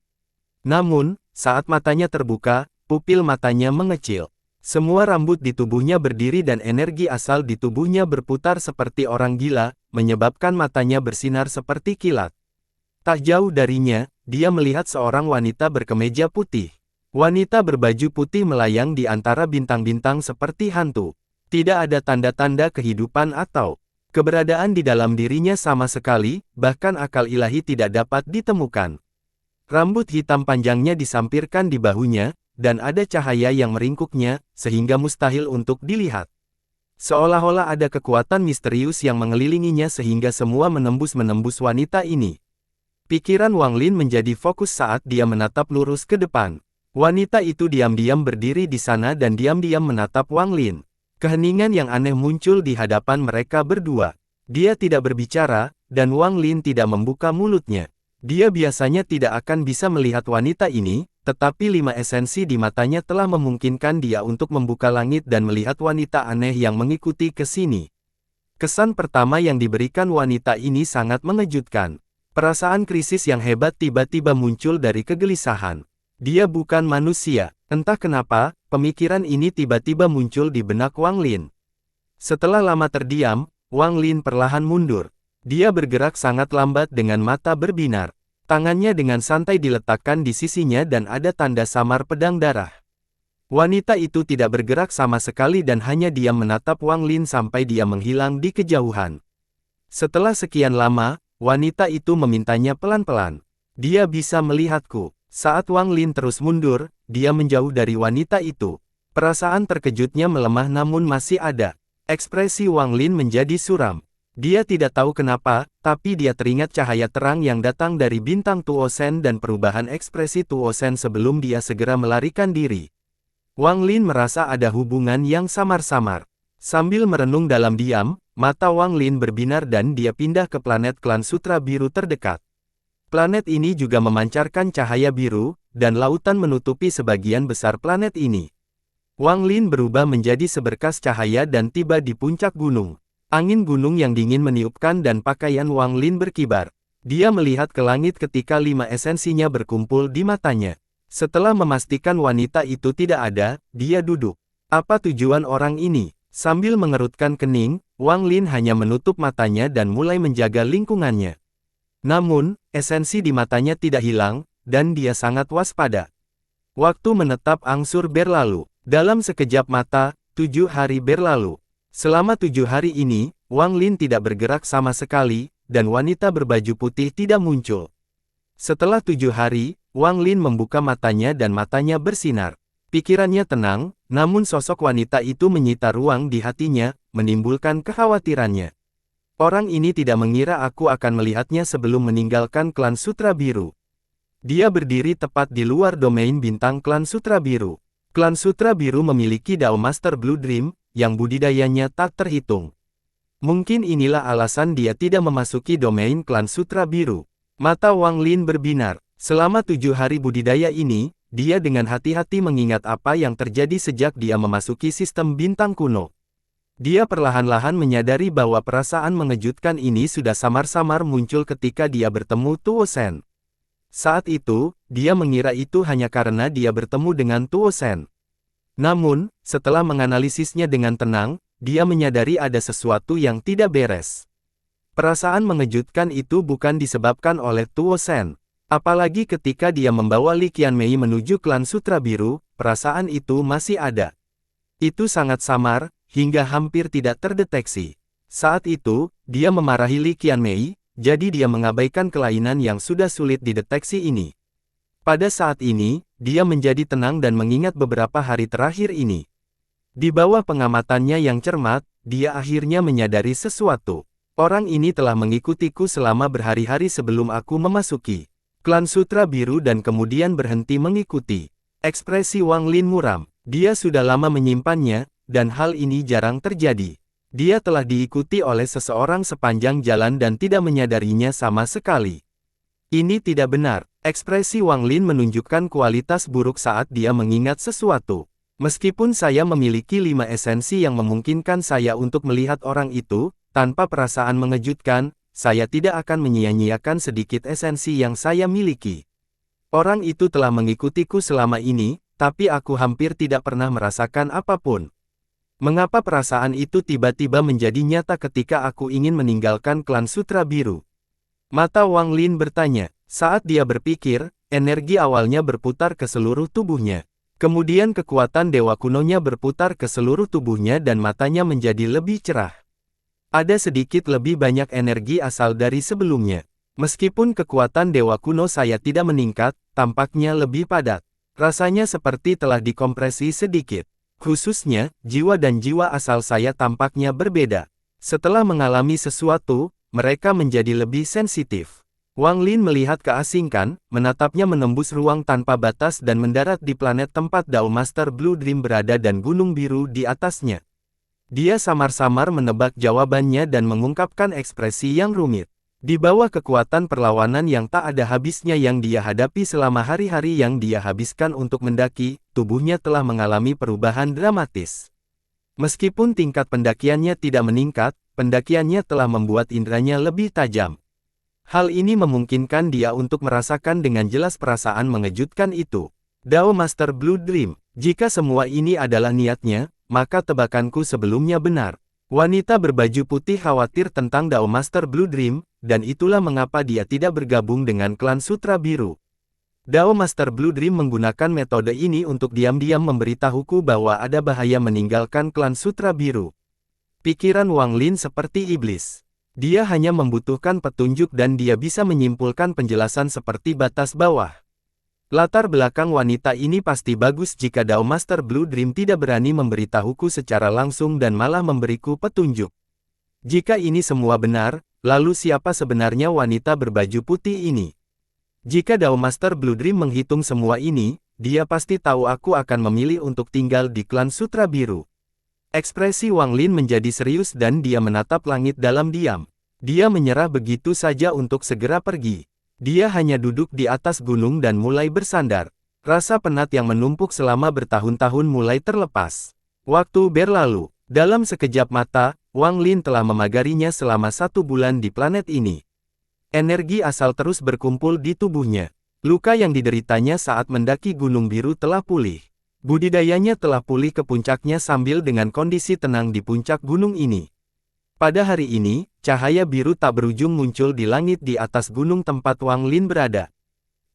[SPEAKER 1] Namun, saat matanya terbuka, pupil matanya mengecil. Semua rambut di tubuhnya berdiri dan energi asal di tubuhnya berputar seperti orang gila, menyebabkan matanya bersinar seperti kilat. Tak jauh darinya, dia melihat seorang wanita berkemeja putih. Wanita berbaju putih melayang di antara bintang-bintang seperti hantu. Tidak ada tanda-tanda kehidupan atau keberadaan di dalam dirinya sama sekali, bahkan akal ilahi tidak dapat ditemukan. Rambut hitam panjangnya disampirkan di bahunya, dan ada cahaya yang meringkuknya, sehingga mustahil untuk dilihat. Seolah-olah ada kekuatan misterius yang mengelilinginya sehingga semua menembus wanita ini. Pikiran Wang Lin menjadi fokus saat dia menatap lurus ke depan. Wanita itu diam-diam berdiri di sana dan diam-diam menatap Wang Lin. Keheningan yang aneh muncul di hadapan mereka berdua. Dia tidak berbicara, dan Wang Lin tidak membuka mulutnya. Dia biasanya tidak akan bisa melihat wanita ini, tetapi 5 esensi di matanya telah memungkinkan dia untuk membuka langit dan melihat wanita aneh yang mengikuti ke sini. Kesan pertama yang diberikan wanita ini sangat mengejutkan. Perasaan krisis yang hebat tiba-tiba muncul dari kegelisahan. Dia bukan manusia. Entah kenapa, pemikiran ini tiba-tiba muncul di benak Wang Lin. Setelah lama terdiam, Wang Lin perlahan mundur. Dia bergerak sangat lambat dengan mata berbinar. Tangannya dengan santai diletakkan di sisinya dan ada tanda samar pedang darah. Wanita itu tidak bergerak sama sekali dan hanya diam menatap Wang Lin sampai dia menghilang di kejauhan. Setelah sekian lama, wanita itu memintanya pelan-pelan. Dia bisa melihatku. Saat Wang Lin terus mundur, dia menjauh dari wanita itu. Perasaan terkejutnya melemah namun masih ada. Ekspresi Wang Lin menjadi suram. Dia tidak tahu kenapa, tapi dia teringat cahaya terang yang datang dari bintang Tuo Shen dan perubahan ekspresi Tuo Shen sebelum dia segera melarikan diri. Wang Lin merasa ada hubungan yang samar-samar. Sambil merenung dalam diam, mata Wang Lin berbinar dan dia pindah ke planet klan Sutra Biru terdekat. Planet ini juga memancarkan cahaya biru, dan lautan menutupi sebagian besar planet ini. Wang Lin berubah menjadi seberkas cahaya dan tiba di puncak gunung. Angin gunung yang dingin meniupkan dan pakaian Wang Lin berkibar. Dia melihat ke langit ketika 5 esensinya berkumpul di matanya. Setelah memastikan wanita itu tidak ada, dia duduk. Apa tujuan orang ini? Sambil mengerutkan kening, Wang Lin hanya menutup matanya dan mulai menjaga lingkungannya. Namun, esensi di matanya tidak hilang, dan dia sangat waspada. Waktu menetap angsur berlalu. Dalam sekejap mata, 7 hari berlalu. Selama 7 hari ini, Wang Lin tidak bergerak sama sekali, dan wanita berbaju putih tidak muncul. Setelah 7 hari, Wang Lin membuka matanya dan matanya bersinar. Pikirannya tenang, namun sosok wanita itu menyita ruang di hatinya, menimbulkan kekhawatirannya. Orang ini tidak mengira aku akan melihatnya sebelum meninggalkan klan Sutra Biru. Dia berdiri tepat di luar domain bintang klan Sutra Biru. Klan Sutra Biru memiliki Dao Master Blue Dream, yang budidayanya tak terhitung. Mungkin inilah alasan dia tidak memasuki domain klan Sutra Biru. Mata Wang Lin berbinar. Selama 7 hari budidaya ini, dia dengan hati-hati mengingat apa yang terjadi sejak dia memasuki sistem bintang kuno. Dia perlahan-lahan menyadari bahwa perasaan mengejutkan ini sudah samar-samar muncul ketika dia bertemu Tuo Shen. Saat itu, dia mengira itu hanya karena dia bertemu dengan Tuo Shen. Namun, setelah menganalisisnya dengan tenang, dia menyadari ada sesuatu yang tidak beres. Perasaan mengejutkan itu bukan disebabkan oleh Tuo Shen. Apalagi ketika dia membawa Li Qianmei menuju klan Sutra Biru, perasaan itu masih ada. Itu sangat samar, hingga hampir tidak terdeteksi. Saat itu, dia memarahi Li Qianmei, jadi dia mengabaikan kelainan yang sudah sulit dideteksi ini. Pada saat ini, dia menjadi tenang dan mengingat beberapa hari terakhir ini. Di bawah pengamatannya yang cermat, dia akhirnya menyadari sesuatu. Orang ini telah mengikutiku selama berhari-hari sebelum aku memasuki klan Sutra Biru dan kemudian berhenti mengikuti. Ekspresi Wang Lin muram. Dia sudah lama menyimpannya, dan hal ini jarang terjadi. Dia telah diikuti oleh seseorang sepanjang jalan dan tidak menyadarinya sama sekali. Ini tidak benar. Ekspresi Wang Lin menunjukkan kualitas buruk saat dia mengingat sesuatu. Meskipun saya memiliki 5 esensi yang memungkinkan saya untuk melihat orang itu, tanpa perasaan mengejutkan, saya tidak akan menyia-nyiakan sedikit esensi yang saya miliki. Orang itu telah mengikutiku selama ini, tapi aku hampir tidak pernah merasakan apapun. Mengapa perasaan itu tiba-tiba menjadi nyata ketika aku ingin meninggalkan klan Sutra Biru? Mata Wang Lin bertanya. Saat dia berpikir, energi awalnya berputar ke seluruh tubuhnya. Kemudian kekuatan dewa kunonya berputar ke seluruh tubuhnya dan matanya menjadi lebih cerah. Ada sedikit lebih banyak energi asal dari sebelumnya. Meskipun kekuatan dewa kuno saya tidak meningkat, tampaknya lebih padat. Rasanya seperti telah dikompresi sedikit. Khususnya, jiwa dan jiwa asal saya tampaknya berbeda. Setelah mengalami sesuatu, mereka menjadi lebih sensitif. Wang Lin melihat keasingkan, menatapnya menembus ruang tanpa batas dan mendarat di planet tempat Dao Master Blue Dream berada dan gunung biru di atasnya. Dia samar-samar menebak jawabannya dan mengungkapkan ekspresi yang rumit. Di bawah kekuatan perlawanan yang tak ada habisnya yang dia hadapi selama hari-hari yang dia habiskan untuk mendaki, tubuhnya telah mengalami perubahan dramatis. Meskipun tingkat pendakiannya tidak meningkat, pendakiannya telah membuat indranya lebih tajam. Hal ini memungkinkan dia untuk merasakan dengan jelas perasaan mengejutkan itu. Dao Master Blue Dream, jika semua ini adalah niatnya, maka tebakanku sebelumnya benar. Wanita berbaju putih khawatir tentang Dao Master Blue Dream, dan itulah mengapa dia tidak bergabung dengan klan Sutra Biru. Dao Master Blue Dream menggunakan metode ini untuk diam-diam memberitahuku bahwa ada bahaya meninggalkan klan Sutra Biru. Pikiran Wang Lin seperti iblis. Dia hanya membutuhkan petunjuk dan dia bisa menyimpulkan penjelasan seperti batas bawah. Latar belakang wanita ini pasti bagus jika Dao Master Blue Dream tidak berani memberitahuku secara langsung dan malah memberiku petunjuk. Jika ini semua benar, lalu siapa sebenarnya wanita berbaju putih ini? Jika Dao Master Blue Dream menghitung semua ini, dia pasti tahu aku akan memilih untuk tinggal di klan Sutra Biru. Ekspresi Wang Lin menjadi serius dan dia menatap langit dalam diam. Dia menyerah begitu saja untuk segera pergi. Dia hanya duduk di atas gunung dan mulai bersandar. Rasa penat yang menumpuk selama bertahun-tahun mulai terlepas. Waktu berlalu. Dalam sekejap mata, Wang Lin telah memagarinya selama 1 bulan di planet ini. Energi asal terus berkumpul di tubuhnya. Luka yang dideritanya saat mendaki Gunung Biru telah pulih. Budidayanya telah pulih ke puncaknya sambil dengan kondisi tenang di puncak gunung ini. Pada hari ini, cahaya biru tak berujung muncul di langit di atas gunung tempat Wang Lin berada.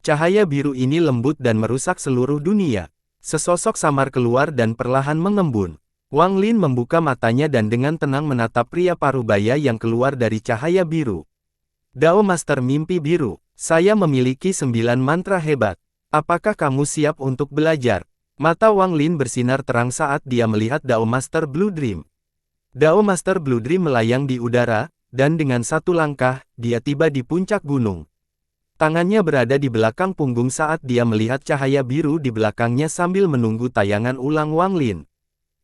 [SPEAKER 1] Cahaya biru ini lembut dan merusak seluruh dunia. Sesosok samar keluar dan perlahan mengembun. Wang Lin membuka matanya dan dengan tenang menatap pria parubaya yang keluar dari cahaya biru. Dao Master Mimpi Biru, saya memiliki 9 mantra hebat. Apakah kamu siap untuk belajar? Mata Wang Lin bersinar terang saat dia melihat Dao Master Blue Dream. Dao Master Blue Dream melayang di udara, dan dengan satu langkah, dia tiba di puncak gunung. Tangannya berada di belakang punggung saat dia melihat cahaya biru di belakangnya sambil menunggu tayangan ulang Wang Lin.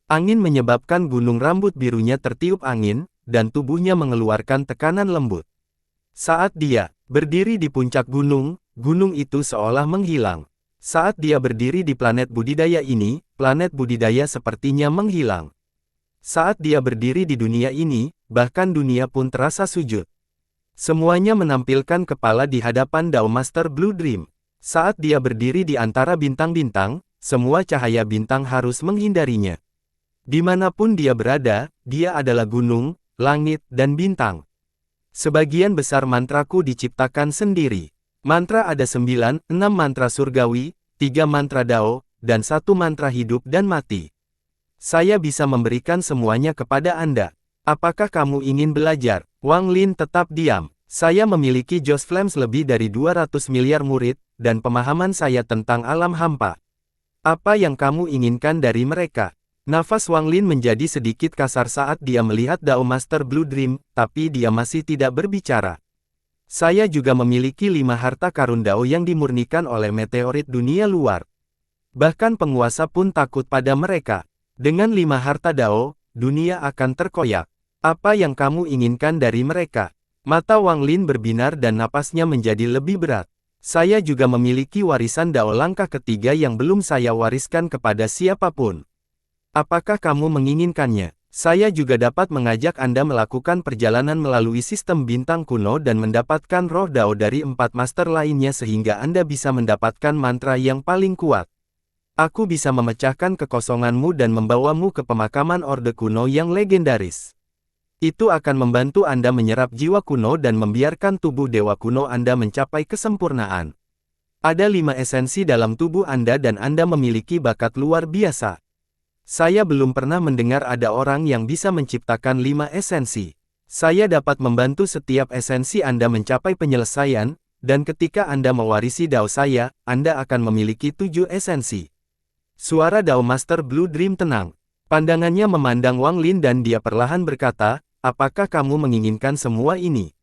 [SPEAKER 1] Angin menyebabkan gunung rambut birunya tertiup angin, dan tubuhnya mengeluarkan tekanan lembut. Saat dia berdiri di puncak gunung, gunung itu seolah menghilang. Saat dia berdiri di planet budidaya ini, planet budidaya sepertinya menghilang. Saat dia berdiri di dunia ini, bahkan dunia pun terasa sujud. Semuanya menampilkan kepala di hadapan Dao Master Blue Dream. Saat dia berdiri di antara bintang-bintang, semua cahaya bintang harus menghindarinya. Dimanapun dia berada, dia adalah gunung, langit, dan bintang. Sebagian besar mantraku diciptakan sendiri. Mantra ada 9, 6 mantra surgawi, 3 mantra Dao, dan 1 mantra hidup dan mati. Saya bisa memberikan semuanya kepada Anda. Apakah kamu ingin belajar? Wang Lin tetap diam. Saya memiliki Joss Flames lebih dari 200 miliar murid, dan pemahaman saya tentang alam hampa. Apa yang kamu inginkan dari mereka? Nafas Wang Lin menjadi sedikit kasar saat dia melihat Dao Master Blue Dream, tapi dia masih tidak berbicara. Saya juga memiliki 5 harta karun Dao yang dimurnikan oleh meteorit dunia luar. Bahkan penguasa pun takut pada mereka. Dengan 5 harta Dao, dunia akan terkoyak. Apa yang kamu inginkan dari mereka? Mata Wang Lin berbinar dan napasnya menjadi lebih berat. Saya juga memiliki warisan Dao langkah ketiga yang belum saya wariskan kepada siapapun. Apakah kamu menginginkannya? Saya juga dapat mengajak Anda melakukan perjalanan melalui sistem bintang kuno dan mendapatkan roh Dao dari 4 master lainnya sehingga Anda bisa mendapatkan mantra yang paling kuat. Aku bisa memecahkan kekosonganmu dan membawamu ke pemakaman orde kuno yang legendaris. Itu akan membantu Anda menyerap jiwa kuno dan membiarkan tubuh dewa kuno Anda mencapai kesempurnaan. Ada 5 esensi dalam tubuh Anda dan Anda memiliki bakat luar biasa. Saya belum pernah mendengar ada orang yang bisa menciptakan 5 esensi. Saya dapat membantu setiap esensi Anda mencapai penyelesaian, dan ketika Anda mewarisi Dao saya, Anda akan memiliki 7 esensi. Suara Dao Master Blue Dream tenang. Pandangannya memandang Wang Lin dan dia perlahan berkata, apakah kamu menginginkan semua ini?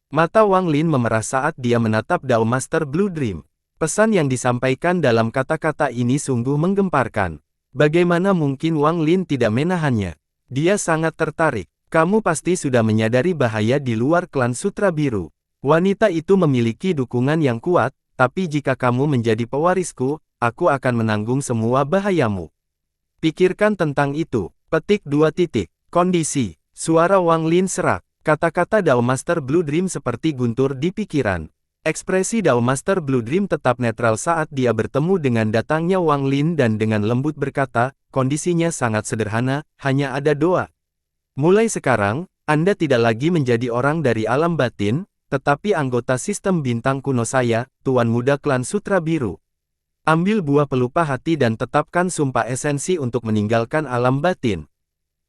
[SPEAKER 1] Mata Wang Lin memerah saat dia menatap Dao Master Blue Dream. Pesan yang disampaikan dalam kata-kata ini sungguh menggemparkan. Bagaimana mungkin Wang Lin tidak menahannya? Dia sangat tertarik. Kamu pasti sudah menyadari bahaya di luar klan Sutra Biru. Wanita itu memiliki dukungan yang kuat, tapi jika kamu menjadi pewarisku, aku akan menanggung semua bahayamu. Pikirkan tentang itu. Petik 2 titik. Kondisi. Suara Wang Lin serak. Kata-kata Dao Master Blue Dream seperti guntur di pikiran. Ekspresi Dao Master Blue Dream tetap netral saat dia bertemu dengan datangnya Wang Lin dan dengan lembut berkata, kondisinya sangat sederhana, hanya ada doa. Mulai sekarang, Anda tidak lagi menjadi orang dari alam batin, tetapi anggota sistem bintang kuno saya, Tuan Muda Klan Sutra Biru. Ambil buah pelupa hati dan tetapkan sumpah esensi untuk meninggalkan alam batin.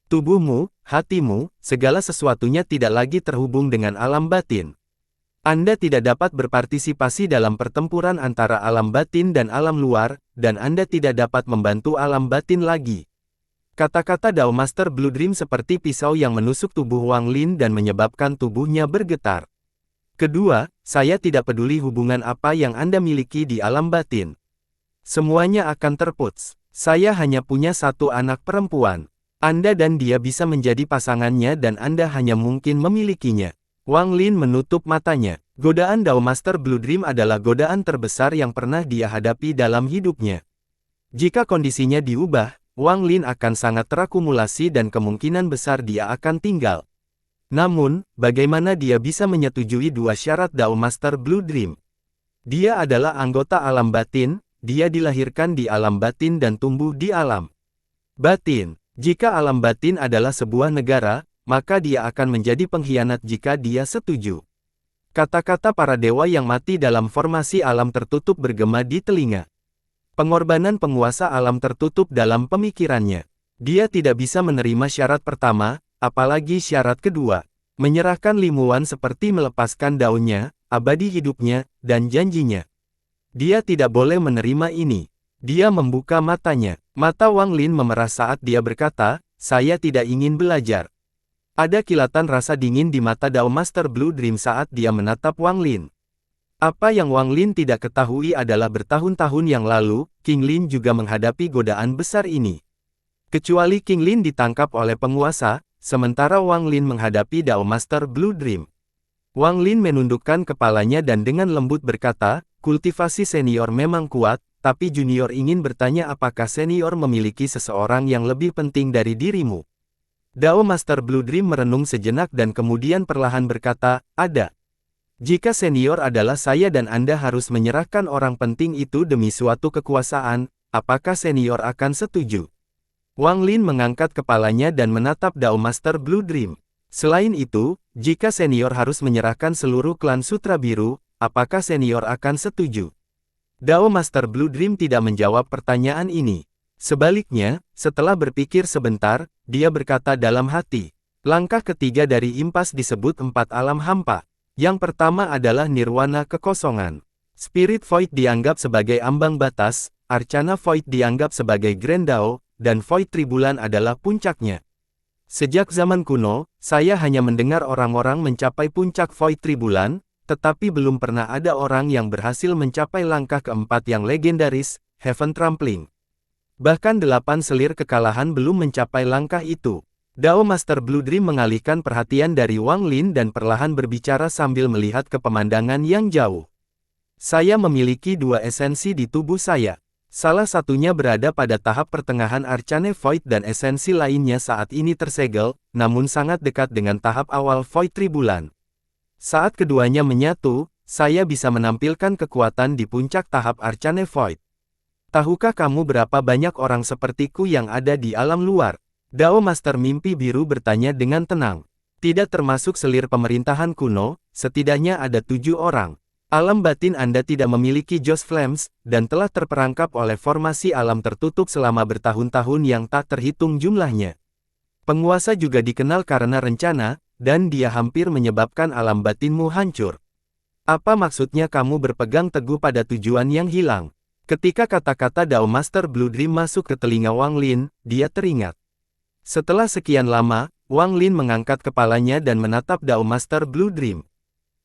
[SPEAKER 1] Tubuhmu, hatimu, segala sesuatunya tidak lagi terhubung dengan alam batin. Anda tidak dapat berpartisipasi dalam pertempuran antara alam batin dan alam luar, dan Anda tidak dapat membantu alam batin lagi. Kata-kata Dao Master Blue Dream seperti pisau yang menusuk tubuh Wang Lin dan menyebabkan tubuhnya bergetar. Kedua, saya tidak peduli hubungan apa yang Anda miliki di alam batin. Semuanya akan terputus. Saya hanya punya satu anak perempuan. Anda dan dia bisa menjadi pasangannya dan Anda hanya mungkin memilikinya. Wang Lin menutup matanya. Godaan Dao Master Blue Dream adalah godaan terbesar yang pernah dia hadapi dalam hidupnya. Jika kondisinya diubah, Wang Lin akan sangat terakumulasi dan kemungkinan besar dia akan tinggal. Namun, bagaimana dia bisa menyetujui dua syarat Dao Master Blue Dream? Dia adalah anggota alam batin, dia dilahirkan di alam batin dan tumbuh di alam batin. Jika alam batin adalah sebuah negara, maka dia akan menjadi pengkhianat jika dia setuju. Kata-kata para dewa yang mati dalam formasi alam tertutup bergema di telinga. Pengorbanan penguasa alam tertutup dalam pemikirannya. Dia tidak bisa menerima syarat pertama, apalagi syarat kedua. Menyerahkan limuan seperti melepaskan daunnya, abadi hidupnya, dan janjinya. Dia tidak boleh menerima ini. Dia membuka matanya. Mata Wang Lin memerah saat dia berkata, saya tidak ingin belajar. Ada kilatan rasa dingin di mata Dao Master Blue Dream saat dia menatap Wang Lin. Apa yang Wang Lin tidak ketahui adalah bertahun-tahun yang lalu, King Lin juga menghadapi godaan besar ini. Kecuali King Lin ditangkap oleh penguasa, sementara Wang Lin menghadapi Dao Master Blue Dream. Wang Lin menundukkan kepalanya dan dengan lembut berkata, kultivasi senior memang kuat, tapi junior ingin bertanya apakah senior memiliki seseorang yang lebih penting dari dirimu. Dao Master Blue Dream merenung sejenak dan kemudian perlahan berkata, ada. Jika senior adalah saya dan Anda harus menyerahkan orang penting itu demi suatu kekuasaan, apakah senior akan setuju? Wang Lin mengangkat kepalanya dan menatap Dao Master Blue Dream. Selain itu, jika senior harus menyerahkan seluruh klan Sutra Biru, apakah senior akan setuju? Dao Master Blue Dream tidak menjawab pertanyaan ini. Sebaliknya, setelah berpikir sebentar, dia berkata dalam hati. Langkah ketiga dari impas disebut empat alam hampa. Yang pertama adalah nirwana kekosongan. Spirit Void dianggap sebagai ambang batas, Arcana Void dianggap sebagai Grand Dao, dan Void Tribulan adalah puncaknya. Sejak zaman kuno, saya hanya mendengar orang-orang mencapai puncak Void Tribulan, tetapi belum pernah ada orang yang berhasil mencapai langkah keempat yang legendaris, Heaven Trampling. Bahkan 8 selir kekalahan belum mencapai langkah itu. Dao Master Blue Dream mengalihkan perhatian dari Wang Lin dan perlahan berbicara sambil melihat ke pemandangan yang jauh. Saya memiliki dua esensi di tubuh saya. Salah satunya berada pada tahap pertengahan Arcane Void dan esensi lainnya saat ini tersegel, namun sangat dekat dengan tahap awal Void Tribulan. Saat keduanya menyatu, saya bisa menampilkan kekuatan di puncak tahap Arcane Void. Tahukah kamu berapa banyak orang sepertiku yang ada di alam luar? Dao Master Mimpi Biru bertanya dengan tenang. Tidak termasuk selir pemerintahan kuno, setidaknya ada 7 orang. Alam batin Anda tidak memiliki Joss Flames, dan telah terperangkap oleh formasi alam tertutup selama bertahun-tahun yang tak terhitung jumlahnya. Penguasa juga dikenal karena rencana, dan dia hampir menyebabkan alam batinmu hancur. Apa maksudnya kamu berpegang teguh pada tujuan yang hilang? Ketika kata-kata Dao Master Blue Dream masuk ke telinga Wang Lin, dia teringat. Setelah sekian lama, Wang Lin mengangkat kepalanya dan menatap Dao Master Blue Dream.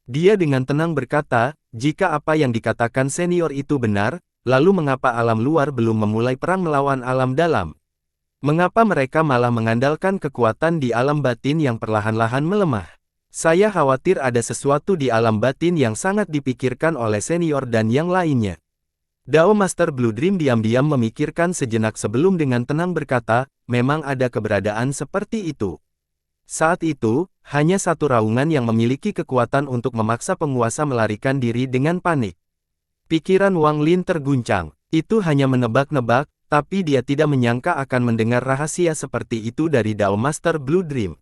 [SPEAKER 1] Dia dengan tenang berkata, jika apa yang dikatakan senior itu benar, lalu mengapa alam luar belum memulai perang melawan alam dalam? Mengapa mereka malah mengandalkan kekuatan di alam batin yang perlahan-lahan melemah? Saya khawatir ada sesuatu di alam batin yang sangat dipikirkan oleh senior dan yang lainnya. Dao Master Blue Dream diam-diam memikirkan sejenak sebelum dengan tenang berkata, memang ada keberadaan seperti itu. Saat itu, hanya satu raungan yang memiliki kekuatan untuk memaksa penguasa melarikan diri dengan panik. Pikiran Wang Lin terguncang. Itu hanya menebak-nebak, tapi dia tidak menyangka akan mendengar rahasia seperti itu dari Dao Master Blue Dream.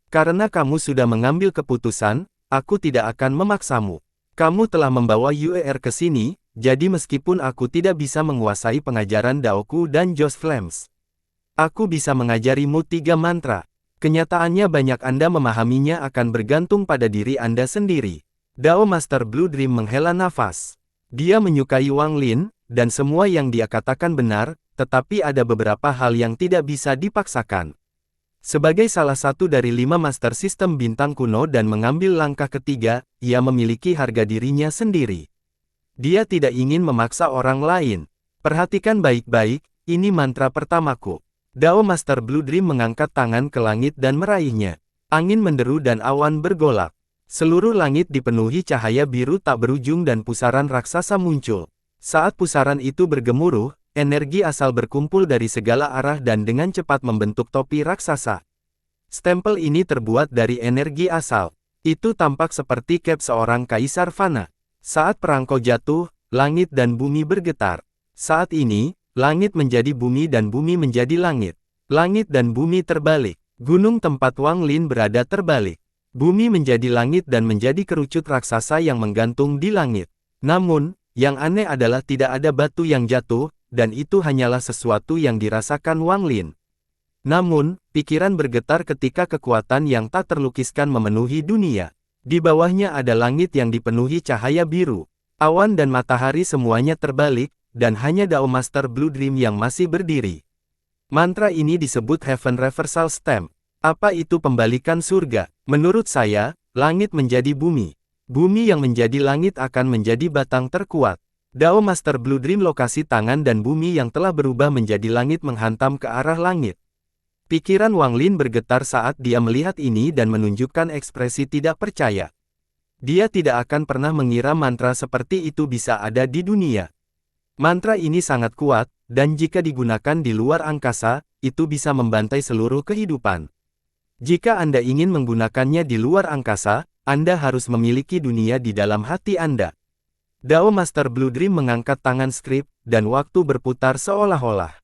[SPEAKER 1] Karena kamu sudah mengambil keputusan, aku tidak akan memaksamu. Kamu telah membawa UER ke sini, jadi meskipun aku tidak bisa menguasai pengajaran Daoku dan Joss Flames, aku bisa mengajarimu 3 mantra. Kenyataannya banyak Anda memahaminya akan bergantung pada diri Anda sendiri. Dao Master Blue Dream menghela nafas. Dia menyukai Wang Lin, dan semua yang dia katakan benar, tetapi ada beberapa hal yang tidak bisa dipaksakan. Sebagai salah satu dari 5 Master Sistem Bintang Kuno dan mengambil langkah ketiga, ia memiliki harga dirinya sendiri. Dia tidak ingin memaksa orang lain. Perhatikan baik-baik, ini mantra pertamaku. Dao Master Blue Dream mengangkat tangan ke langit dan meraihnya. Angin menderu dan awan bergolak. Seluruh langit dipenuhi cahaya biru tak berujung dan pusaran raksasa muncul. Saat pusaran itu bergemuruh, energi asal berkumpul dari segala arah dan dengan cepat membentuk topi raksasa. Stempel ini terbuat dari energi asal. Itu tampak seperti cap seorang kaisar fana. Saat perangko jatuh, langit dan bumi bergetar. Saat ini, langit menjadi bumi dan bumi menjadi langit. Langit dan bumi terbalik. Gunung tempat Wang Lin berada terbalik. Bumi menjadi langit dan menjadi kerucut raksasa yang menggantung di langit. Namun, yang aneh adalah tidak ada batu yang jatuh, dan itu hanyalah sesuatu yang dirasakan Wang Lin. Namun, pikiran bergetar ketika kekuatan yang tak terlukiskan memenuhi dunia. Di bawahnya ada langit yang dipenuhi cahaya biru. Awan dan matahari semuanya terbalik, dan hanya Dao Master Blue Dream yang masih berdiri. Mantra ini disebut Heaven Reversal Stamp. Apa itu pembalikan surga? Menurut saya, langit menjadi bumi. Bumi yang menjadi langit akan menjadi batang terkuat. Dao Master Blue Dream lokasi tangan dan bumi yang telah berubah menjadi langit menghantam ke arah langit. Pikiran Wang Lin bergetar saat dia melihat ini dan menunjukkan ekspresi tidak percaya. Dia tidak akan pernah mengira mantra seperti itu bisa ada di dunia. Mantra ini sangat kuat, dan jika digunakan di luar angkasa, itu bisa membantai seluruh kehidupan. Jika Anda ingin menggunakannya di luar angkasa, Anda harus memiliki dunia di dalam hati Anda. Dao Master Blue Dream mengangkat tangan skrip, dan waktu berputar seolah-olah.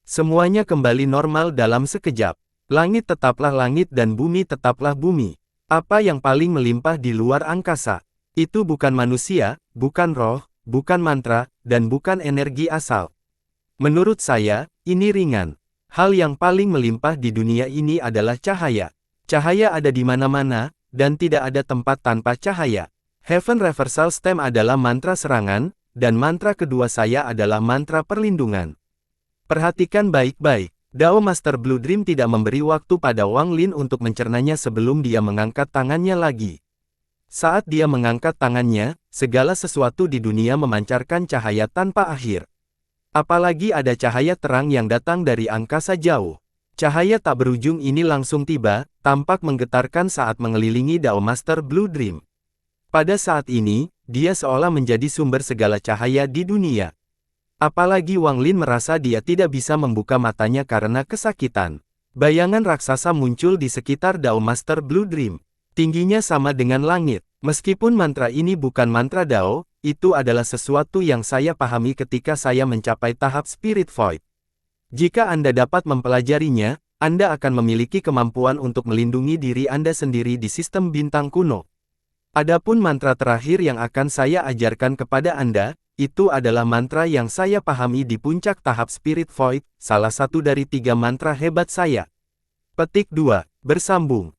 [SPEAKER 1] Semuanya kembali normal dalam sekejap. Langit tetaplah langit dan bumi tetaplah bumi. Apa yang paling melimpah di luar angkasa? Itu bukan manusia, bukan roh, bukan mantra, dan bukan energi asal. Menurut saya, ini ringan. Hal yang paling melimpah di dunia ini adalah cahaya. Cahaya ada di mana-mana, dan tidak ada tempat tanpa cahaya. Heaven Reversal Stamp adalah mantra serangan, dan mantra kedua saya adalah mantra perlindungan. Perhatikan baik-baik. Dao Master Blue Dream tidak memberi waktu pada Wang Lin untuk mencernanya sebelum dia mengangkat tangannya lagi. Saat dia mengangkat tangannya, segala sesuatu di dunia memancarkan cahaya tanpa akhir. Apalagi ada cahaya terang yang datang dari angkasa jauh. Cahaya tak berujung ini langsung tiba, tampak menggetarkan saat mengelilingi Dao Master Blue Dream. Pada saat ini, dia seolah menjadi sumber segala cahaya di dunia. Apalagi Wang Lin merasa dia tidak bisa membuka matanya karena kesakitan. Bayangan raksasa muncul di sekitar Dao Master Blue Dream. Tingginya sama dengan langit. Meskipun mantra ini bukan mantra Dao, itu adalah sesuatu yang saya pahami ketika saya mencapai tahap Spirit Void. Jika Anda dapat mempelajarinya, Anda akan memiliki kemampuan untuk melindungi diri Anda sendiri di sistem bintang kuno. Adapun mantra terakhir yang akan saya ajarkan kepada Anda, itu adalah mantra yang saya pahami di puncak tahap Spirit Void, salah satu dari 3 mantra hebat saya. Petik 2. Bersambung.